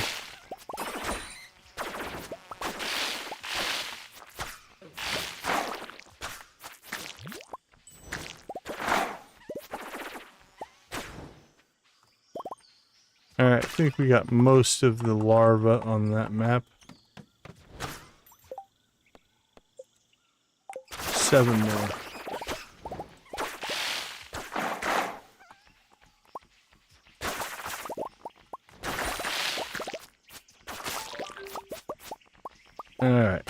Alright, I think we got most of the larvae on that map. 7 more. Alright.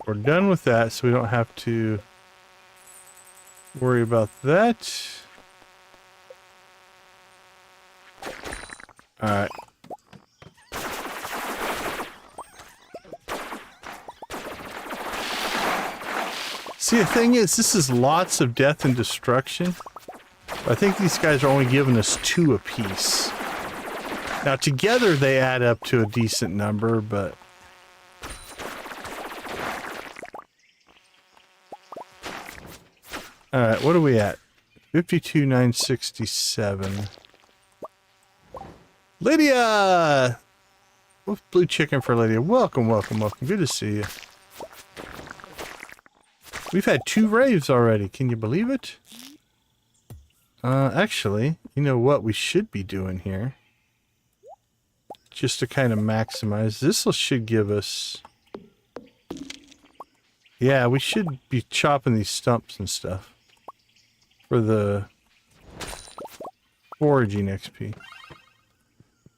We're done with that, so we don't have to worry about that. Alright. See, the thing is, this is lots of death and destruction. I think these guys are only giving us 2 apiece. Now, together they add up to a decent number, but... Alright, what are we at? 52,967. Lydia! Blue chicken for Lydia. Welcome, welcome, welcome. Good to see you. We've had 2 raves already. Can you believe it? Actually, you know what we should be doing here? Just to kind of maximize. This should give us... Yeah, we should be chopping these stumps and stuff. For the... foraging XP.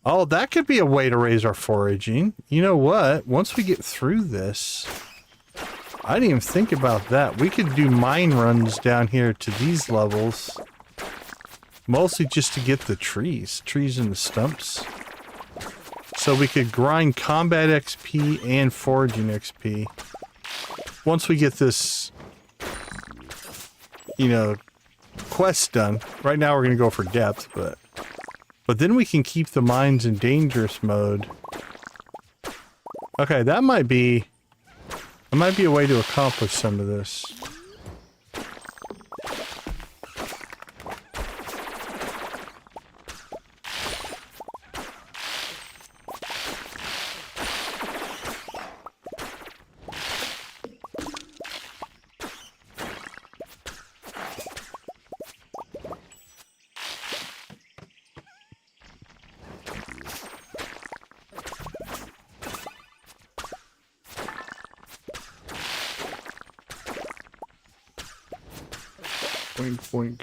Oh, that could be a way to raise our foraging. You know what? Once we get through this... I didn't even think about that. We could do mine runs down here to these levels. Mostly just to get the trees. Trees and the stumps. So we could grind combat XP and foraging XP. Once we get this, you know, quest done. Right now we're going to go for depth, but then we can keep the mines in dangerous mode. Okay, that might be a way to accomplish some of this. Boink, boink.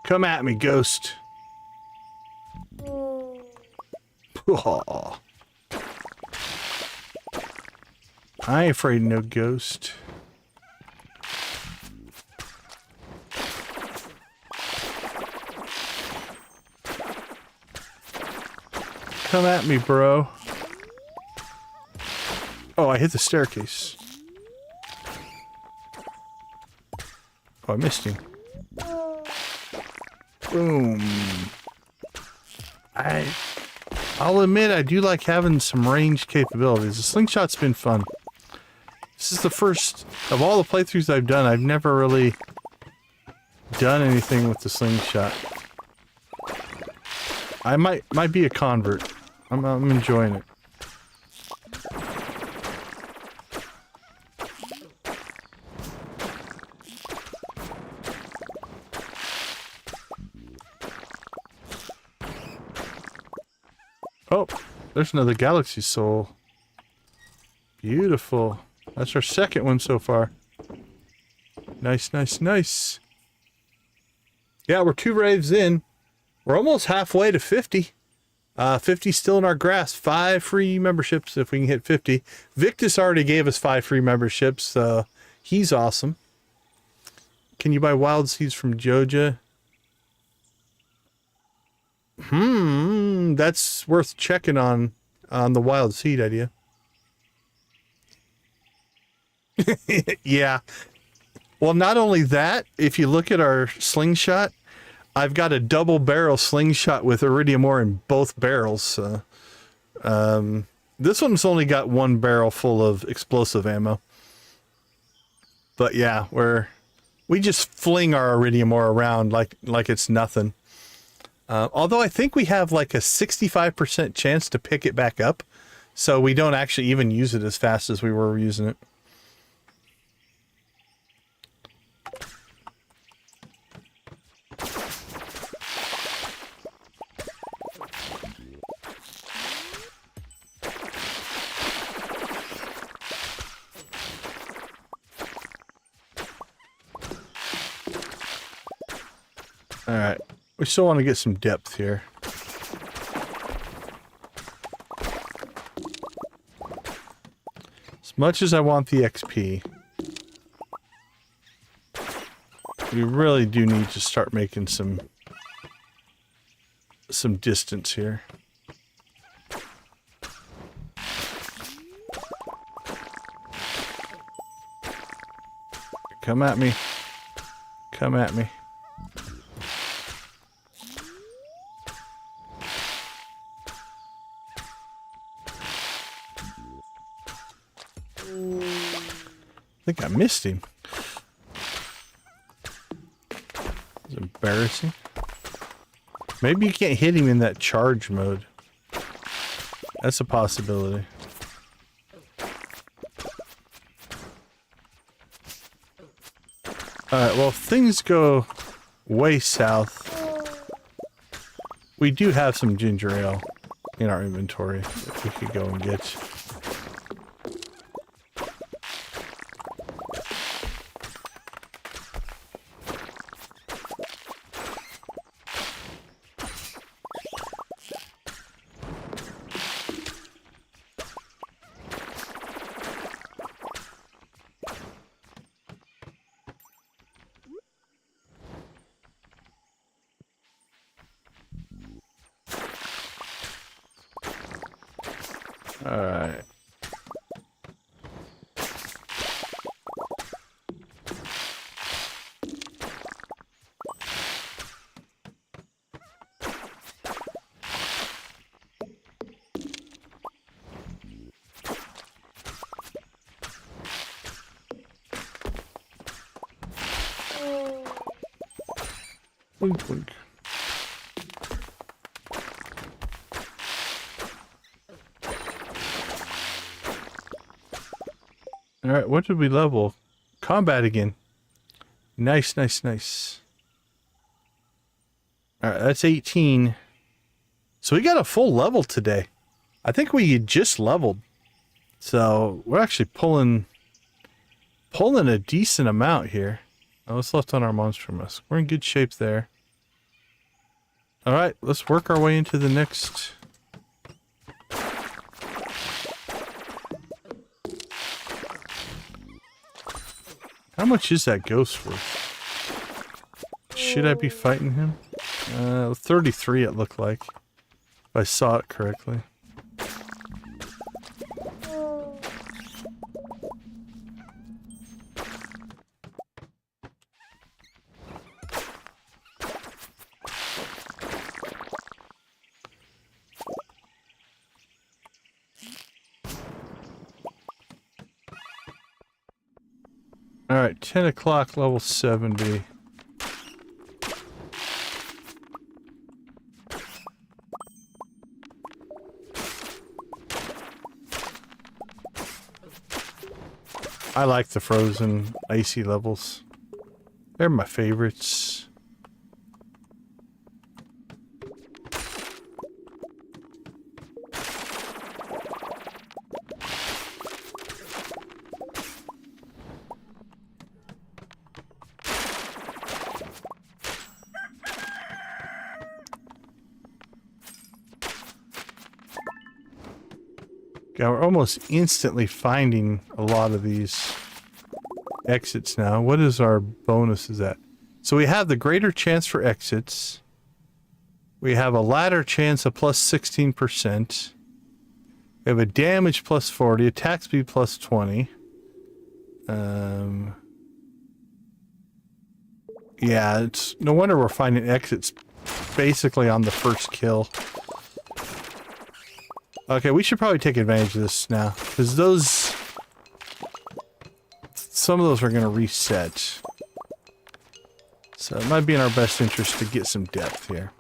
Come at me, ghost. Oh. I ain't afraid of no ghost. Come at me, bro. Oh, I hit the staircase. Oh, I missed him. Boom. I'll admit I do like having some ranged capabilities. The slingshot's been fun. This is the first of all the playthroughs I've done. I've never really done anything with the slingshot. I might be a convert. I'm enjoying it. Oh, there's another galaxy soul. Beautiful. That's our second one so far. Nice, nice, nice. Yeah, we're 2 raves in. We're almost halfway to 50. 50 still in our grasp. 5 free memberships if we can hit 50. Victus already gave us 5 free memberships. He's awesome. Can you buy wild seeds from Joja? That's worth checking on the wild seed idea. Yeah. Well, not only that, if you look at our slingshot, I've got a double barrel slingshot with iridium ore in both barrels. This one's only got 1 barrel full of explosive ammo. But yeah, we just fling our iridium ore around like it's nothing. Although I think we have like a 65% chance to pick it back up, so we don't actually even use it as fast as we were using it. All right, we still want to get some depth here. As much as I want the XP, we really do need to start making some distance here. Come at me. Come at me. I think I missed him. It's embarrassing. Maybe you can't hit him in that charge mode. That's a possibility. Alright, well, if things go way south, we do have some ginger ale in our inventory that we could go and get. Alright. Wink, wink. Alright, what did we level? Combat again. Nice, nice, nice. Alright, that's 18. So we got a full level today. I think we just leveled. So we're actually pulling a decent amount here. Oh, what's left on our monster musk? We're in good shape there. Alright, let's work our way into the next... How much is that ghost worth? Should I be fighting him? 33 it looked like. If I saw it correctly. Alright, 10 o'clock, level 70. I like the frozen, icy levels. They're my favorites. Yeah, we're almost instantly finding a lot of these exits now. What is our bonuses at? So we have the greater chance for exits. We have a ladder chance of plus 16%. We have a damage plus 40, attack speed plus 20. Yeah, it's no wonder we're finding exits basically on the first kill. Okay, we should probably take advantage of this now, because some of those are going to reset. So it might be in our best interest to get some depth here.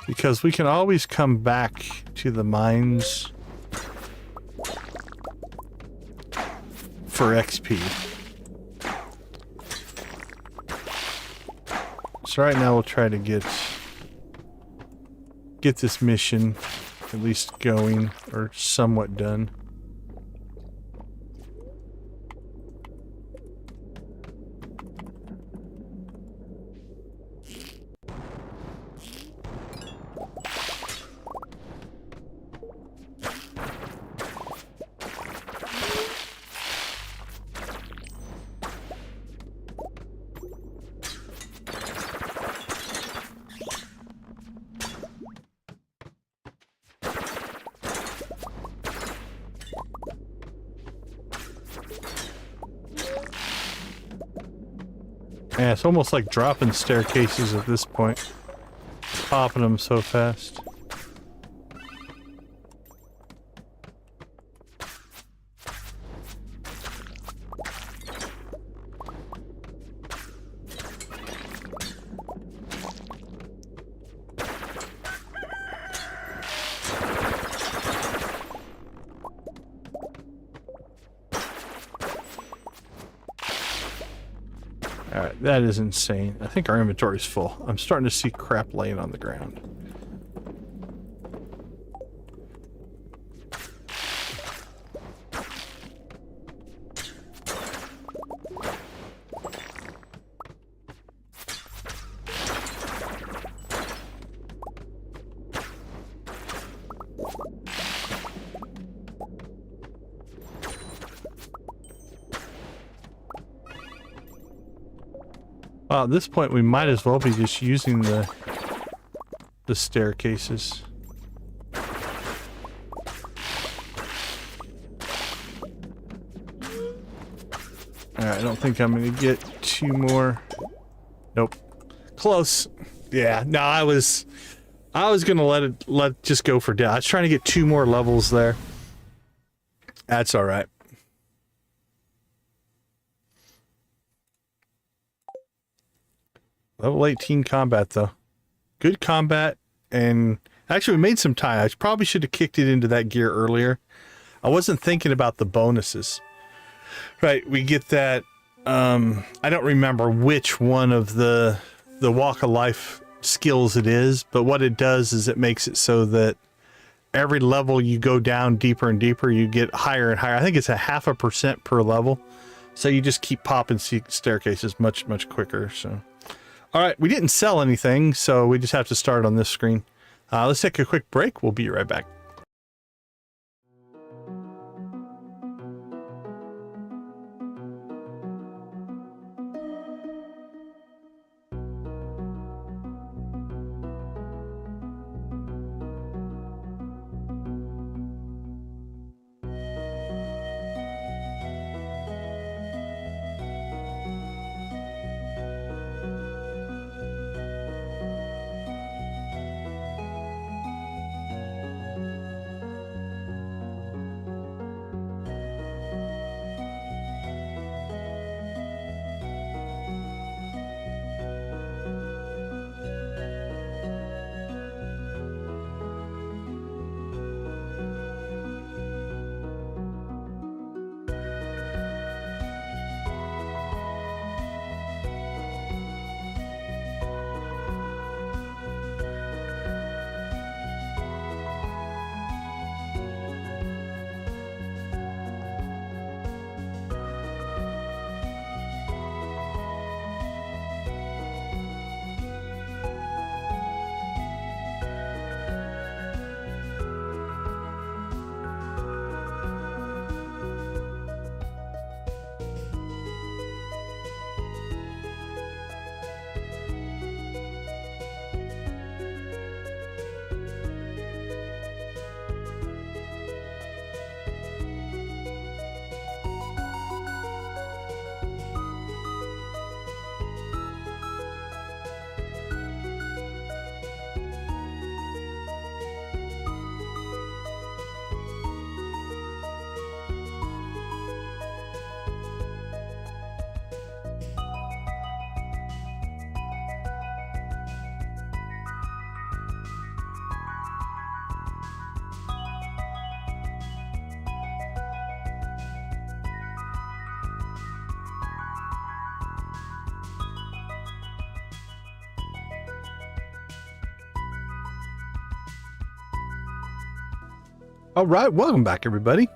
Because we can always come back to the mines for XP. So right now we'll try to get this mission at least going, or somewhat done. Yeah, it's almost like dropping staircases at this point. Popping them so fast. Alright, that is insane. I think our inventory's full. I'm starting to see crap laying on the ground. Well, at this point we might as well be just using the staircases. Alright, I don't think I'm gonna get two more. Nope. Close. Yeah, no, I was gonna let just go for death. I was trying to get two more levels there. That's alright. Level 18 combat, though. Good combat, and actually we made some time. I probably should have kicked it into that gear earlier. I wasn't thinking about the bonuses. Right, we get that, I don't remember which one of the walk of life skills it is, but what it does is it makes it so that every level you go down deeper and deeper, you get higher and higher. I think it's a 0.5% per level. So you just keep popping staircases much, much quicker, so... Alright, we didn't sell anything, so we just have to start on this screen. Let's take a quick break. We'll be right back. All right, welcome back, everybody.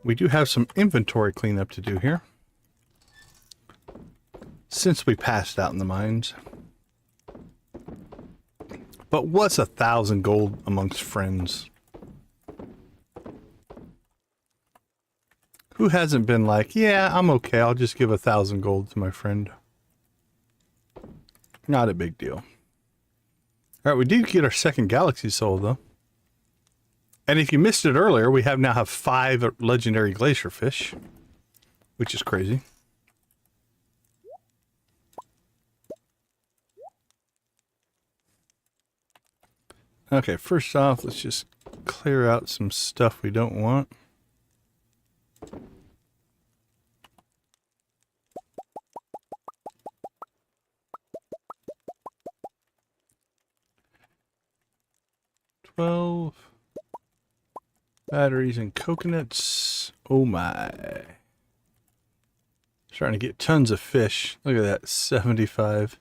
We do have some inventory cleanup to do here, since we passed out in the mines. But what's 1,000 gold amongst friends? Who hasn't been like, yeah, I'm okay, I'll just give 1,000 gold to my friend? Not a big deal. All right, we did get our second galaxy soul, though. And if you missed it earlier, we now have 5 legendary glacier fish, which is crazy. Okay, first off, let's just clear out some stuff we don't want. Batteries and coconuts. Oh my. Starting to get tons of fish. Look at that, 75.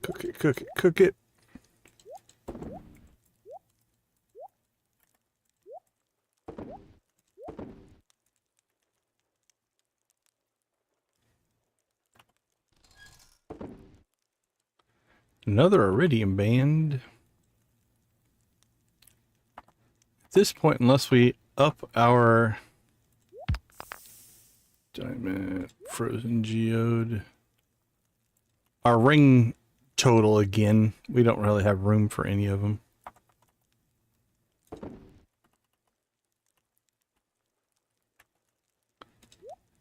Cook it, cook it, cook it. Another iridium band. At this point, unless we up our diamond, frozen geode, our ring total again, we don't really have room for any of them.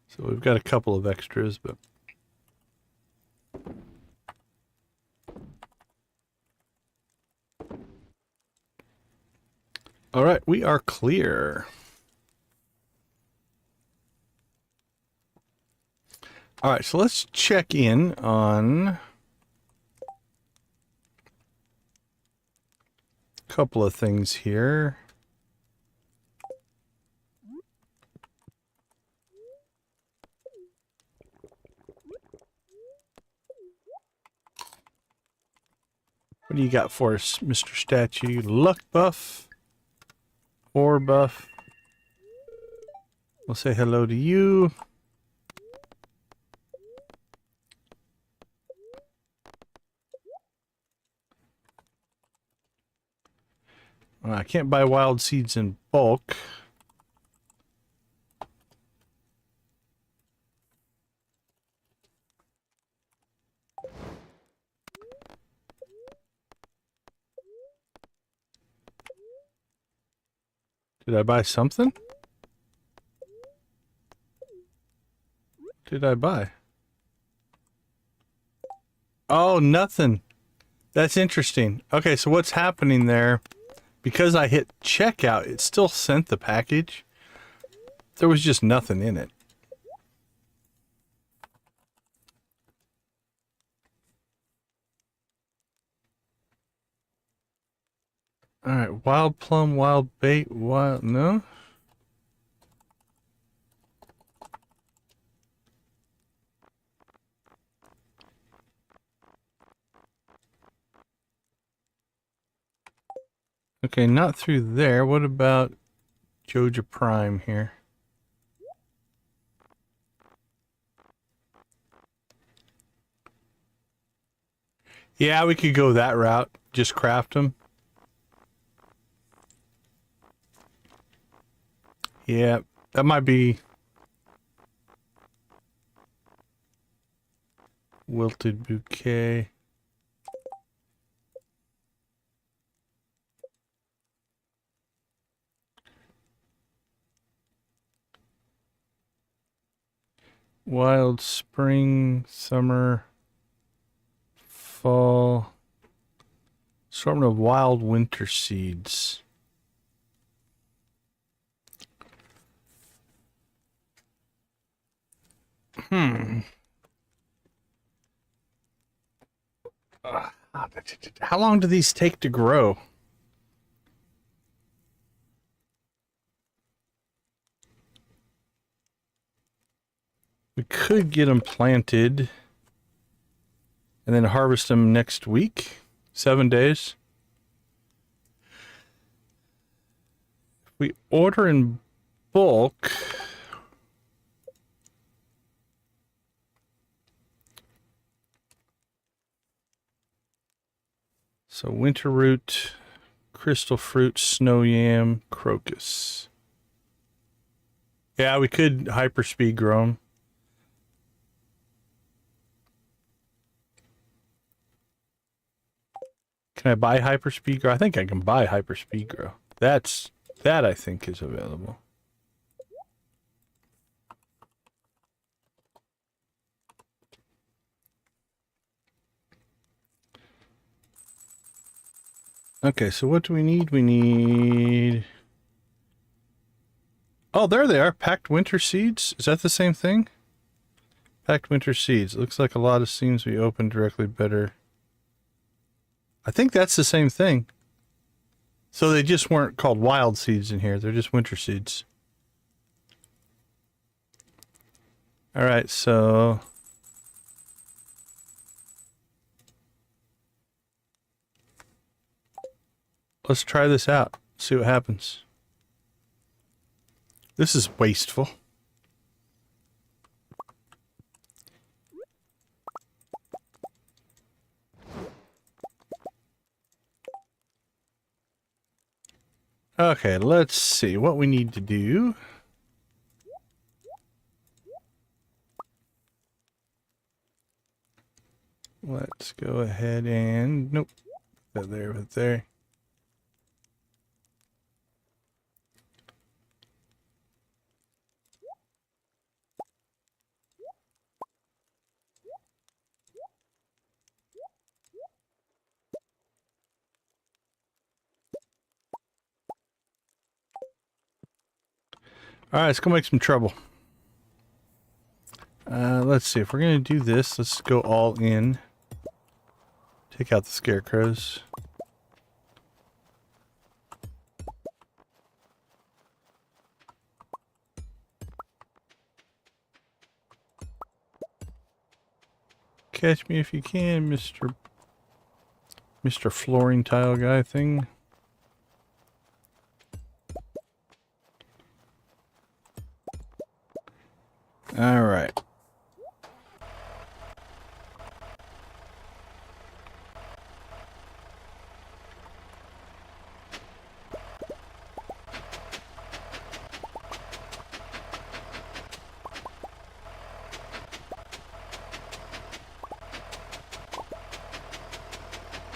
So we've got a couple of extras, but all right, we are clear. All right, so let's check in on a couple of things here. What do you got for us, Mr. Statue? Luck buff, ore buff. We'll say hello to you. I can't buy wild seeds in bulk. Did I buy something? Did I buy? Oh, nothing. That's interesting. Okay, so what's happening there? Because I hit checkout, it still sent the package. There was just nothing in it. All right, wild plum, wild bait, wild, no? Okay, not through there. What about Joja Prime here? Yeah, we could go that route. Just craft them. Yeah, that might be wilted bouquet. Wild spring, summer, fall. Assortment of wild winter seeds. How long do these take to grow? We could get them planted and then harvest them next week. 7 days. If we order in bulk, so winter root, crystal fruit, snow yam, crocus. Yeah, we could hyperspeed grow them. Can I buy hyperspeed grow? I think I can buy hyperspeed grow. That I think is available. Okay, so what do we need? We need... Oh, there they are. Packed winter seeds. Is that the same thing? Packed winter seeds. It looks like a lot of seeds we open directly better. I think that's the same thing. So they just weren't called wild seeds in here. They're just winter seeds. All right, so... let's try this out. See what happens. This is wasteful. Okay, let's see what we need to do. Let's go ahead and... nope. Put that there. Alright, let's go make some trouble. Let's see, if we're going to do this, let's go all in. Take out the scarecrows. Catch me if you can, Mr. Flooring Tile Guy thing. All right.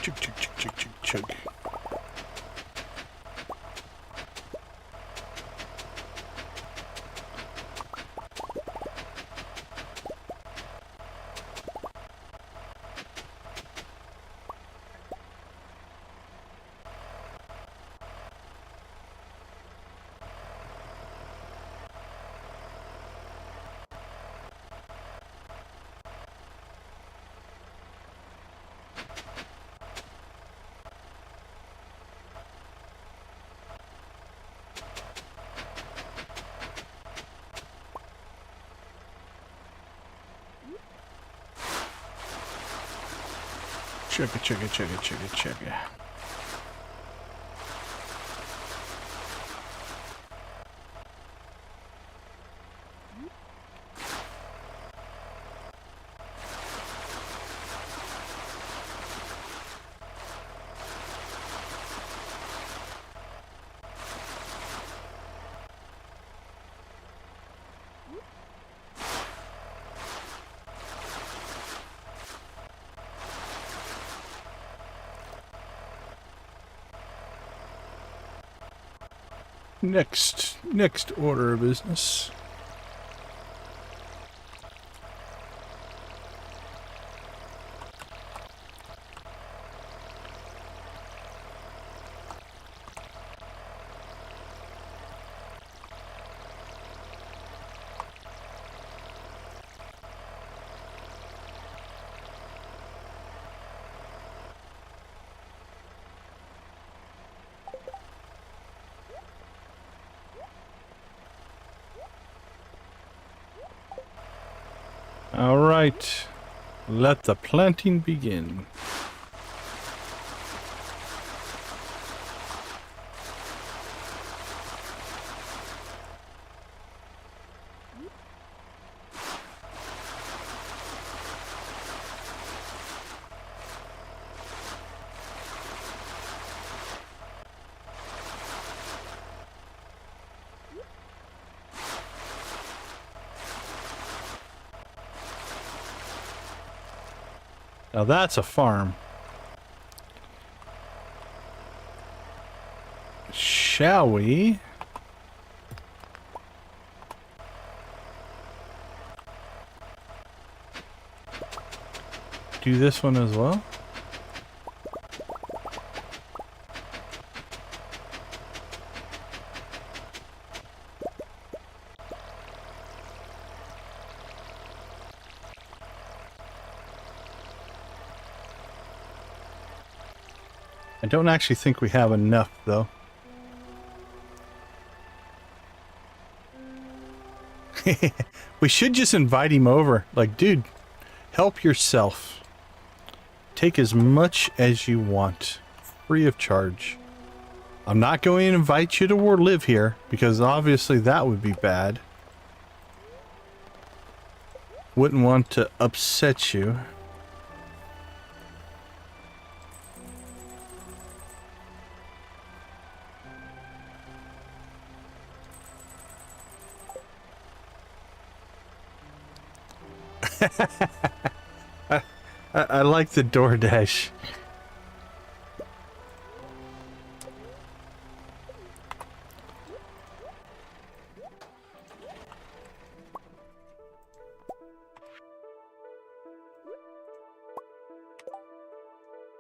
Chug, chug, chug, chug, chug, chug. Chugga, chugga, chugga, chugga, chugga. Next order of business. All right, let the planting begin. Now that's a farm. Shall we? Do this one as well? I don't actually think we have enough, though. We should just invite him over. Like, dude, help yourself. Take as much as you want, free of charge. I'm not going to invite you to live here, because obviously that would be bad. Wouldn't want to upset you. I like the DoorDash.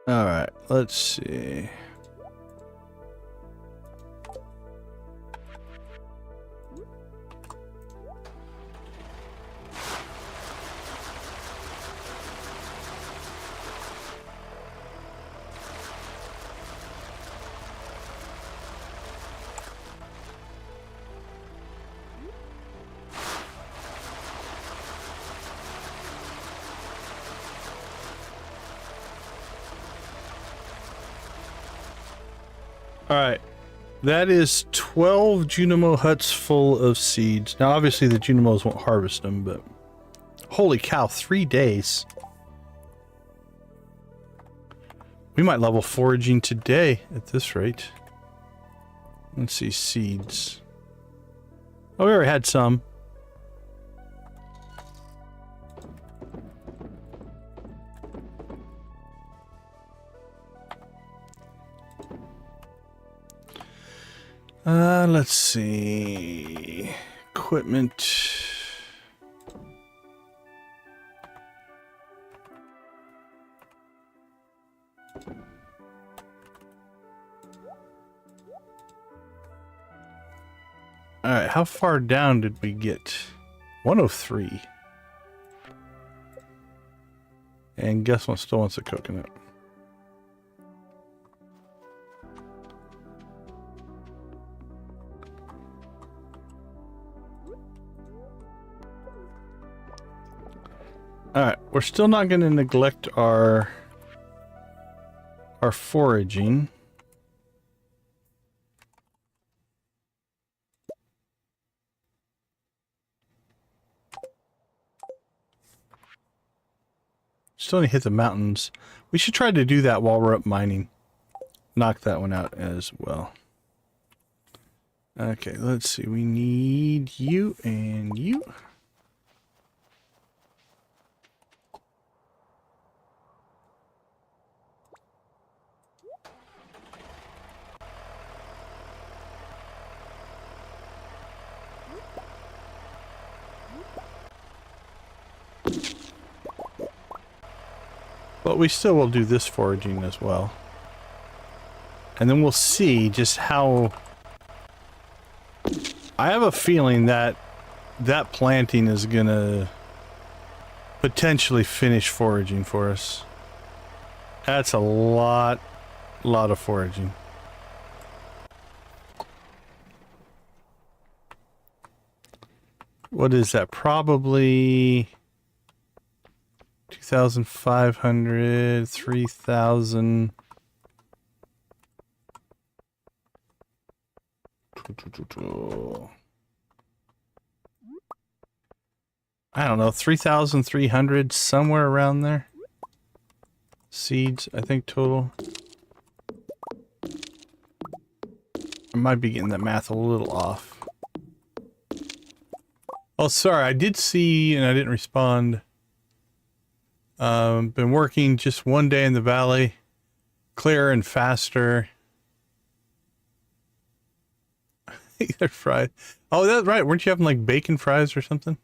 All right, let's see. Alright, that is 12 Junimo huts full of seeds. Now obviously the Junimos won't harvest them, but holy cow, 3 days. We might level foraging today at this rate. Let's see, seeds. Oh, we already had some. Let's see. Equipment. Alright, how far down did we get? 103. And guess what still wants a coconut? Alright, we're still not going to neglect our foraging. Still need to hit the mountains. We should try to do that while we're up mining. Knock that one out as well. Okay, let's see. We need you and you. But we still will do this foraging as well. And then we'll see just how... I have a feeling that that planting is gonna potentially finish foraging for us. That's a lot of foraging. What is that? Probably 2,500, 3,000. I don't know, 3,300, somewhere around there. Seeds, I think, total. I might be getting that math a little off. Oh, sorry, I did see, and I didn't respond. Been working just one day in the valley. Clearer and faster. They're fried. Oh, that's right. Weren't you having like bacon fries or something?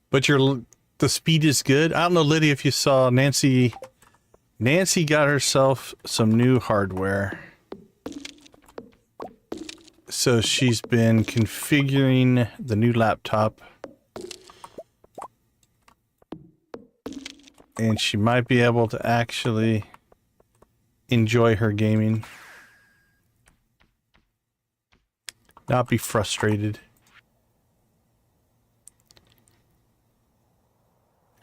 But the speed is good. I don't know, Lydia, if you saw Nancy. Nancy got herself some new hardware. So she's been configuring the new laptop. And she might be able to actually enjoy her gaming. Not be frustrated.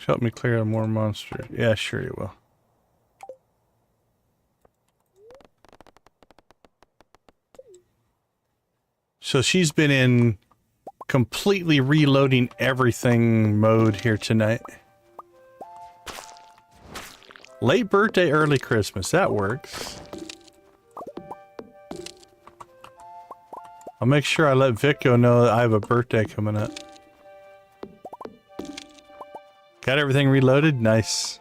Help me clear more monsters. Yeah, sure you will. So she's been in completely reloading everything mode here tonight. Late birthday, early Christmas. That works. I'll make sure I let Vico know that I have a birthday coming up. Got everything reloaded? Nice.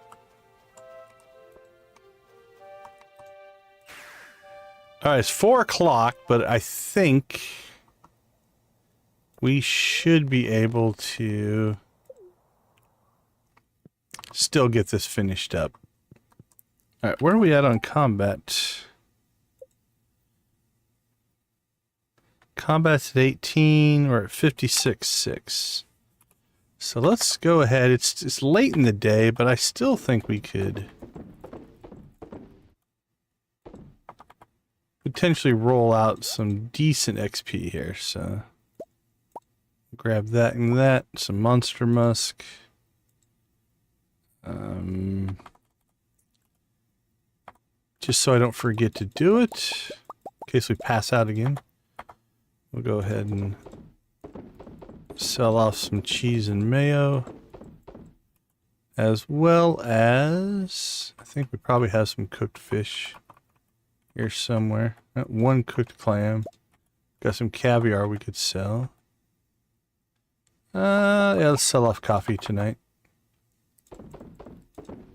Alright, it's 4 o'clock, but I think we should be able to still get this finished up. Alright, where are we at on combat? Combat's at 18, we're at 56.6. So let's go ahead. It's late in the day, but I still think we could potentially roll out some decent XP here. So grab that and that, some monster musk. Just so I don't forget to do it, in case we pass out again. We'll go ahead and sell off some cheese and mayo, as well as I think we probably have some cooked fish here somewhere. One cooked clam. Got some caviar we could sell. Yeah, let's sell off coffee tonight.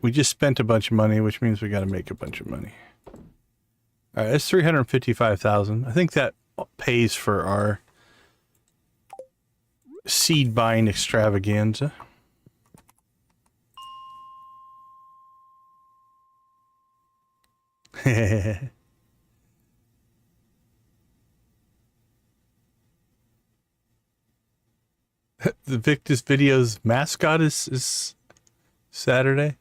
We just spent a bunch of money, which means we got to make a bunch of money. All right, that's 355,000. I think that pays for our seed buying extravaganza. The Victus Videos mascot is Saturday.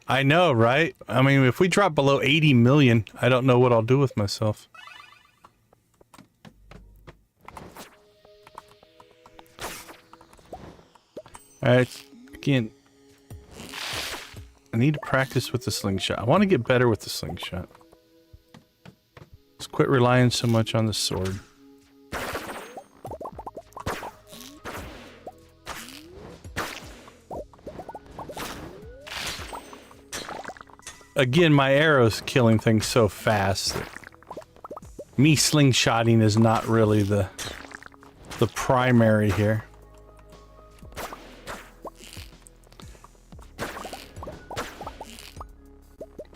I know, right? I mean, if we drop below 80 million, I don't know what I'll do with myself. Alright, again, I need to practice with the slingshot. I want to get better with the slingshot. Let's quit relying so much on the sword. Again, my arrow's killing things so fast that me slingshotting is not really the primary here.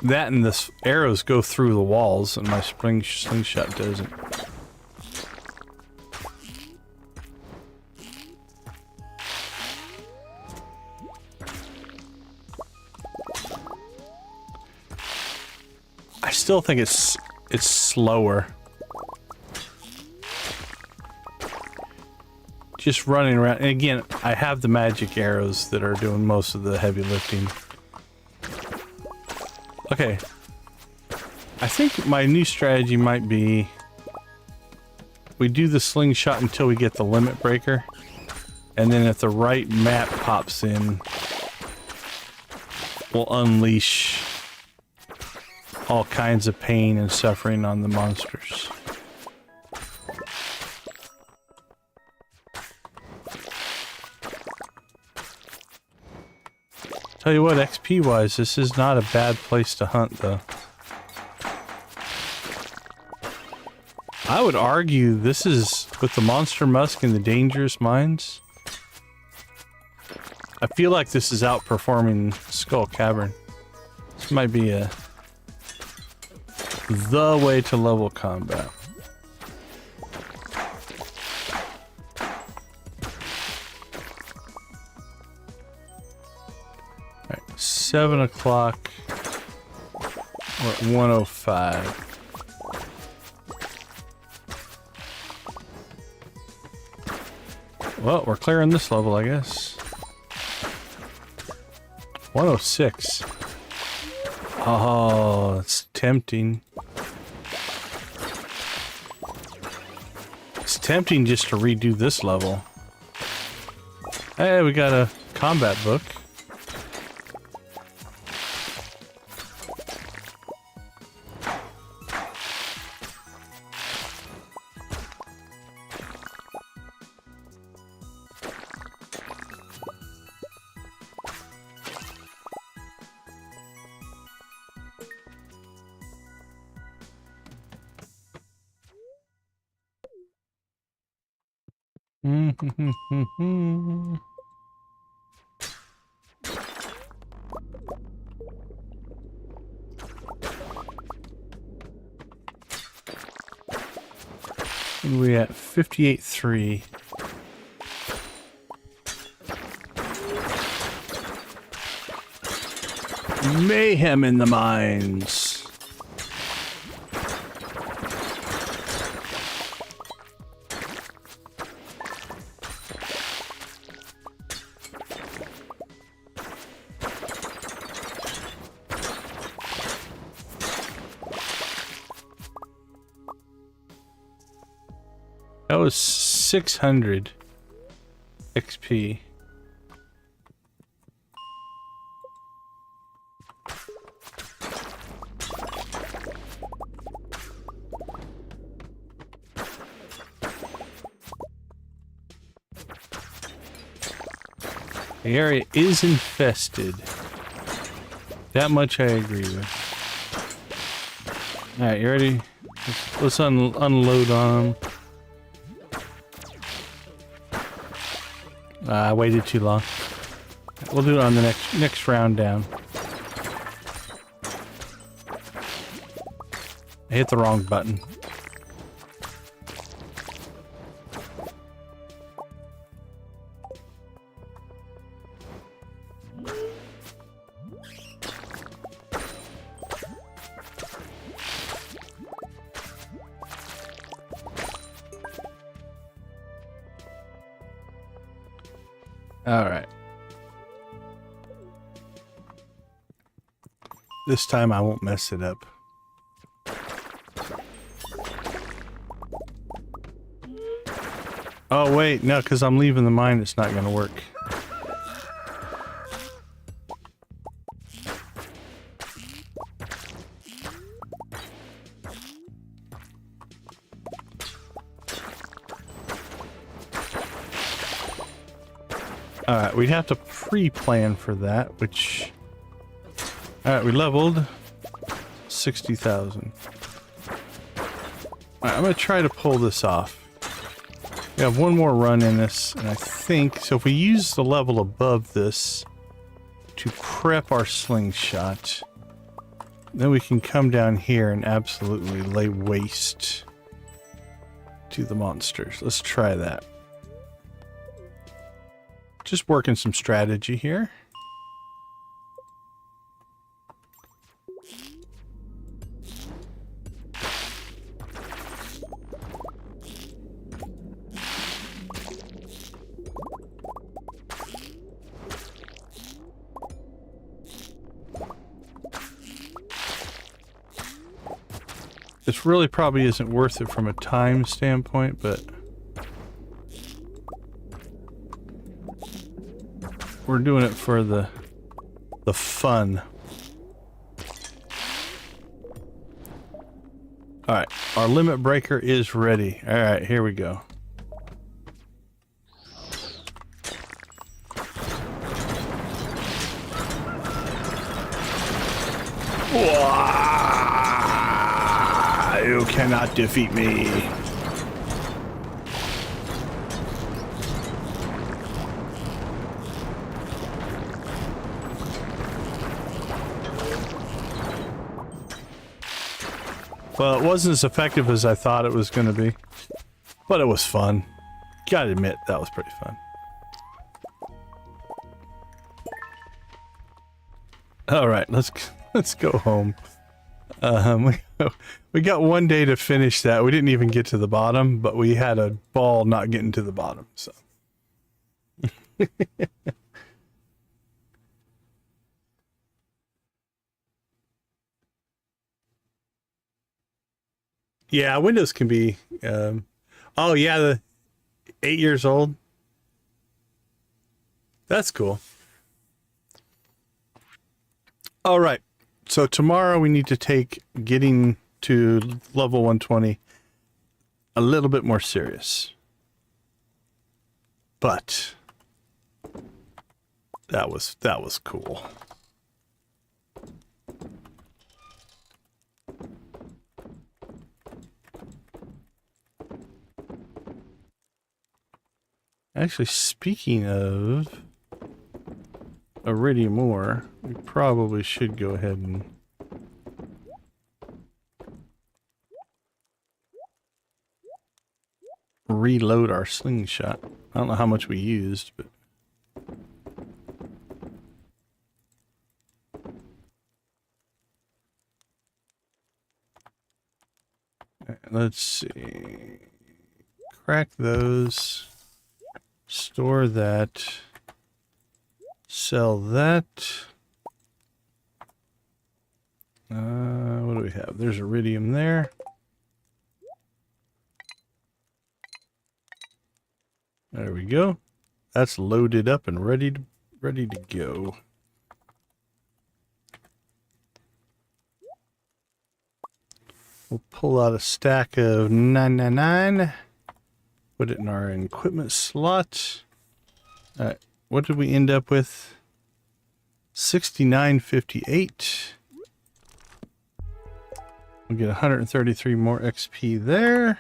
That and the arrows go through the walls, and my slingshot doesn't. I still think it's slower. Just running around, and again, I have the magic arrows that are doing most of the heavy lifting. Okay, I think my new strategy might be we do the slingshot until we get the limit breaker, and then if the right map pops in, we'll unleash all kinds of pain and suffering on the monsters. Tell you what, XP wise, this is not a bad place to hunt though. I would argue this is, with the Monster Musk and the Dangerous Mines, I feel like this is outperforming Skull Cavern. This might be the way to level combat. Alright, 7 o'clock. We're at 105. Well, we're clearing this level, I guess. 106. Oh, it's tempting. It's tempting just to redo this level. Hey, we got a combat book. We at 58.3. Mayhem in the mines. That was 600 XP. The area is infested. That much I agree with. Alright, you ready? Let's unload on them. I waited too long. We'll do it on the next round down. I hit the wrong button. All right. This time I won't mess it up. Oh wait, no, because I'm leaving the mine, it's not going to work. Alright, we'd have to pre-plan for that, which... Alright, we leveled 60,000. Alright, I'm going to try to pull this off. We have one more run in this, and I think... So if we use the level above this to prep our slingshot, then we can come down here and absolutely lay waste to the monsters. Let's try that. Just working some strategy here. This really probably isn't worth it from a time standpoint, but we're doing it for the fun. All right, our limit breaker is ready. All right, here we go. You cannot defeat me. Well, it wasn't as effective as I thought it was going to be. But it was fun. Gotta admit, that was pretty fun. Alright, let's go home. We got one day to finish that. We didn't even get to the bottom, but we had a ball not getting to the bottom, so. Yeah, Windows can be, oh yeah, the 8 years old. That's cool. All right. So tomorrow we need to take getting to level 120 a little bit more serious. But that was cool. Actually, speaking of iridium ore, we probably should go ahead and reload our slingshot. I don't know how much we used, but let's see. Crack those. Store that. Sell that. What do we have? There's iridium there. There we go. That's loaded up and ready to go. We'll pull out a stack of 999. Put it in our equipment slot. All right. What did we end up with? 69.58. We'll get 133 more XP there.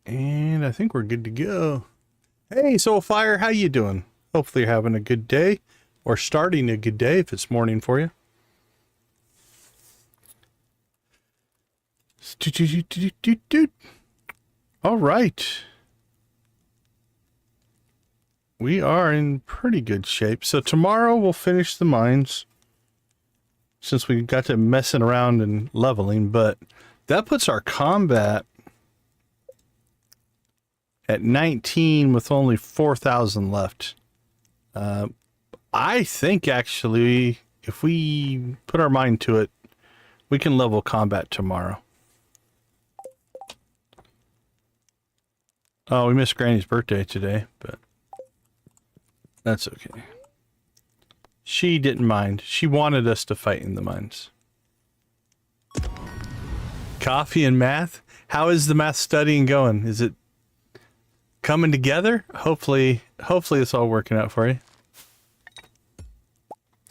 And I think we're good to go. Hey, Soulfire, how you doing? Hopefully you're having a good day. Or starting a good day if it's morning for you. All right. We are in pretty good shape. So tomorrow we'll finish the mines. Since we got to messing around and leveling. But that puts our combat at 19 with only 4,000 left. I think actually if we put our mind to it, we can level combat tomorrow. Oh, we missed Granny's birthday today, but that's okay. She didn't mind. She wanted us to fight in the mines. Coffee and math? How is the math studying going? Is it coming together? Hopefully it's all working out for you.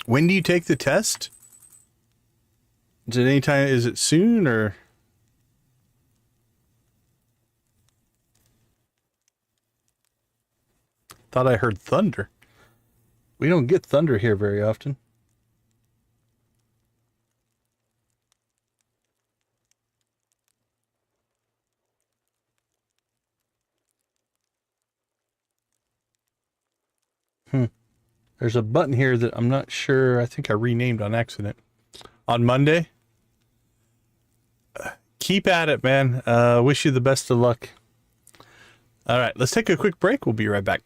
When do you take the test? Is it anytime? Is it soon or? Thought I heard thunder. We don't get thunder here very often. There's a button here that I'm not sure. I think I renamed on accident. On Monday. Keep at it, man. Wish you the best of luck. All right, let's take a quick break. We'll be right back.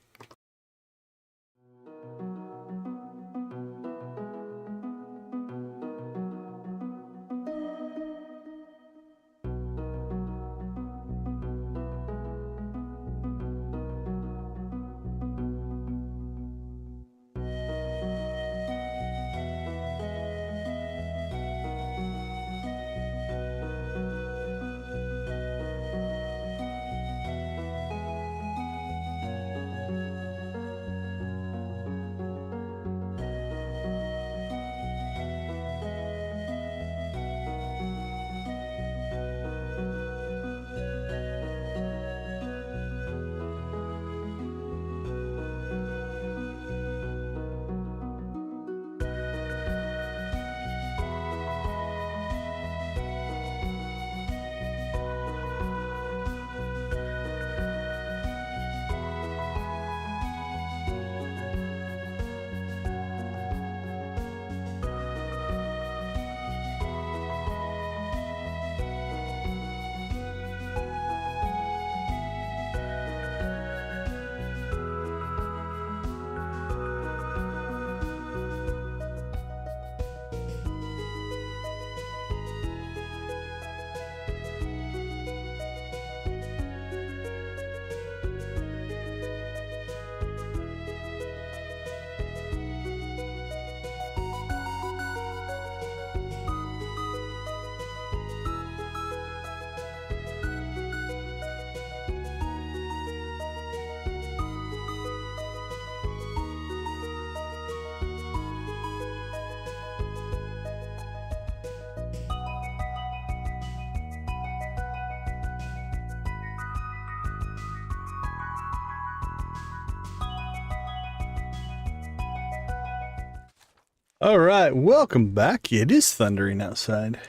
All right, welcome back. It is thundering outside.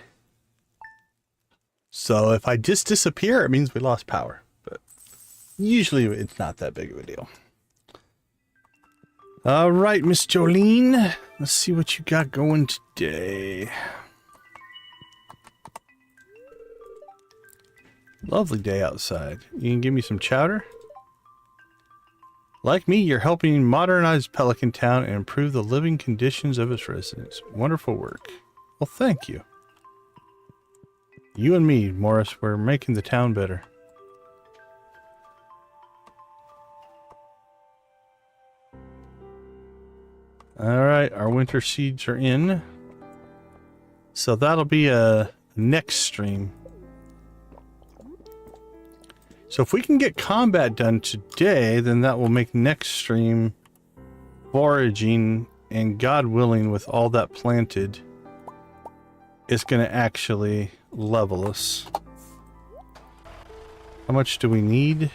So if I just disappear, it means we lost power. But usually it's not that big of a deal. All right, Miss Jolene. Let's see what you got going today. Lovely day outside. You can give me some chowder? Like me, you're helping modernize Pelican Town and improve the living conditions of its residents. Wonderful work. Well, thank you. You and me, Morris, we're making the town better. Alright, our winter seeds are in. So that'll be a next stream. So if we can get combat done today, then that will make next stream foraging, and God willing, with all that planted, it's going to actually level us. How much do we need?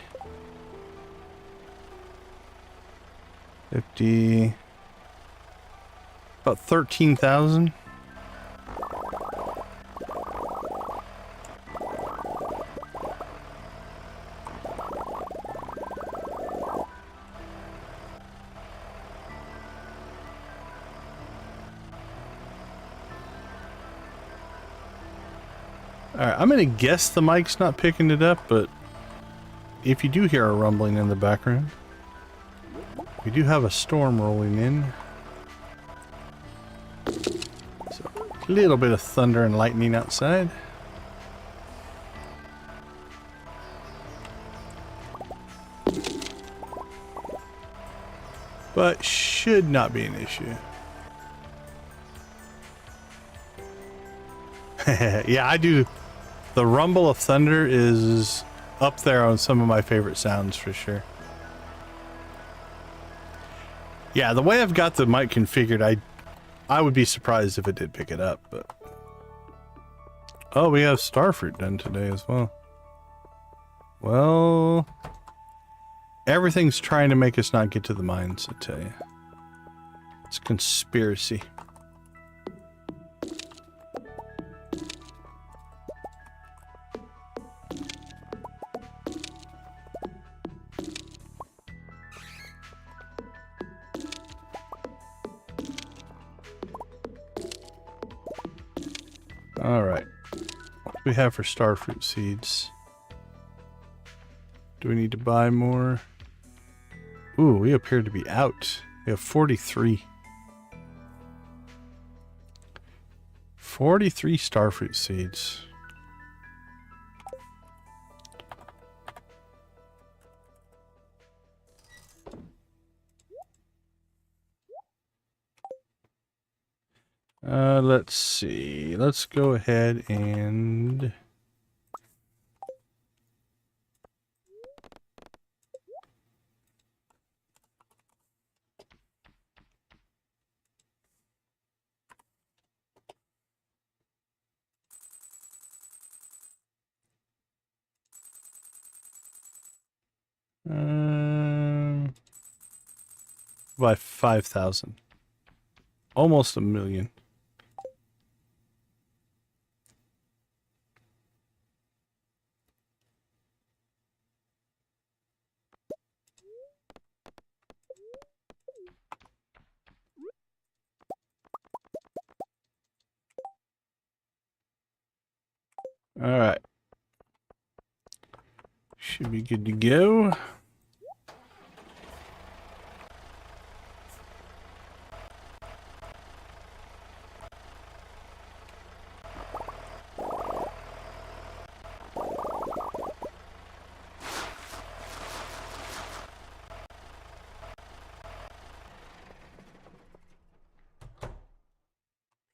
50... about 13,000. Alright, I'm gonna guess the mic's not picking it up, but if you do hear a rumbling in the background, we do have a storm rolling in. So, a little bit of thunder and lightning outside. But should not be an issue. Yeah, I do. The rumble of thunder is up there on some of my favorite sounds for sure. Yeah, the way I've got the mic configured, I would be surprised if it did pick it up, but... Oh, we have starfruit done today as well. Well... Everything's trying to make us not get to the mines, I tell you. It's a conspiracy. Alright. What do we have for starfruit seeds? Do we need to buy more? Ooh, we appear to be out. We have 43. 43 starfruit seeds. Let's see. Let's go ahead and... by 5,000. Almost 1 million. Alright. Should be good to go.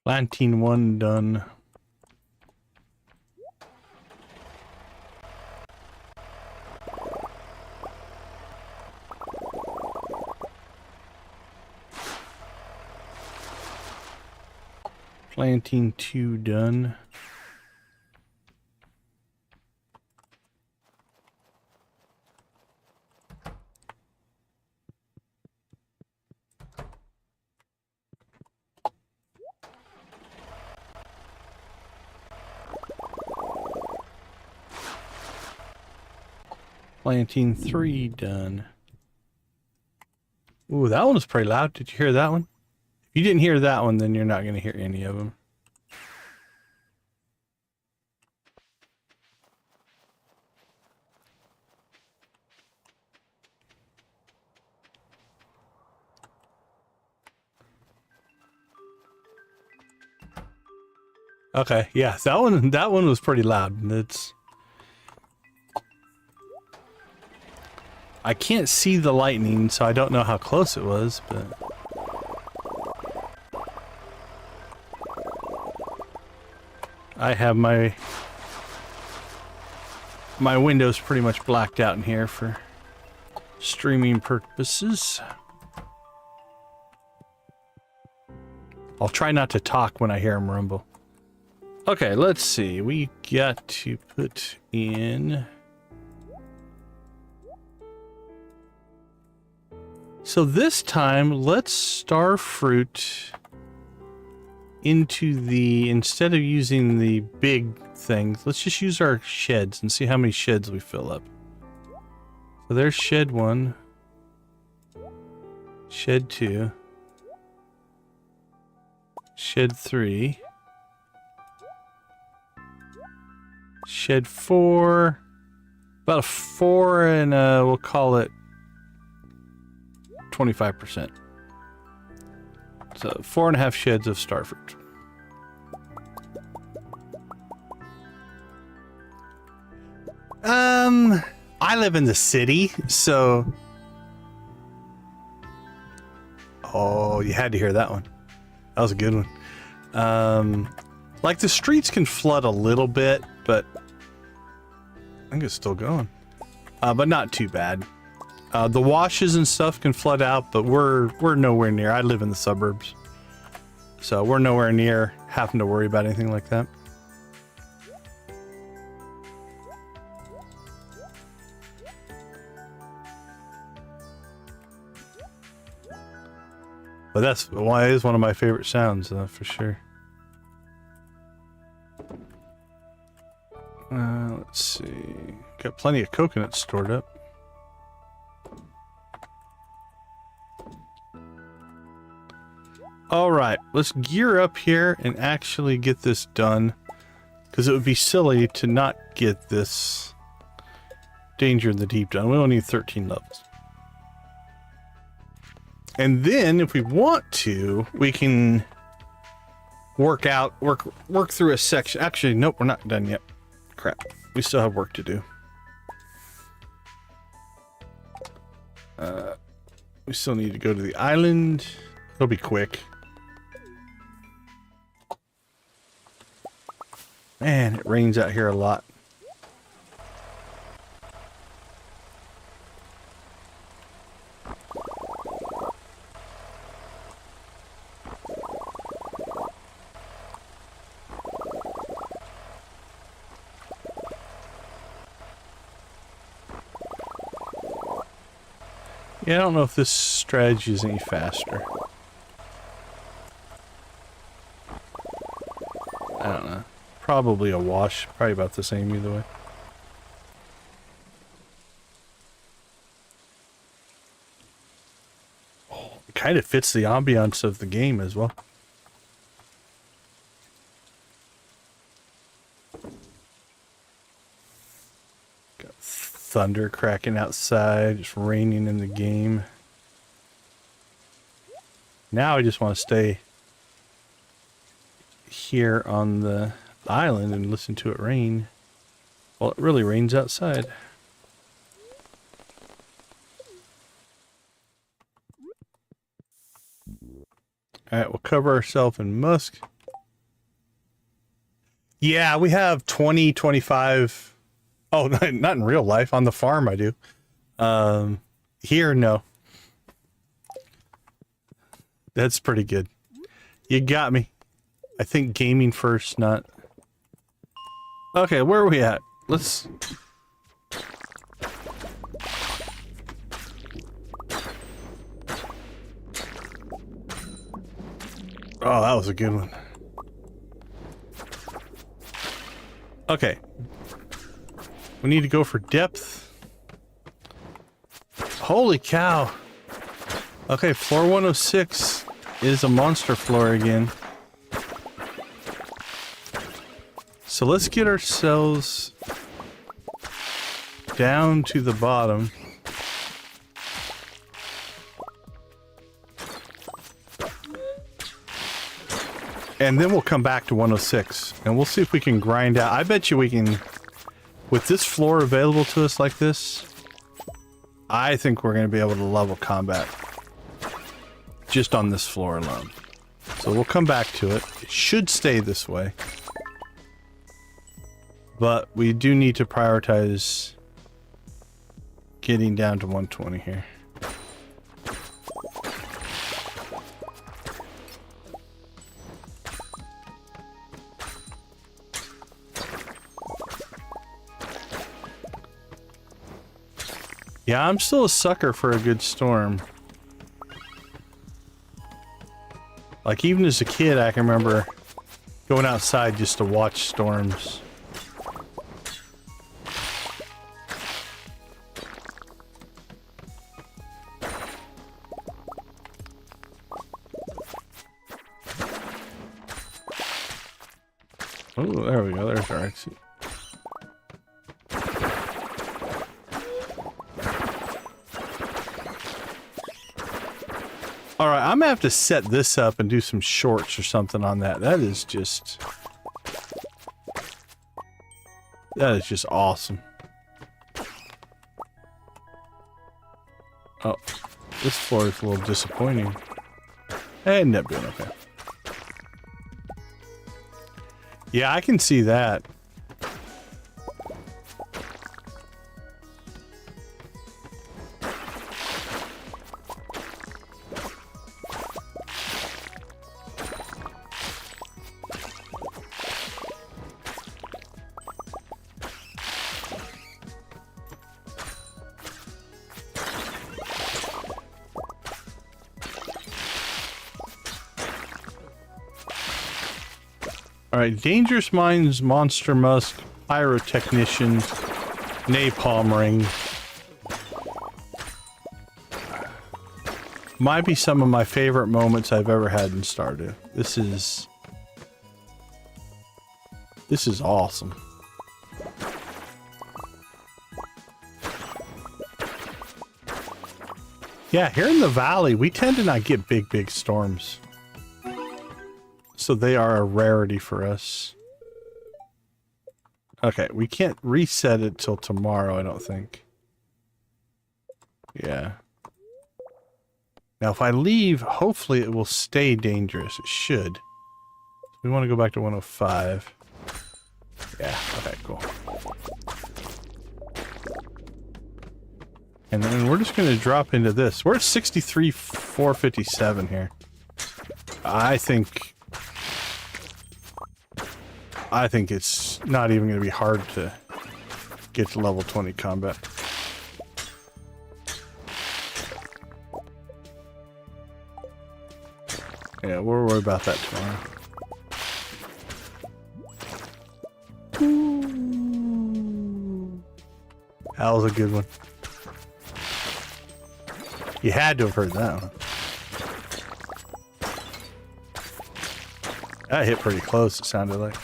Planting 1 done. Planting 2 done. Planting 3 done. Ooh, that one was pretty loud. Did you hear that one? If you didn't hear that one, then you're not going to hear any of them. Okay, yeah, that one was pretty loud. I can't see the lightning, so I don't know how close it was, but I have my windows pretty much blacked out in here for streaming purposes. I'll try not to talk when I hear him rumble. Okay, let's see. We got to put in... So this time, let's star fruit into the... Instead of using the big things, let's just use our sheds and see how many sheds we fill up. So there's shed 1. Shed 2. Shed 3. Shed 4, about a 4 and we'll call it 25%. So 4.5 sheds of starfruit. I live in the city, so... Oh, you had to hear that one. That was a good one. Like the streets can flood a little bit, but I think it's still going. But not too bad. The washes and stuff can flood out, but we're nowhere near. I live in the suburbs, so we're nowhere near having to worry about anything like that. But that's why it is one of my favorite sounds, for sure. Let's see. Got plenty of coconuts stored up. Alright, let's gear up here and actually get this done. Because it would be silly to not get this Danger in the Deep done. We only need 13 levels. And then, if we want to, we can work through a section. Actually, nope, we're not done yet. Crap. We still have work to do. We still need to go to the island. It'll be quick. Man, it rains out here a lot. Yeah, I don't know if this strategy is any faster. I don't know. Probably a wash. Probably about the same either way. Oh, it kind of fits the ambiance of the game as well. Thunder cracking outside, just raining in the game. Now I just want to stay here on the island and listen to it rain. Well, it really rains outside. Alright, we'll cover ourselves in musk. Yeah, we have 20, 25... Oh, not in real life. On the farm, I do. Here, no. That's pretty good. You got me. I think gaming first, not... Okay, where are we at? Let's... Oh, that was a good one. Okay. We need to go for depth. Holy cow. Okay, floor 106 is a monster floor again. So let's get ourselves down to the bottom. And then we'll come back to 106 and we'll see if we can grind out. I bet you we can, with this floor available to us like this, I think we're going to be able to level combat just on this floor alone. So we'll come back to it. It should stay this way. But we do need to prioritize getting down to 120 here. Yeah, I'm still a sucker for a good storm. Like, even as a kid, I can remember going outside just to watch storms. Oh, there we go. There's our exit. Alright, I'm gonna have to set this up and do some shorts or something on that. That is just awesome. Oh, this floor is a little disappointing. Ended up doing okay. Yeah, I can see that. Alright, Dangerous Minds, Monster Musk, Pyrotechnician, Napalm Ring. Might be some of my favorite moments I've ever had in Stardew. This is awesome. Yeah, here in the valley, we tend to not get big storms. So they are a rarity for us. Okay, we can't reset it till tomorrow, I don't think. Yeah. Now if I leave, hopefully it will stay dangerous. It should. We want to go back to 105. Yeah, okay, cool. And then we're just going to drop into this. We're at 63,457 here. I think it's not even going to be hard to get to level 20 combat. Yeah, we'll worry about that tomorrow. That was a good one. You had to have heard that one. That hit pretty close, it sounded like.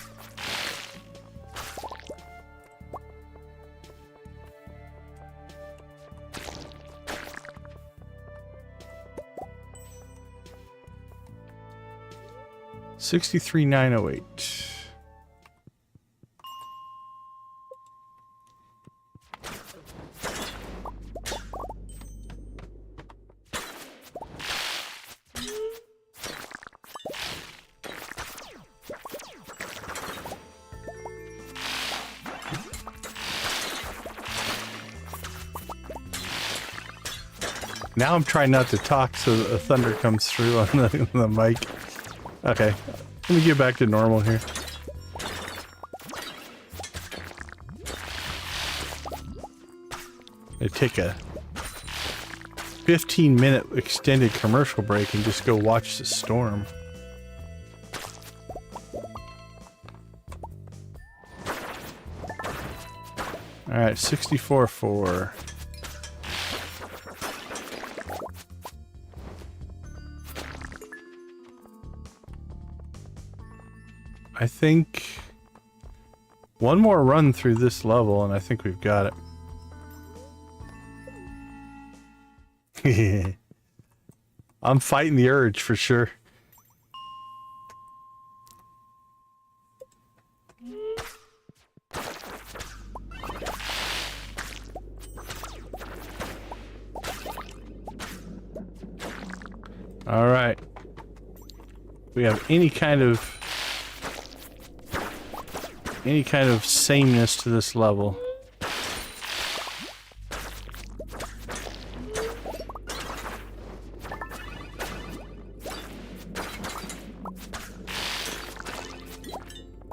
$63,908. Now I'm trying not to talk so the thunder comes through on the mic. Okay, let me get back to normal here. I take a 15-minute extended commercial break and just go watch the storm. All right, 64.4. I think one more run through this level and I think we've got it. I'm fighting the urge for sure. All right. We have any kind of sameness to this level.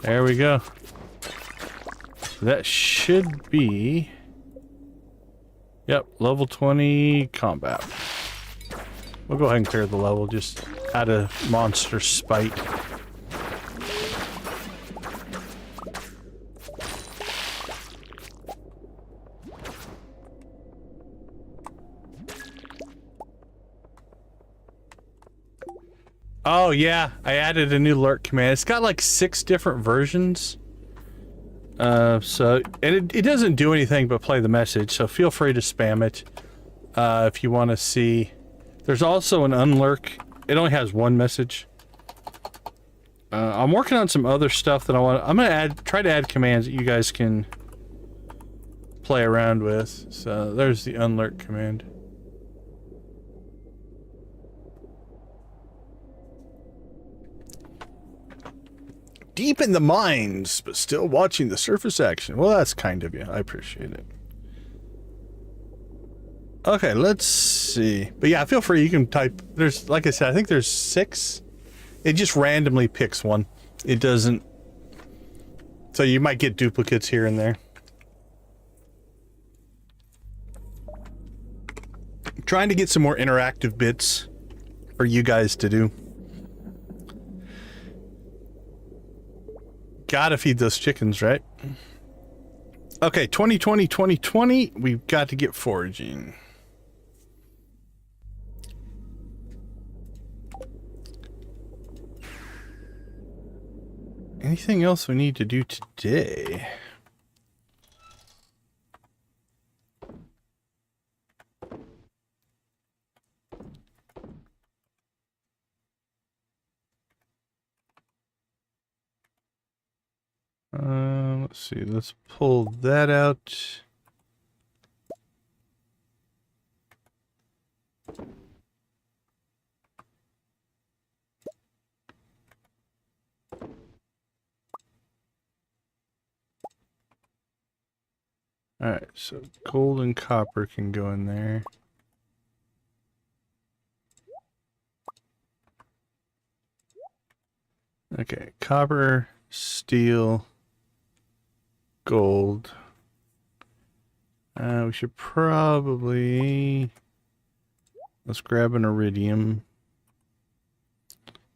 There we go. That should be... Yep, level 20 combat. We'll go ahead and clear the level just out of monster spite. Oh yeah, I added a new lurk command. It's got like 6 different versions. And it doesn't do anything but play the message, so feel free to spam it if you want to see. There's also an unlurk. It only has one message. I'm working on some other stuff that I'm gonna try to add commands that you guys can play around with. So there's the unlurk command. Deep in the mines, but still watching the surface action. Well, that's kind of you. I appreciate it. Okay, let's see. But yeah, feel free. You can type. There's, like I said, I think there's 6. It just randomly picks one. It doesn't. So you might get duplicates here and there. I'm trying to get some more interactive bits for you guys to do. Gotta feed those chickens, right? Okay, 2020. We've got to get foraging. Anything else we need to do today? Let's see, let's pull that out. Alright, so gold and copper can go in there. Okay, copper, steel, gold. We should probably... Let's grab an iridium.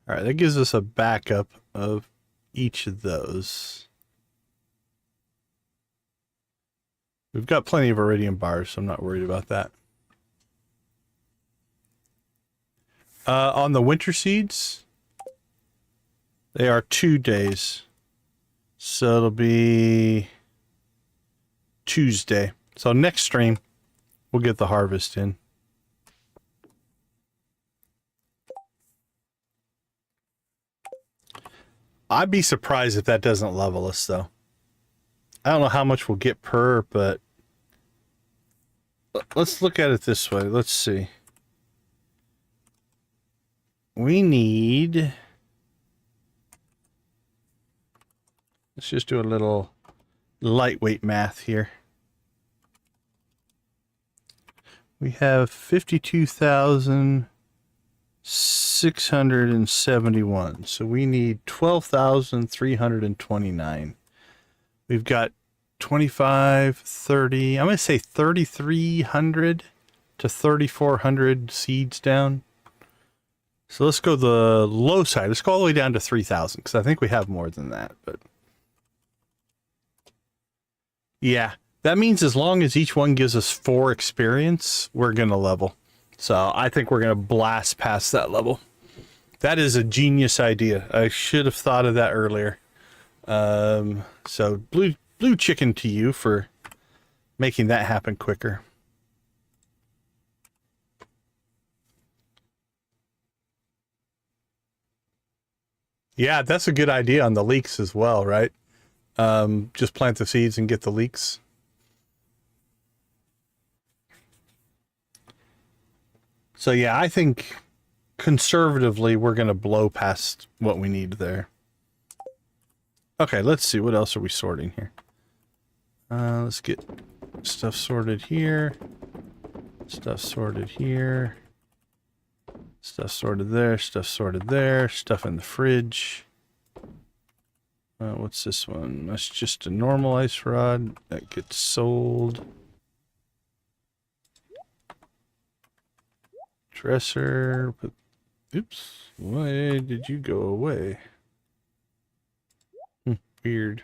Alright, that gives us a backup of each of those. We've got plenty of iridium bars, so I'm not worried about that. On the winter seeds, they are 2 days. So it'll be Tuesday. So next stream, we'll get the harvest in. I'd be surprised if that doesn't level us, though. I don't know how much we'll get per, but let's look at it this way. Let's see. We need... Let's just do a little lightweight math here. We have 52,671. So we need 12,329. We've got 25, 30, I'm going to say 3,300 to 3,400 seeds down. So let's go the low side. Let's go all the way down to 3,000 because I think we have more than that. But yeah, that means as long as each one gives us 4 experience, we're going to level. So I think we're going to blast past that level. That is a genius idea. I should have thought of that earlier. So blue chicken to you for making that happen quicker. Yeah, that's a good idea on the leeks as well, right? Just plant the seeds and get the leeks. So yeah, I think conservatively we're going to blow past what we need there. Okay, let's see. What else are we sorting here? Let's get stuff sorted here. Stuff sorted here. Stuff sorted there. Stuff sorted there. Stuff in the fridge. What's this one? That's just a normal ice rod that gets sold. Dresser. Oops. Why did you go away? Weird.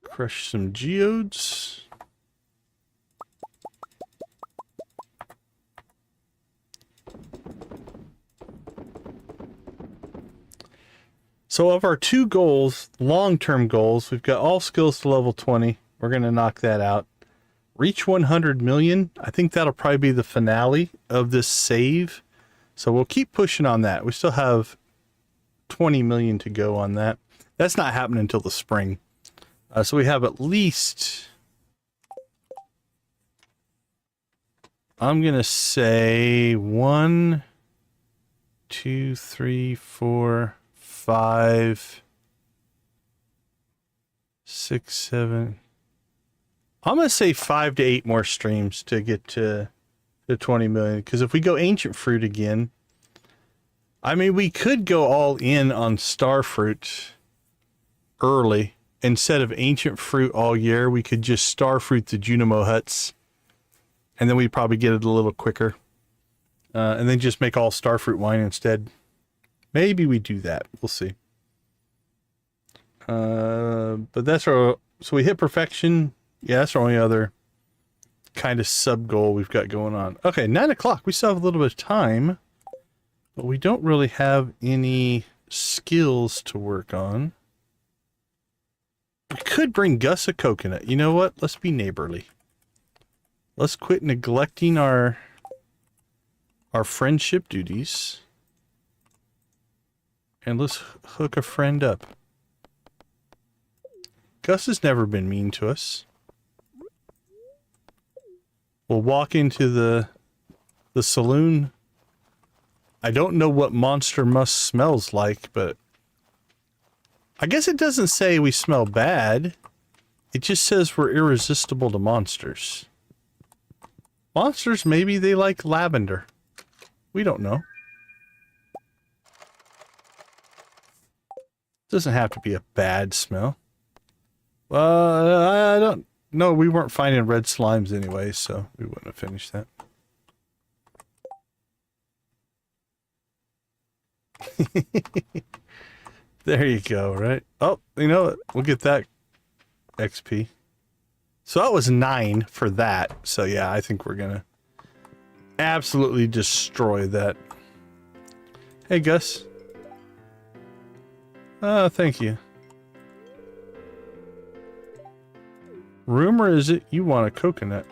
Crush some geodes. So of our two goals, long-term goals, we've got all skills to level 20. We're going to knock that out. Reach 100 million. I think that'll probably be the finale of this save. So we'll keep pushing on that. We still have 20 million to go on that. That's not happening until the spring. So we have at least, I'm going to say 1, 2, 3, 4, 5, 6, 7. I'm going to say 5 to 8 more streams to get to the 20 million. Because if we go ancient fruit again, I mean, we could go all in on star fruit early. Instead of ancient fruit all year, we could just star fruit the Junimo huts. And then we'd probably get it a little quicker. And then just make all star fruit wine instead. Maybe we do that. We'll see. But that's our... So we hit perfection. Yeah, that's our only other kind of sub-goal we've got going on. Okay, 9 o'clock. We still have a little bit of time. But we don't really have any skills to work on. We could bring Gus a coconut. You know what? Let's be neighborly. Let's quit neglecting our friendship duties. And let's hook a friend up. Gus has never been mean to us. We'll walk into the saloon. I don't know what Monster Musk smells like, but I guess it doesn't say we smell bad. It just says we're irresistible to monsters. Monsters, maybe they like lavender. We don't know. Doesn't have to be a bad smell. I don't know. We weren't finding red slimes anyway, so we wouldn't have finished that. There you go, right? Oh, you know what? We'll get that XP. So that was 9 for that. So yeah, I think we're gonna absolutely destroy that. Hey, Gus. Thank you. Rumor is it you want a coconut.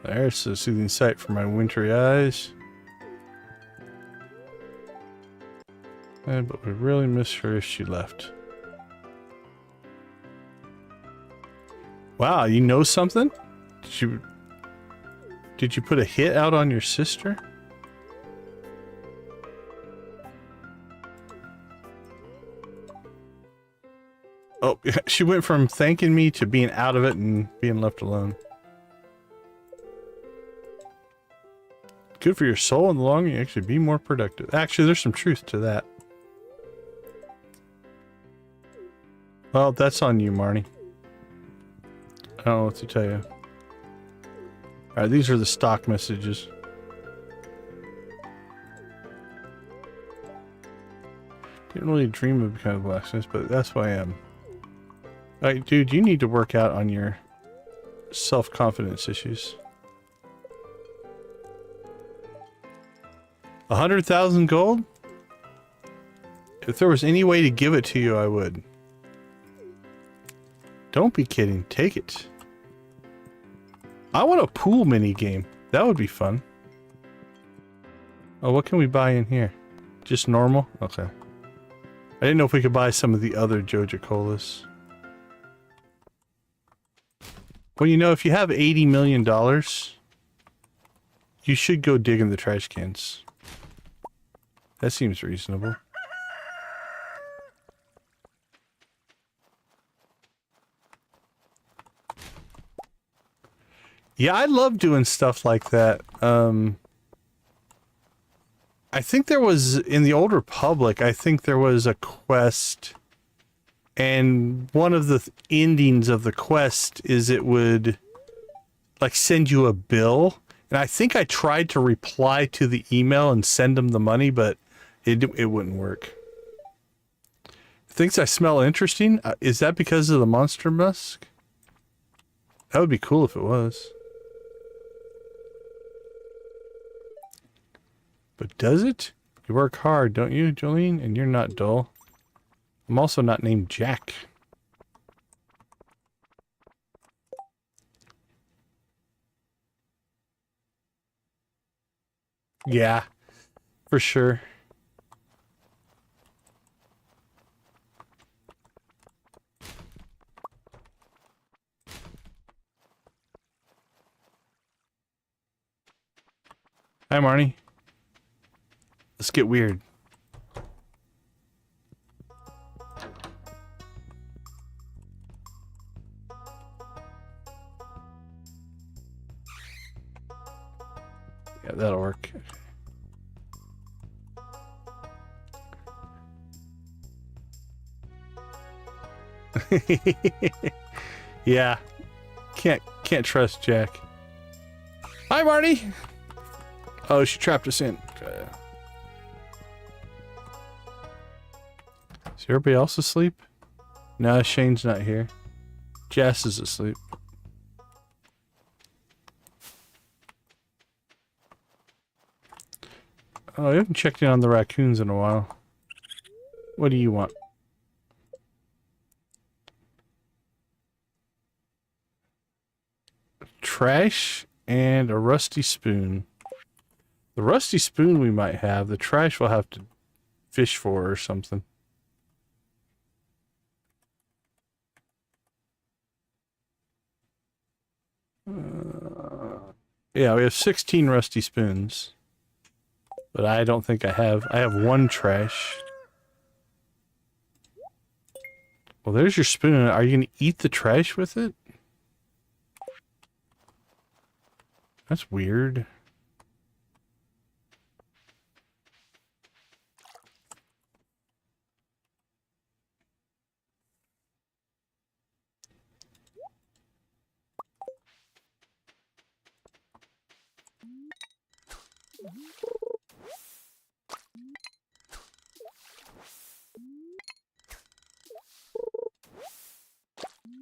There's a soothing sight for my wintry eyes. But we really miss her if she left. Wow, you know something? Did you put a hit out on your sister? Oh, she went from thanking me to being out of it and being left alone. Good for your soul in the long run, you actually be more productive. Actually, there's some truth to that. Well, that's on you, Marnie. I don't know what to tell you. Alright, these are the stock messages. Didn't really dream of becoming a blacksmith, but that's who I am. Alright, dude, you need to work out on your self-confidence issues. 100,000 gold? If there was any way to give it to you, I would. Don't be kidding. Take it. I want a pool mini game. That would be fun. Oh, what can we buy in here? Just normal? Okay. I didn't know if we could buy some of the other Joja Colas. Well, you know, if you have $80 million, you should go dig in the trash cans. That seems reasonable. Yeah, I love doing stuff like that. I think there was, in the Old Republic, I think there was a quest, and one of the endings of the quest is it would, like, send you a bill, and I think I tried to reply to the email and send them the money, but it wouldn't work. Thinks I smell interesting? Is that because of the monster musk? That would be cool if it was. But does it? You work hard, don't you, Jolene? And you're not dull. I'm also not named Jack. Yeah, for sure. Hi, Marnie. Let's get weird. Yeah, that'll work. Yeah. Can't trust Jack. Hi, Marty. Oh, she trapped us in. Is everybody else asleep? No, Shane's not here. Jess is asleep. Oh, I haven't checked in on the raccoons in a while. What do you want? Trash and a rusty spoon. The rusty spoon we might have. The trash we'll have to fish for or something. Yeah, we have 16 rusty spoons. But I don't think I have. I have one trash. Well, there's your spoon. Are you going to eat the trash with it? That's weird.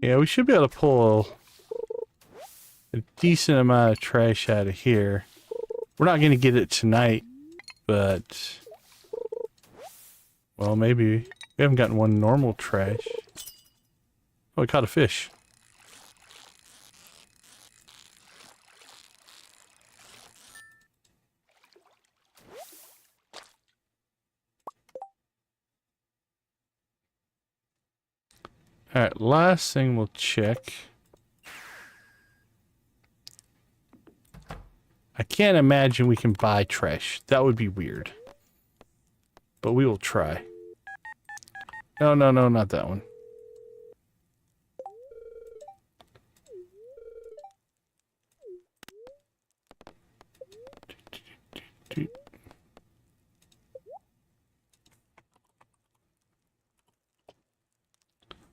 Yeah, we should be able to pull a decent amount of trash out of here. We're not going to get it tonight, but... Well, maybe. We haven't gotten one normal trash. Oh, we caught a fish. Alright, last thing we'll check. I can't imagine we can buy trash. That would be weird. But we will try. No, no, no, not that one.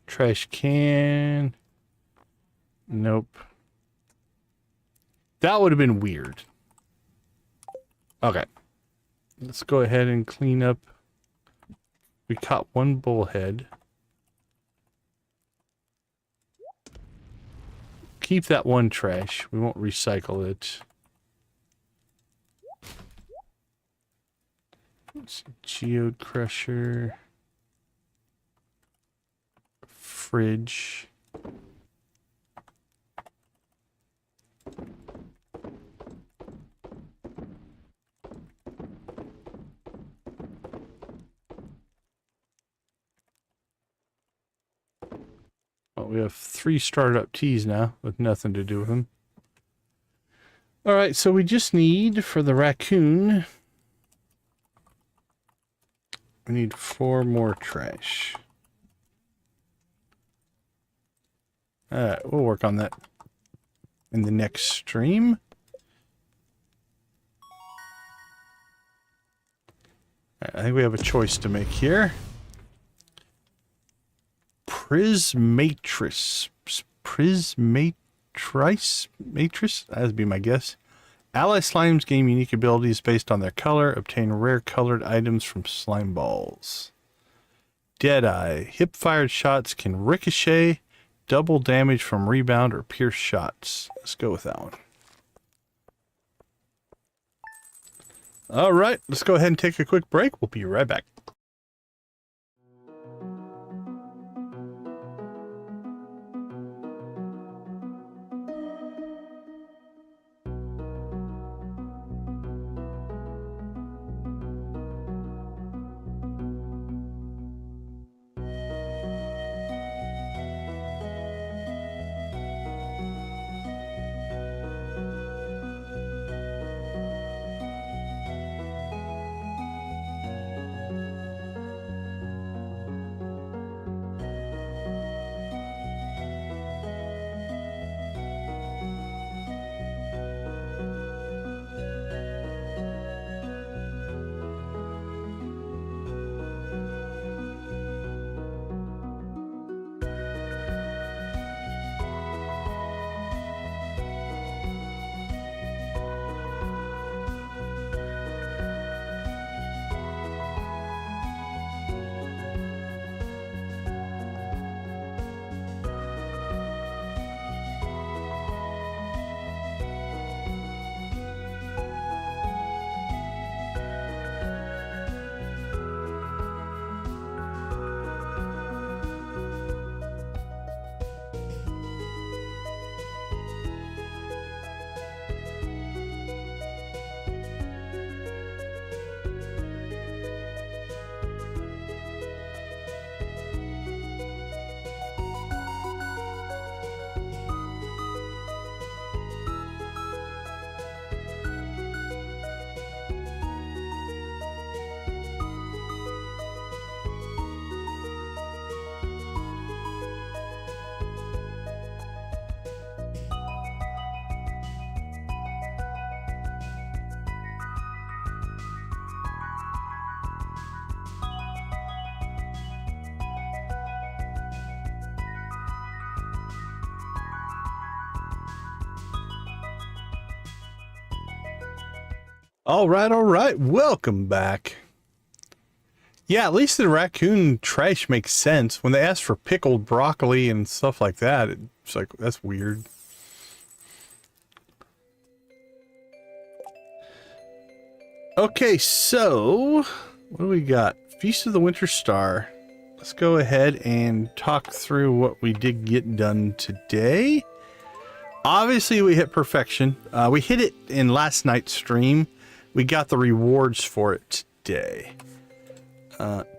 Trash can. Nope. That would have been weird. Okay. Let's go ahead and clean up. We caught one bullhead. Keep that one trash. We won't recycle it. Let's see, geode crusher. Fridge. Well, we have 3 startup teas now with nothing to do with them. All right, so we just need for the raccoon, we need 4 more trash. All right, we'll work on that in the next stream. All right, I think we have a choice to make here. Prismatrix. Matrix? That would be my guess. Ally slimes gain unique abilities based on their color. Obtain rare colored items from slime balls. Deadeye. Hip-fired shots can ricochet, double damage from rebound, or pierce shots. Let's go with that one. All right, let's go ahead and take a quick break. We'll be right back. All right. Welcome back. Yeah, at least the raccoon trash makes sense. When they ask for pickled broccoli and stuff like that, it's like, that's weird. Okay, so what do we got? Feast of the Winter Star. Let's go ahead and talk through what we did get done today. Obviously, we hit perfection. We hit it in last night's stream. We got the rewards for it today.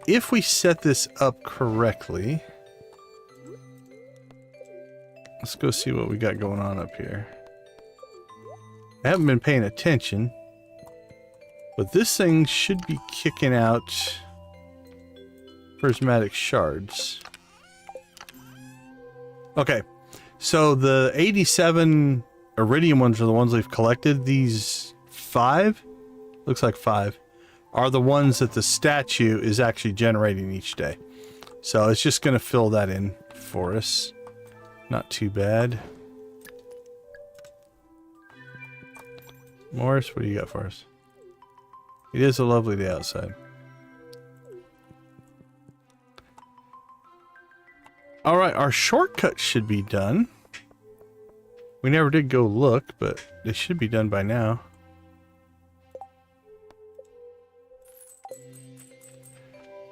If we set this up correctly, let's go see what we got going on up here. I haven't been paying attention, but this thing should be kicking out prismatic shards. Okay, so the 87 iridium ones are the ones we've collected. These 5, looks like 5, are the ones that the statue is actually generating each day. So it's just going to fill that in for us. Not too bad. Morris, what do you got for us? It is a lovely day outside. Alright, our shortcuts should be done. We never did go look, but they should be done by now.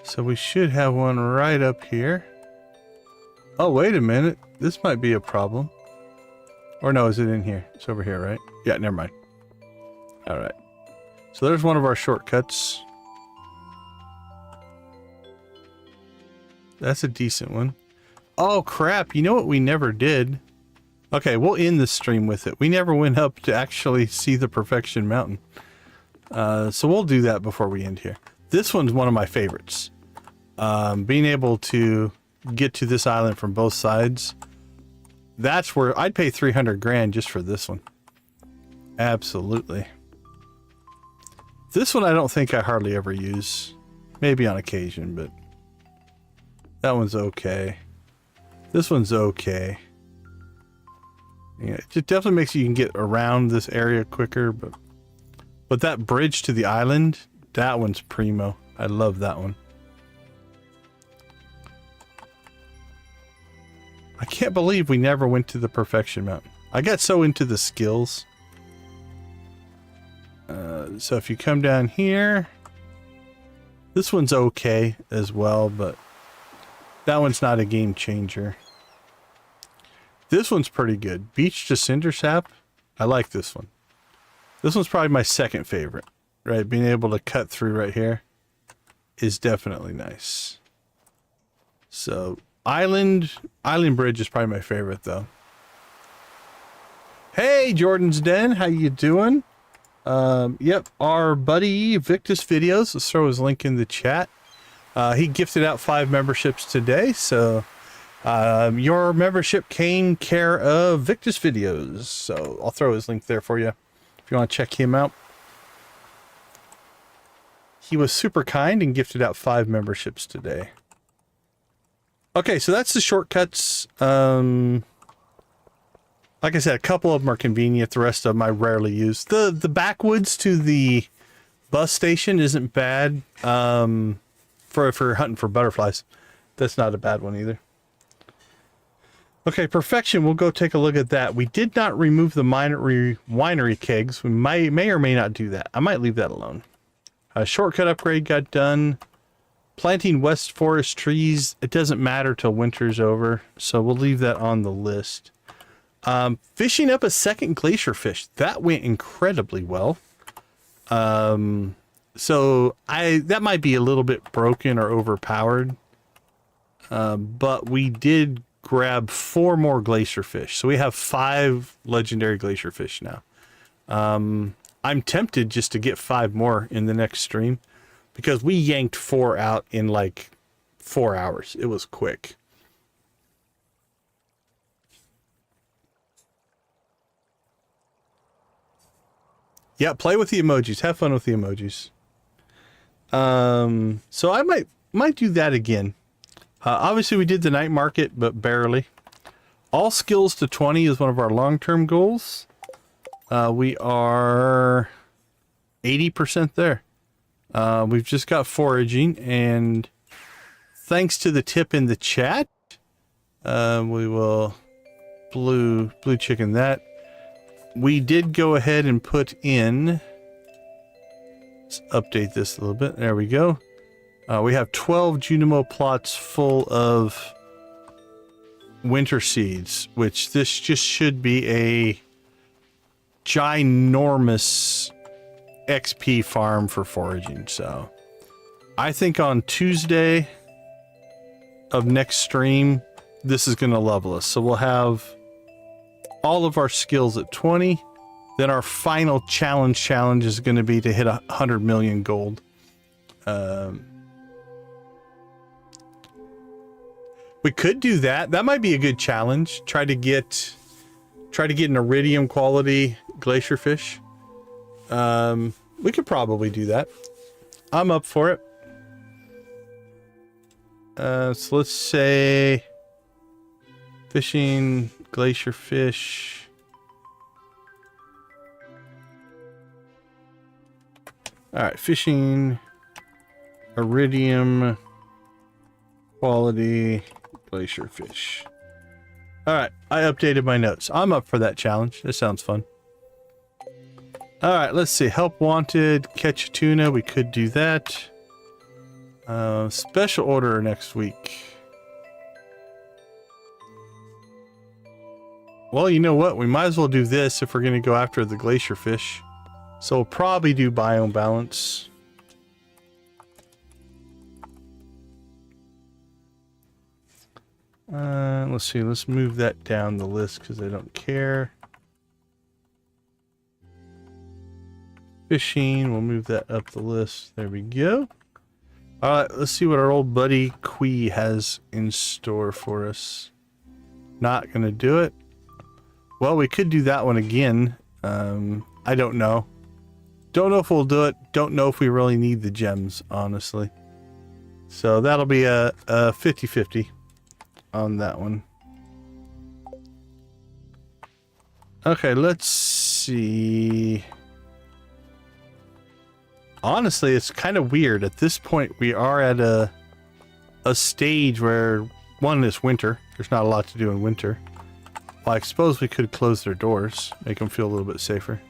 So we should have one right up here. Oh, wait a minute. This might be a problem. Or no, is it in here? It's over here, right? Yeah, never mind. All right. So there's one of our shortcuts. That's a decent one. Oh, crap. You know what we never did? Okay, we'll end the stream with it. We never went up to actually see the Perfection Mountain. So we'll do that before we end here. This one's one of my favorites. Being able to get to this island from both sides. That's where I'd pay 300 grand just for this one. Absolutely. This one I don't think I hardly ever use. Maybe on occasion, but that one's okay. This one's okay. Yeah, it just definitely makes you can get around this area quicker, but that bridge to the island, that one's primo. I love that one. I can't believe we never went to the Perfection Mountain. I got so into the skills. So if you come down here, this one's okay as well, but that one's not a game changer. This one's pretty good. Beach to Cinder Sap. I like this one. This one's probably my second favorite, right? Being able to cut through right here is definitely nice. So Island Bridge is probably my favorite though. Hey, Jordan's Den, how you doing? Yep, our buddy Victus Videos, let's throw his link in the chat. He gifted out 5 memberships today, so your membership came care of Victus Videos. So I'll throw his link there for you if you want to check him out. He was super kind and gifted out 5 memberships today. Okay, so that's the shortcuts. Like I said, a couple of them are convenient. The rest of them I rarely use. The backwoods to the bus station isn't bad for hunting for butterflies. That's not a bad one either. Okay, Perfection. We'll go take a look at that. We did not remove the winery kegs. We may or may not do that. I might leave that alone. A shortcut upgrade got done. Planting West Forest trees. It doesn't matter till winter's over, so we'll leave that on the list. Fishing up a second glacier fish. That went incredibly well. So that might be a little bit broken or overpowered. But we did grab 4 more glacier fish. So we have 5 legendary glacier fish now. I'm tempted just to get 5 more in the next stream because we yanked 4 out in like 4 hours. It was quick. Yeah, play with the emojis. Have fun with the emojis. So I might do that again. Obviously, we did the night market, but barely. All skills to 20 is one of our long-term goals. We are 80% there. We've just got foraging, and thanks to the tip in the chat, we will blue chicken that. We did go ahead and put in, let's update this a little bit. There we go. We have 12 Junimo plots full of winter seeds, which this just should be a ginormous XP farm for foraging. So I think on Tuesday of next stream, this is going to level us. So we'll have all of our skills at 20. Then our final challenge is going to be to hit 100 million gold. We could do that. That might be a good challenge. Try to get an iridium quality glacier fish. We could probably do that. I'm up for it. So let's say fishing glacier fish. All right, fishing iridium quality glacier fish. All right, I updated my notes. I'm up for that challenge. That sounds fun. All right, let's see. Help wanted, catch a tuna. We could do that. Special order next week. Well, you know what? We might as well do this if we're going to go after the glacier fish. So we'll probably do biome balance. Let's see. Let's move that down the list because I don't care. Fishing. We'll move that up the list. There we go. All right. Let's see what our old buddy Quee has in store for us. Not going to do it. Well, we could do that one again. I don't know. Don't know if we'll do it. Don't know if we really need the gems, honestly. So that'll be a 50-50 on that one. Okay, let's see. Honestly, it's kind of weird. At this point, we are at a stage where, one, it's winter. There's not a lot to do in winter. Well, I suppose we could close their doors, make them feel a little bit safer.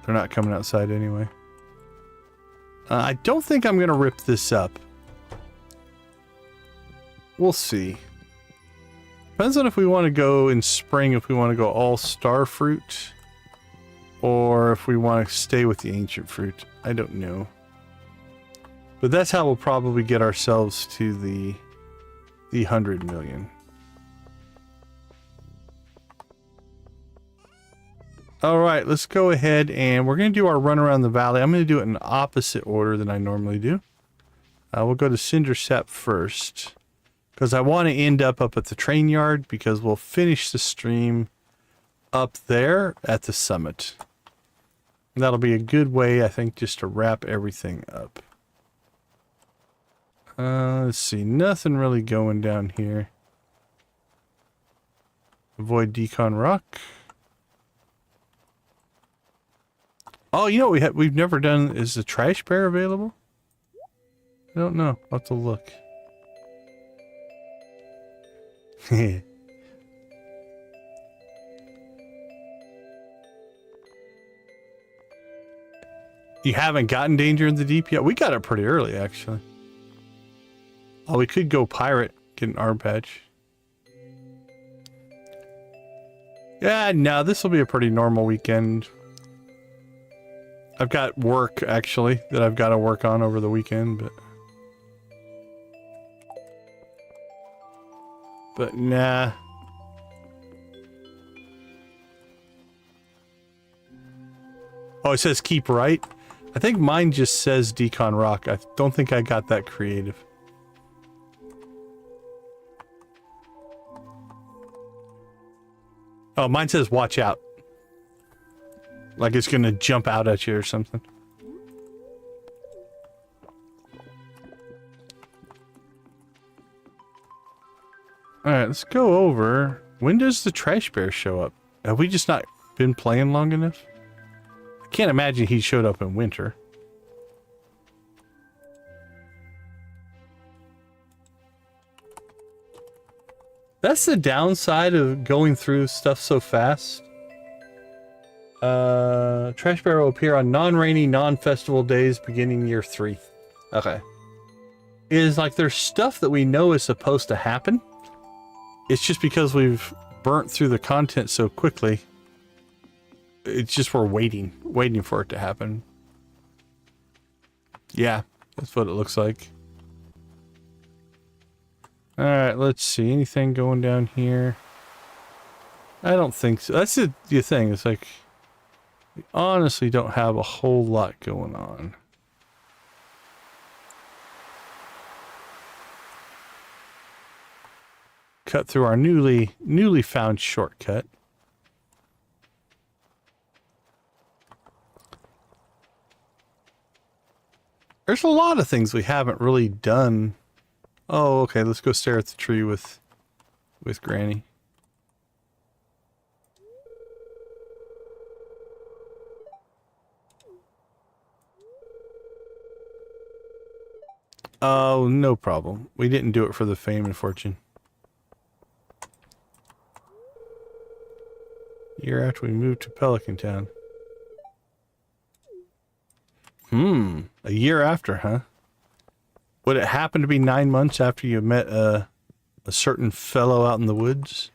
They're not coming outside anyway. I don't think I'm going to rip this up. We'll see. Depends on if we want to go in spring, if we want to go all star fruit, or if we want to stay with the ancient fruit. I don't know. But that's how we'll probably get ourselves to the 100 million. All right, let's go ahead and we're going to do our run around the valley. I'm going to do it in opposite order than I normally do. We'll go to Cindersap first because I want to end up at the train yard because we'll finish the stream up there at the summit. And that'll be a good way, I think, just to wrap everything up. Let's see, nothing really going down here. Avoid Decon Rock. Oh, you know what we've never done is the trash bear available? I don't know. I'll have to look. You haven't gotten Danger in the Deep yet? We got it pretty early, actually. Oh, we could go pirate, get an arm patch. Yeah, no, this will be a pretty normal weekend. I've got work, actually, that I've got to work on over the weekend, but nah. Oh, it says keep right. I think mine just says Decon Rock. I don't think I got that creative. Oh, mine says watch out. Like it's gonna jump out at you or something. Alright, let's go over. When does the trash bear show up? Have we just not been playing long enough? I can't imagine he showed up in winter. That's the downside of going through stuff so fast. Trash bear will appear on non-rainy, non-festival days beginning year 3. Okay. Is like there's stuff that we know is supposed to happen. It's just because we've burnt through the content so quickly. It's just we're waiting for it to happen. Yeah, that's what it looks like. Alright, let's see. Anything going down here? I don't think so. That's the thing. It's like, we honestly don't have a whole lot going on. Cut through our newly found shortcut. There's a lot of things we haven't really done. Oh, okay. Let's go stare at the tree with Granny. Oh, no problem. We didn't do it for the fame and fortune. Year after we moved to Pelican Town. A year after, huh? Would it happen to be 9 months after you met a certain fellow out in the woods?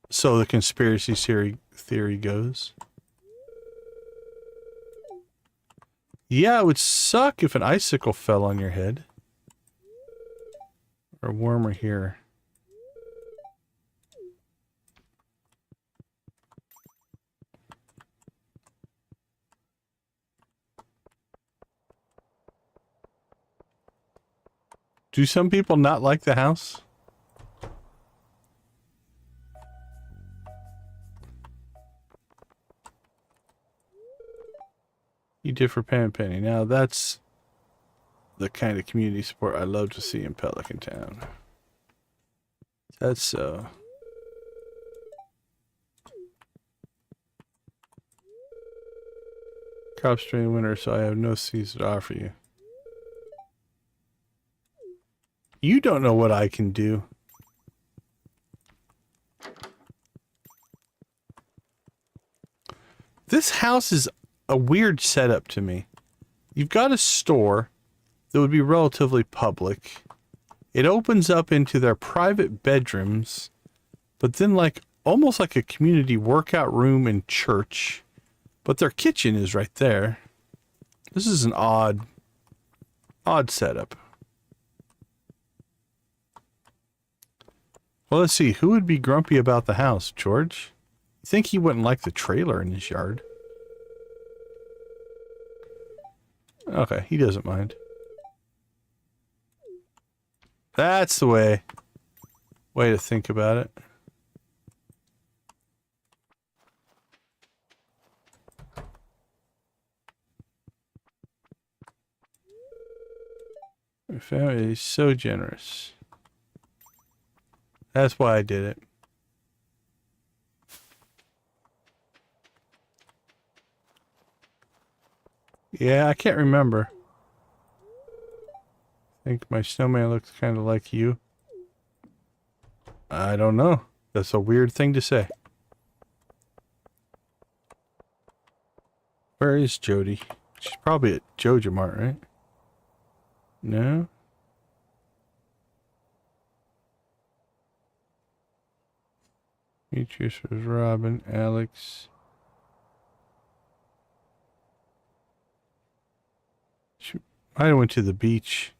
So the conspiracy theory goes. Yeah, it would suck if an icicle fell on your head. Or warmer here. Do some people not like the house? You did for Pam and Penny. Now that's the kind of community support I love to see in Pelican Town. That's so. Crops during winter, so I have no seeds to offer you. You don't know what I can do. This house is a weird setup to me. You've got a store that would be relatively public. It opens up into their private bedrooms, but then like almost like a community workout room and church. But their kitchen is right there. This is an odd setup. Well, let's see. Who would be grumpy about the house? George? You think he wouldn't like the trailer in his yard? Okay, he doesn't mind. That's the way to think about it. My family is so generous. That's why I did it. Yeah, I can't remember. I think my snowman looks kind of like you. I don't know. That's a weird thing to say. Where is Jody? She's probably at Joja Mart, right? No? Beatrice was Robin, Alex. She might have went to the beach.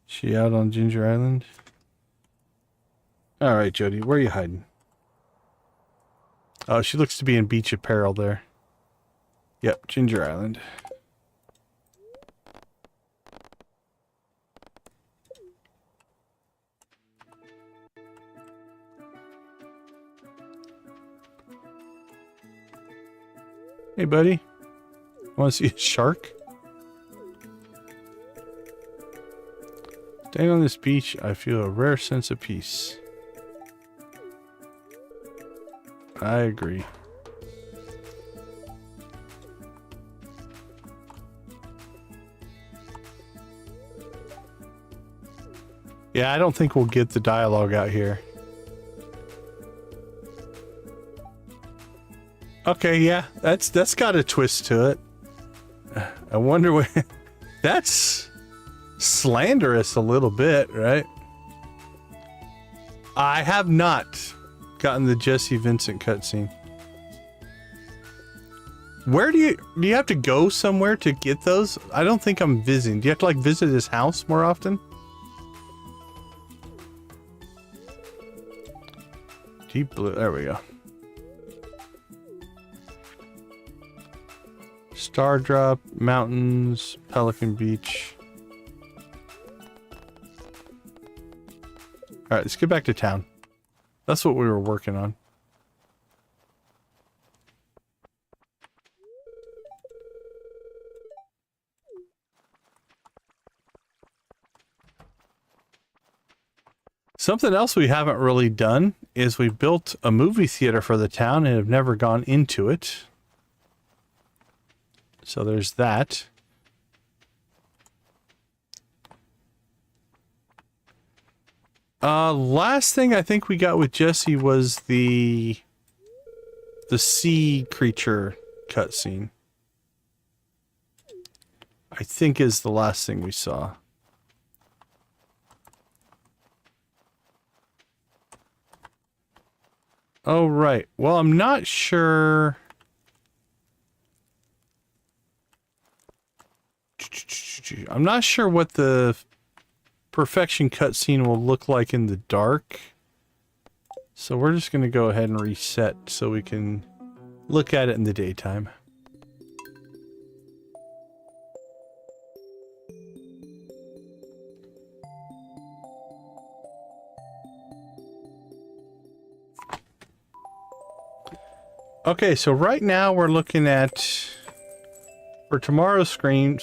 She out on Ginger Island? Alright, Jody, where are you hiding? Oh, she looks to be in beach apparel there. Yep, Ginger Island. Hey, buddy. Want to see a shark? Staying on this beach, I feel a rare sense of peace. I agree. Yeah, I don't think we'll get the dialogue out here. Okay, yeah, that's got a twist to it. I wonder what... That's slanderous a little bit, right? I have not gotten the Jesse Vincent cutscene. Where do you have to go somewhere to get those? I don't think I'm visiting. Do you have to like visit his house more often? Deep blue, there we go. Star Drop, Mountains, Pelican Beach. Alright, let's get back to town. That's what we were working on. Something else we haven't really done is we built a movie theater for the town and have never gone into it. So there's that. Last thing I think we got with Jesse was the sea creature cutscene. I think is the last thing we saw. Oh, right. Well, I'm not sure. I'm not sure what the perfection cutscene will look like in the dark. So we're just going to go ahead and reset so we can look at it in the daytime. Okay, so right now we're looking at, for tomorrow's stream,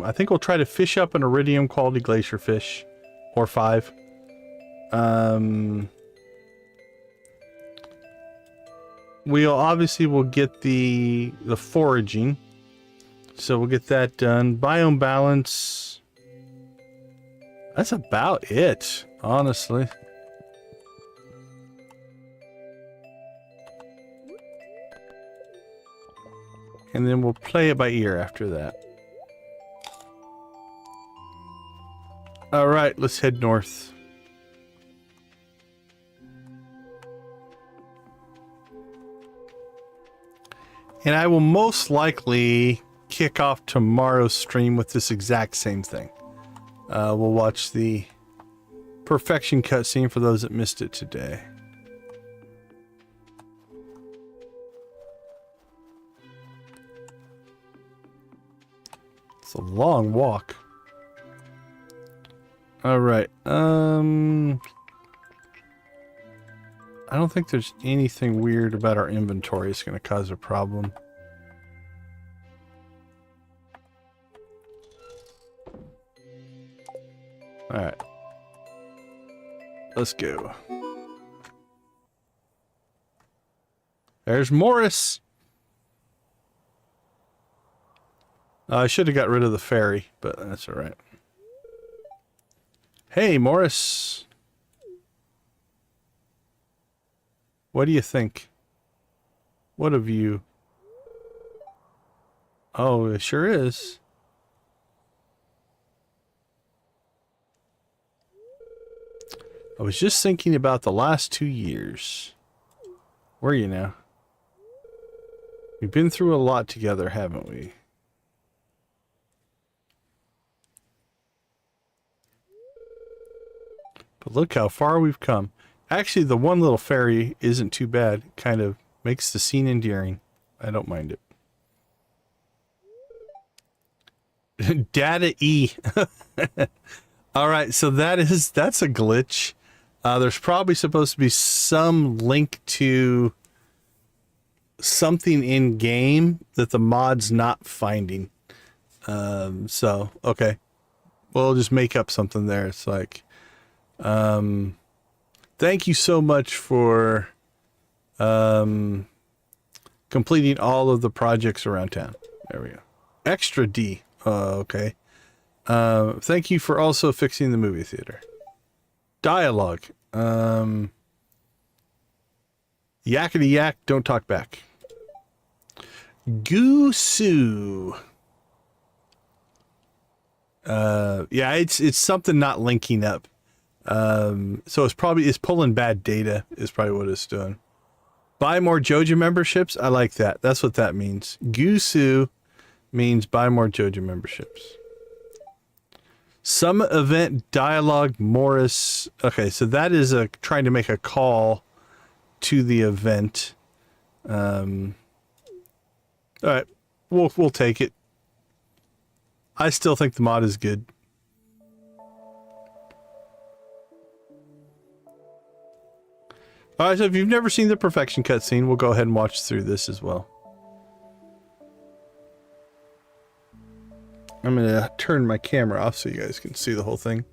I think we'll try to fish up an iridium quality glacier fish, or 5. We'll obviously will get the foraging, so we'll get that done. Biome balance. That's about it, honestly. And then we'll play it by ear after that. All right, let's head north. And I will most likely kick off tomorrow's stream with this exact same thing. We'll watch the perfection cutscene for those that missed it today. It's a long walk. All right. I don't think there's anything weird about our inventory that's going to cause a problem. All right. Let's go. There's Morris. I should have got rid of the ferry, but that's all right. Hey, Morris. What do you think? What of you? Oh, it sure is. I was just thinking about the last 2 years. Where are you now? We've been through a lot together, haven't we? But look how far we've come. Actually, the one little ferry isn't too bad. It kind of makes the scene endearing. I don't mind it. Data E. All right, so that's a glitch. There's probably supposed to be some link to something in game that the mod's not finding. So okay, we'll just make up something there. It's like, thank you so much for completing all of the projects around town. There we go. Extra D. Okay. Thank you for also fixing the movie theater. Dialogue. Yakety yak, don't talk back. Goosoo. Yeah, it's something not linking up. So it's pulling bad data is probably what it's doing. Buy more Joja memberships. I like that. That's what that means. Goosoo means buy more Joja memberships. Some event dialogue Morris. Okay, so that is trying to make a call to the event. All right, we'll take it. I still think the mod is good. All right, so if you've never seen the perfection cutscene, we'll go ahead and watch through this as well. I'm gonna turn my camera off so you guys can see the whole thing.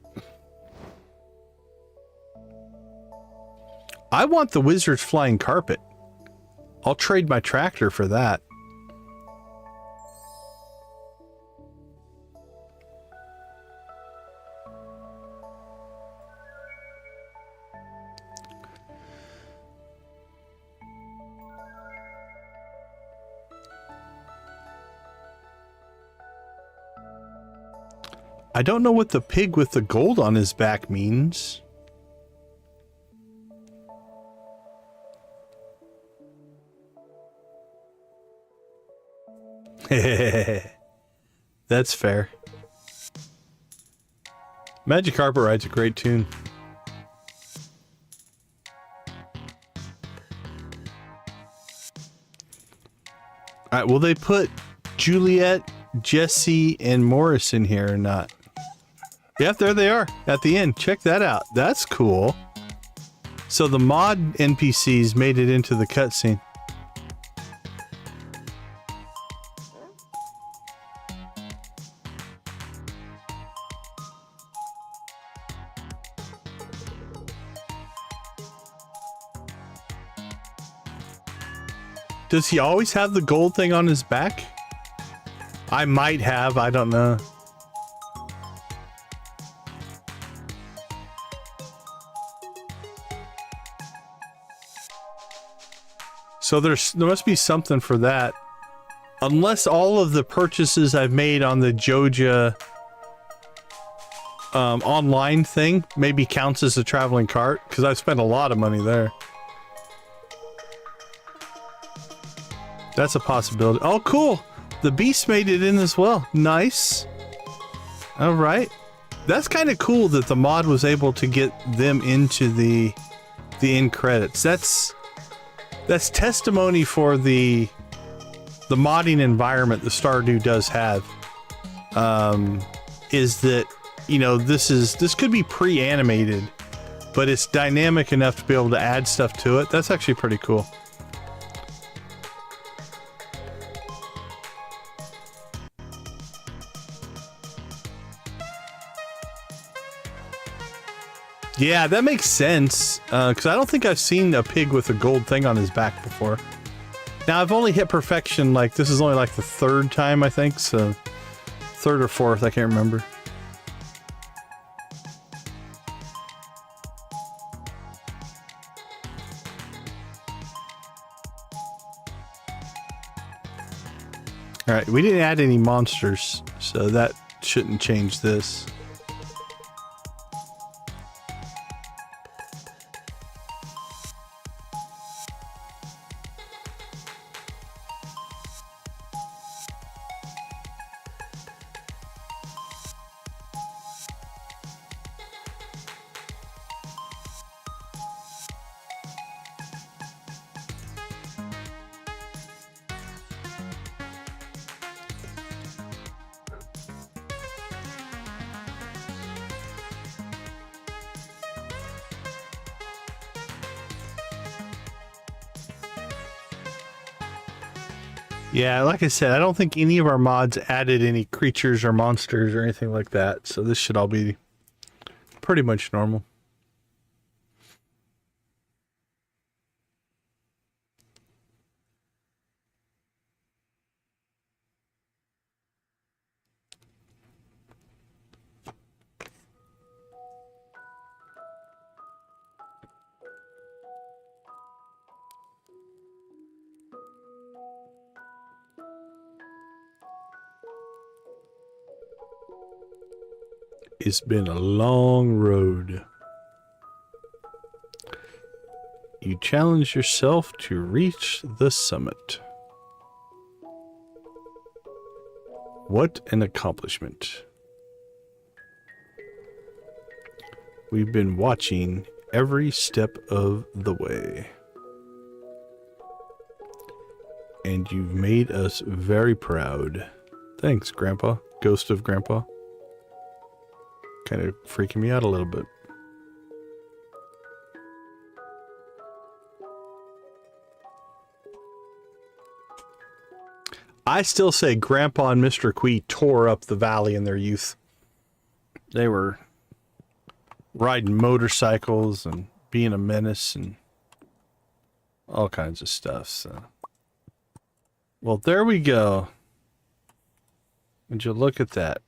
I want the wizard's flying carpet. I'll trade my tractor for that. I don't know what the pig with the gold on his back means. That's fair. Magic Carpet Ride's a great tune. Alright, will they put Juliet, Jesse, and Morris in here or not? Yep, there they are at the end. Check that out. That's cool. So the mod NPCs made it into the cutscene. Does he always have the gold thing on his back? I might have, I don't know. So there must be something for that. Unless all of the purchases I've made on the Joja online thing maybe counts as a traveling cart, because I've spent a lot of money there. That's a possibility. Oh, cool! The beast made it in as well. Nice. All right. That's kind of cool that the mod was able to get them into the end credits. That's testimony for the modding environment the Stardew does have. Is that, you know, this could be pre-animated, but it's dynamic enough to be able to add stuff to it. That's actually pretty cool. Yeah, that makes sense, because I don't think I've seen a pig with a gold thing on his back before. Now, I've only hit perfection, like, this is only like the third time, I think, so... Third or fourth, I can't remember. Alright, we didn't add any monsters, so that shouldn't change this. Yeah, like I said, I don't think any of our mods added any creatures or monsters or anything like that, so this should all be pretty much normal. It's been a long road. You challenge yourself to reach the summit. What an accomplishment. We've been watching every step of the way. And you've made us very proud. Thanks, Grandpa. Ghost of Grandpa. Kind of freaking me out a little bit. I still say Grandpa and Mr. Quee tore up the valley in their youth. They were riding motorcycles and being a menace and all kinds of stuff. So, well, there we go. Would you look at that?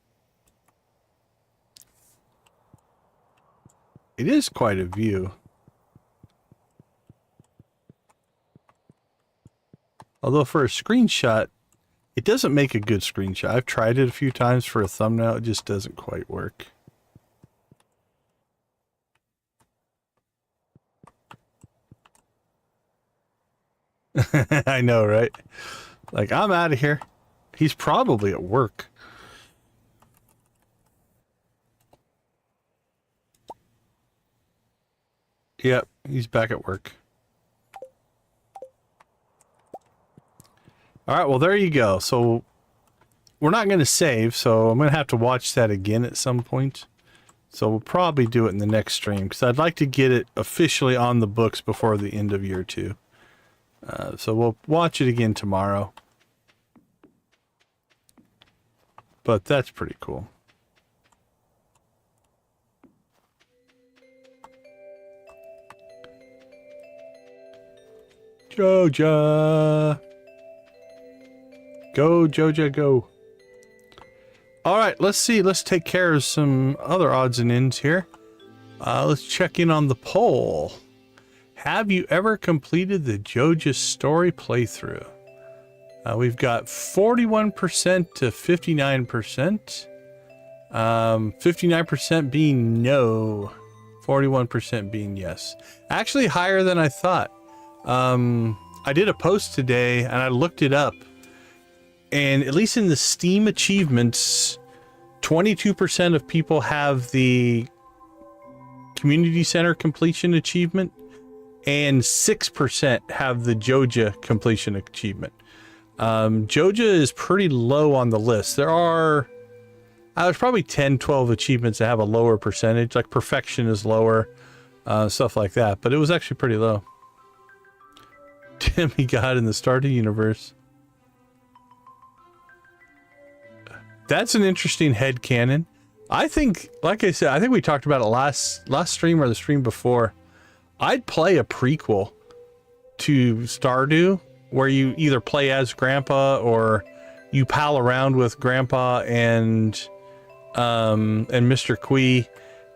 It is quite a view. Although for a screenshot, It doesn't make a good screenshot. I've tried it a few times for a thumbnail. It just doesn't quite work. I know, right? Like, I'm out of here. He's probably at work. Yep, he's back at work. All right, well, there you go. So we're not going to save, so I'm going to have to watch that again at some point. So we'll probably do it in the next stream, because I'd like to get it officially on the books before the end of year 2. So we'll watch it again tomorrow. But that's pretty cool. Joja! Go, Joja, go. Alright, let's see. Let's take care of some other odds and ends here. Let's check in on the poll. Have you ever completed the Joja story playthrough? We've got 41% to 59%. 59% being no. 41% being yes. Actually higher than I thought. I did a post today and I looked it up. And at least in the Steam achievements, 22% of people have the community center completion achievement, and 6% have the Joja completion achievement. Joja is pretty low on the list. There's probably 10, 12 achievements that have a lower percentage, like perfection is lower, stuff like that, but it was actually pretty low. Demigod in the Stardew universe. That's an interesting headcanon. I think, like I said, I think we talked about it last stream or the stream before. I'd play a prequel to Stardew where you either play as Grandpa or you pal around with Grandpa and Mr. Quee,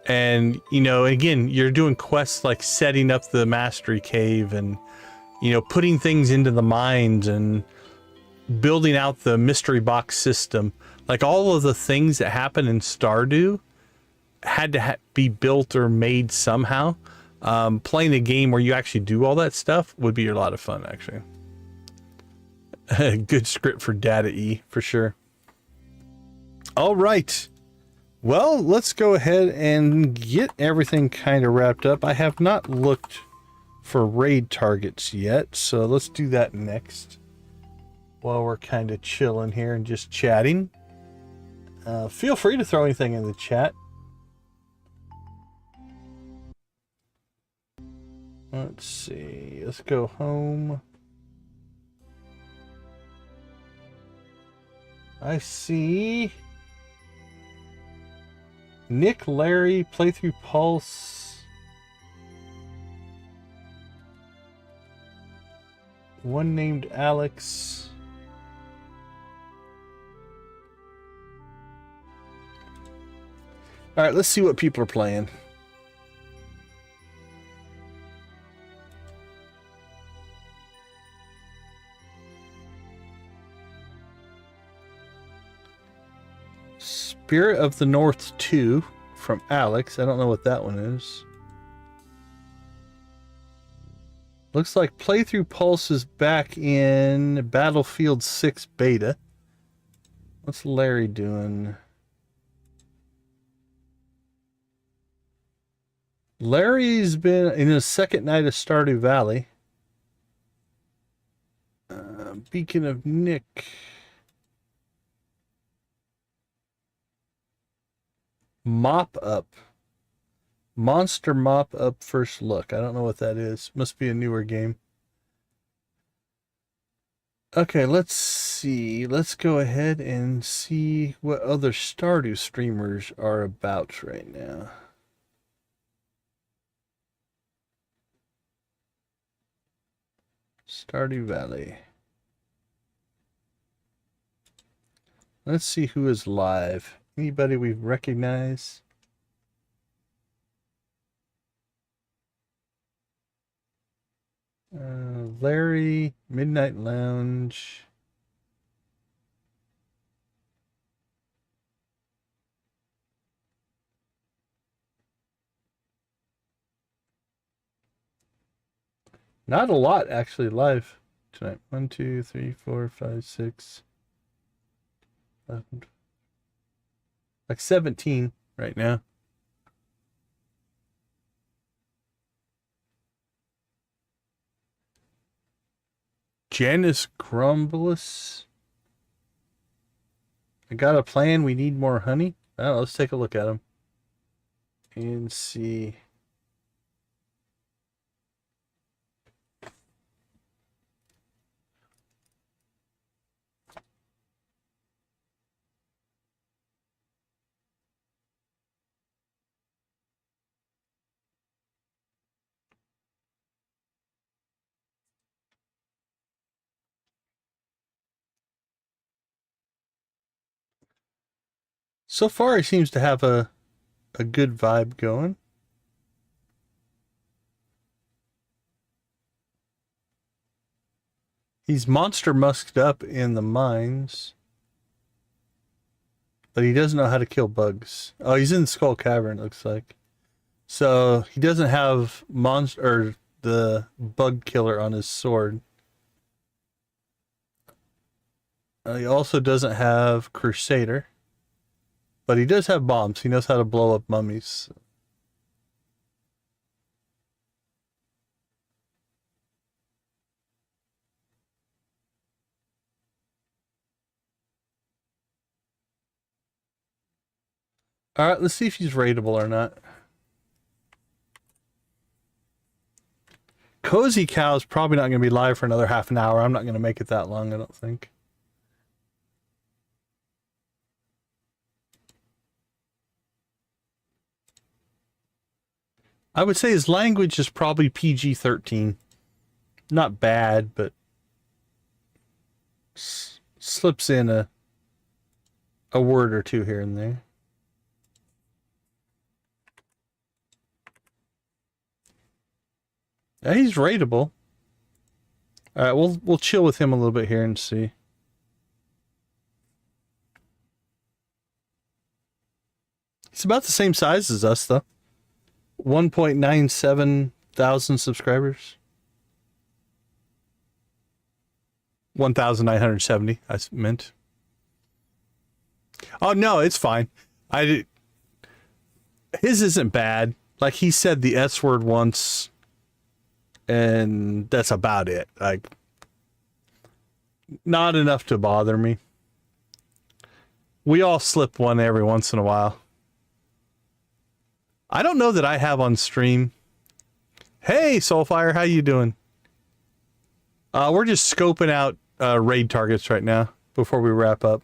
and you know, again, you're doing quests like setting up the mastery cave and, you know, putting things into the mines and building out the mystery box system. Like all of the things that happen in Stardew had to be built or made somehow. Playing a game where you actually do all that stuff would be a lot of fun, actually. Good script for Data E, for sure. All right. Well, let's go ahead and get everything kind of wrapped up. I have not looked for raid targets yet, so let's do that next. While we're kind of chilling here and just chatting. Feel free to throw anything in the chat. Let's see. Let's go home. I see Nick, Larry, Playthrough Pulse. One named Alex. All right, let's see what people are playing. Spirit of the North 2 from Alex. I don't know what that one is. Looks like Playthrough Pulse is back in Battlefield 6 beta. What's Larry doing? Larry's been in his second night of Stardew Valley. Beacon of Nick. Mop Up. Monster Mop Up First Look. I don't know what that is. Must be a newer game. Okay, let's see. Let's go ahead and see what other Stardew streamers are about right now. Stardew Valley. Let's see who is live. Anybody we recognize? Larry, Midnight Lounge. Not a lot actually live tonight. 1, 2, 3, 4, 5, 6, 11, like 17 right now. Janice Grumblus. I got a plan. We need more honey. Oh, let's take a look at him and see. So far, he seems to have a good vibe going. He's monster musked up in the mines, but he doesn't know how to kill bugs. Oh, he's in the Skull Cavern, it looks like. So he doesn't have monster or the bug killer on his sword. He also doesn't have Crusader, but he does have bombs. He knows how to blow up mummies. All right, let's see if he's raidable or not. Cozy Cow's probably not going to be live for another half an hour. I'm not going to make it that long, I don't think. I would say his language is probably PG-13. Not bad, but slips in a word or two here and there. Yeah, he's raidable. All right, we'll chill with him a little bit here and see. He's about the same size as us, though. 1.97 thousand subscribers. 1,970, I meant. Oh, no, it's fine. His isn't bad. Like, he said the S word once, and that's about it. Like, not enough to bother me. We all slip one every once in a while. I don't know that I have on stream. Hey, Soulfire, how you doing? We're just scoping out raid targets right now before we wrap up.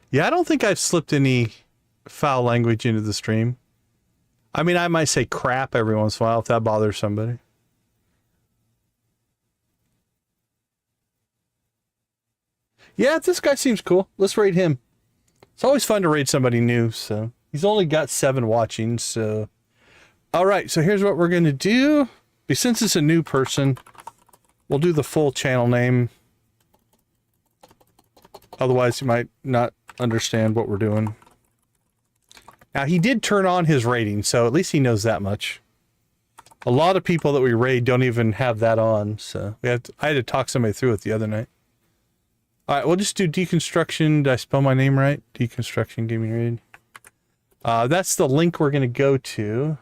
Yeah, I don't think I've slipped any foul language into the stream. I mean, I might say crap every once in a while if that bothers somebody. Yeah, this guy seems cool. Let's raid him. It's always fun to raid somebody new, so... He's only got 7 watching, so... Alright, so here's what we're going to do. Since it's a new person, we'll do the full channel name. Otherwise, you might not understand what we're doing. Now, he did turn on his rating, so at least he knows that much. A lot of people that we raid don't even have that on, so... I had to talk somebody through it the other night. Alright, we'll just do Deconstruction. Did I spell my name right? Deconstruction Gaming Raid. That's the link we're going to go to.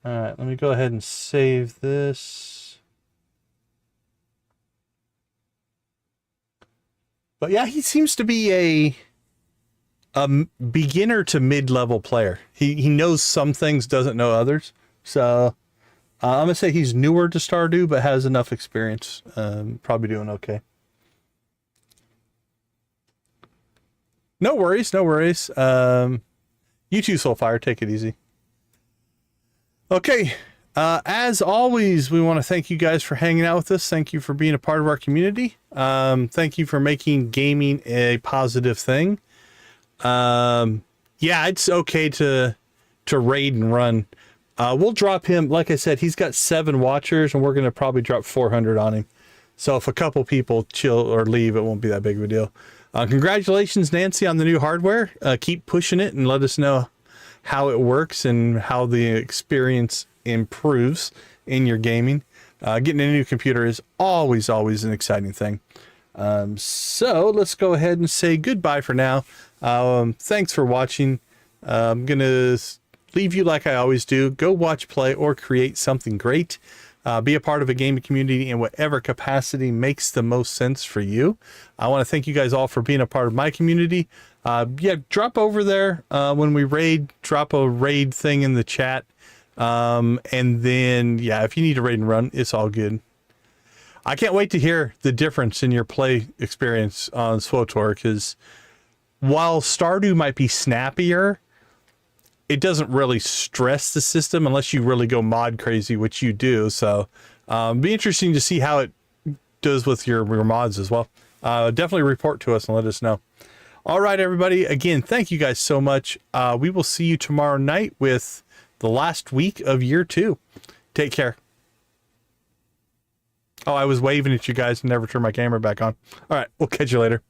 Alright, let me go ahead and save this. But yeah, he seems to be a beginner to mid-level player. He knows some things, doesn't know others. So I'm going to say he's newer to Stardew, but has enough experience. Probably doing okay. No worries, no worries. You too, Soulfire. Take it easy. Okay. As always, we want to thank you guys for hanging out with us. Thank you for being a part of our community. Thank you for making gaming a positive thing. Yeah, it's okay to raid and run. We'll drop him. Like I said, he's got 7 watchers, and we're going to probably drop 400 on him. So if a couple people chill or leave, it won't be that big of a deal. Congratulations, Nancy, on the new hardware. Keep pushing it and let us know how it works and how the experience improves in your gaming. Getting a new computer is always an exciting thing. So let's go ahead and say goodbye for now. Thanks for watching. I'm gonna leave you like I always do. Go watch, play, or create something great. Be a part of a gaming community in whatever capacity makes the most sense for you. I want to thank you guys all for being a part of my community. Yeah, drop over there when we raid. Drop a raid thing in the chat. And then, yeah, if you need a raid and run, it's all good. I can't wait to hear the difference in your play experience on SWTOR, because while Stardew might be snappier, it doesn't really stress the system unless you really go mod crazy, which you do. So be interesting to see how it does with your mods as well. Definitely report to us and let us know. All right, everybody. Again, thank you guys so much. We will see you tomorrow night with the last week of year 2. Take care. Oh, I was waving at you guys and never turned my camera back on. All right, we'll catch you later.